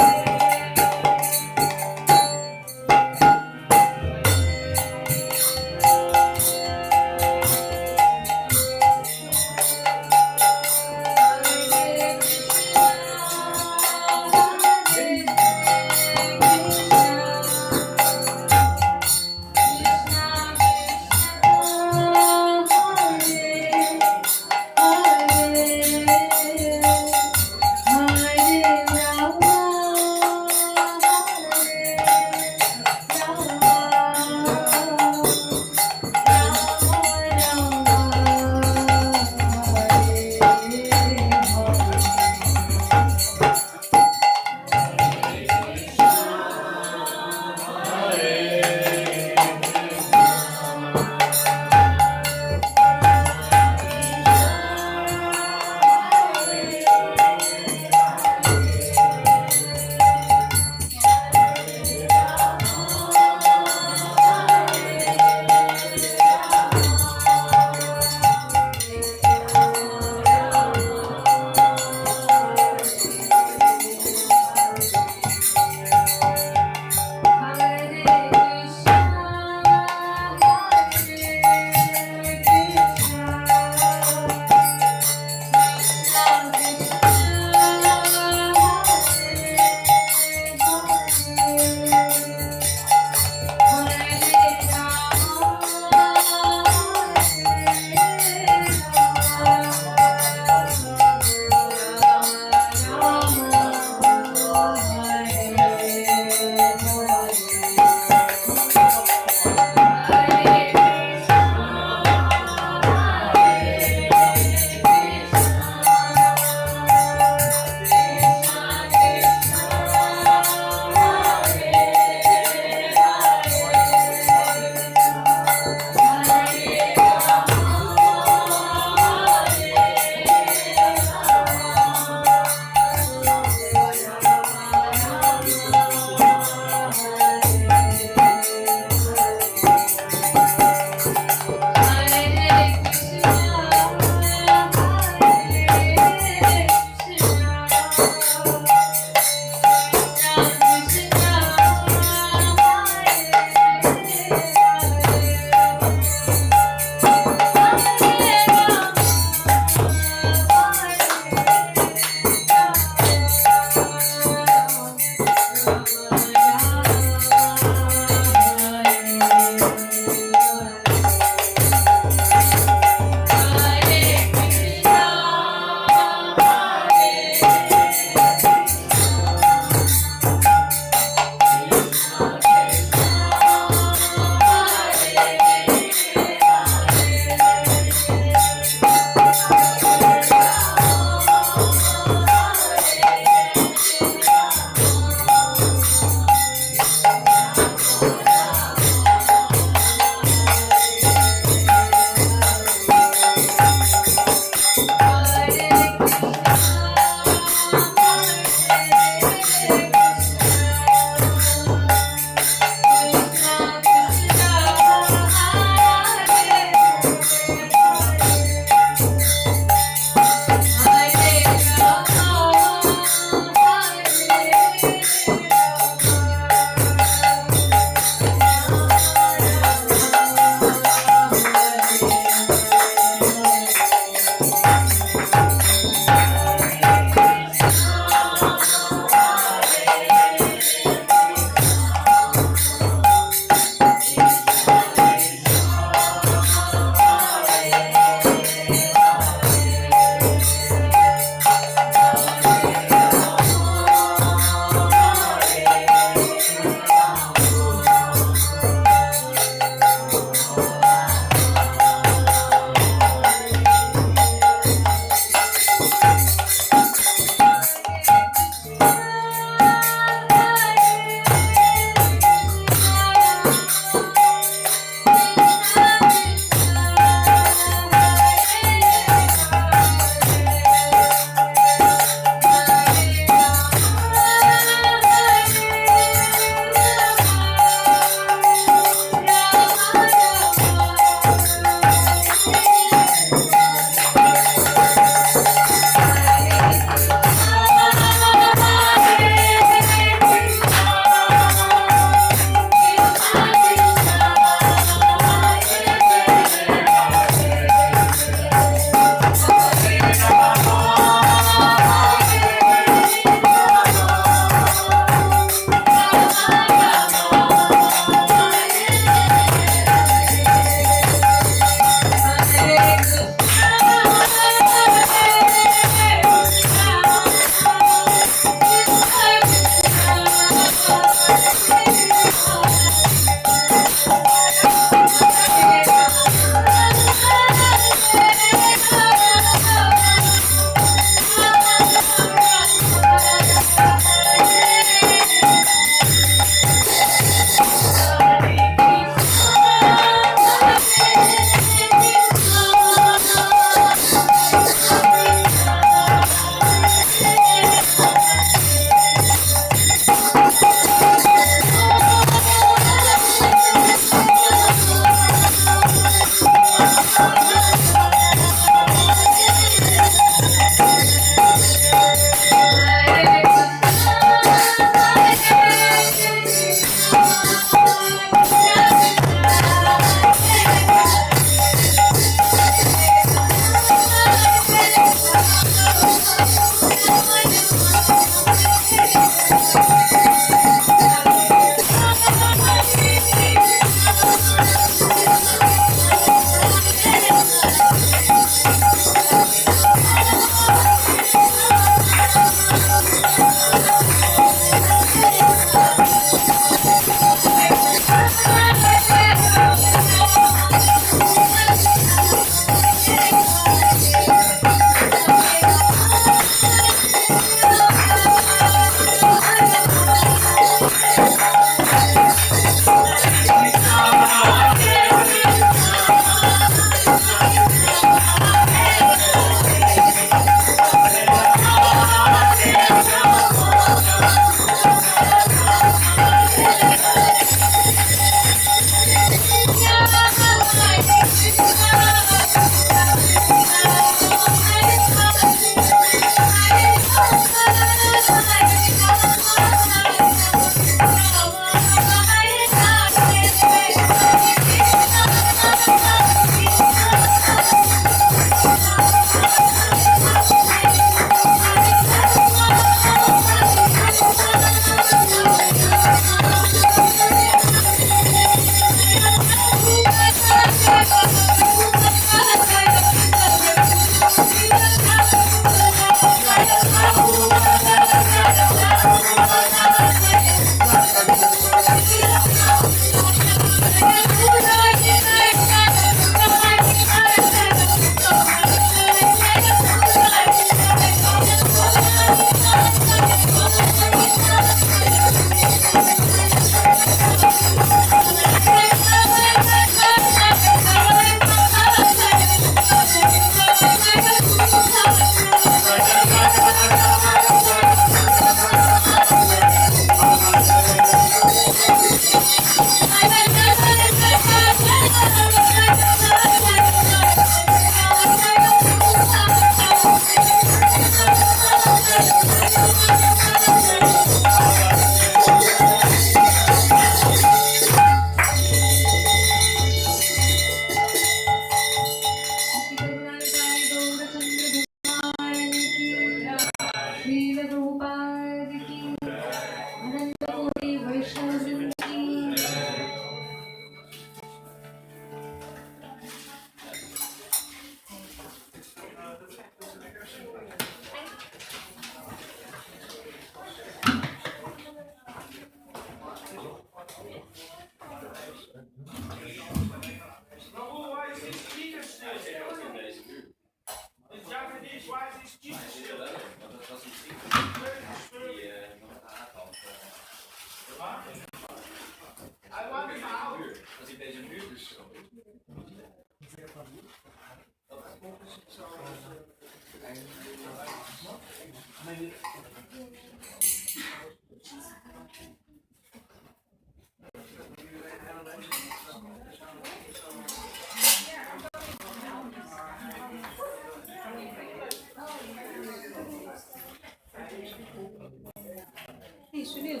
Hey, Sunil.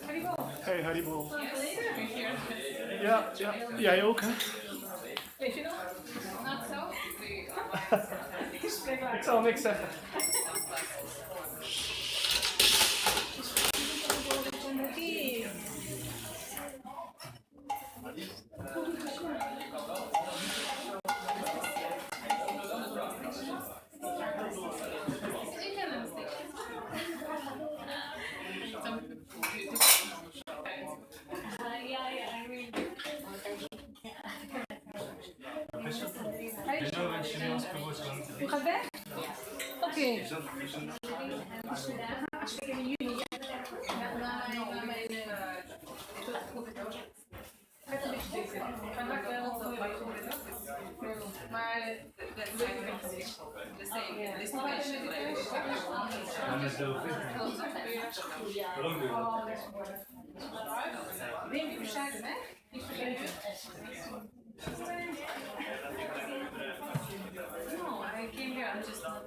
Haribo. Hey, Haribo. Later? Ja, jij ook hè? Weet je nog? Not so? Ik zal niks zeggen. U gaat weg? Oké. Afspreken in juni. Naar mijn... Gaat een beetje dicht. Maar maakt wel veel. Maar dat is eigenlijk niet. Dus de estimation. Neem je bescheiden weg? Niet vergeten. No, I came here. I'm just not.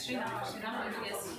Actually, now, yes.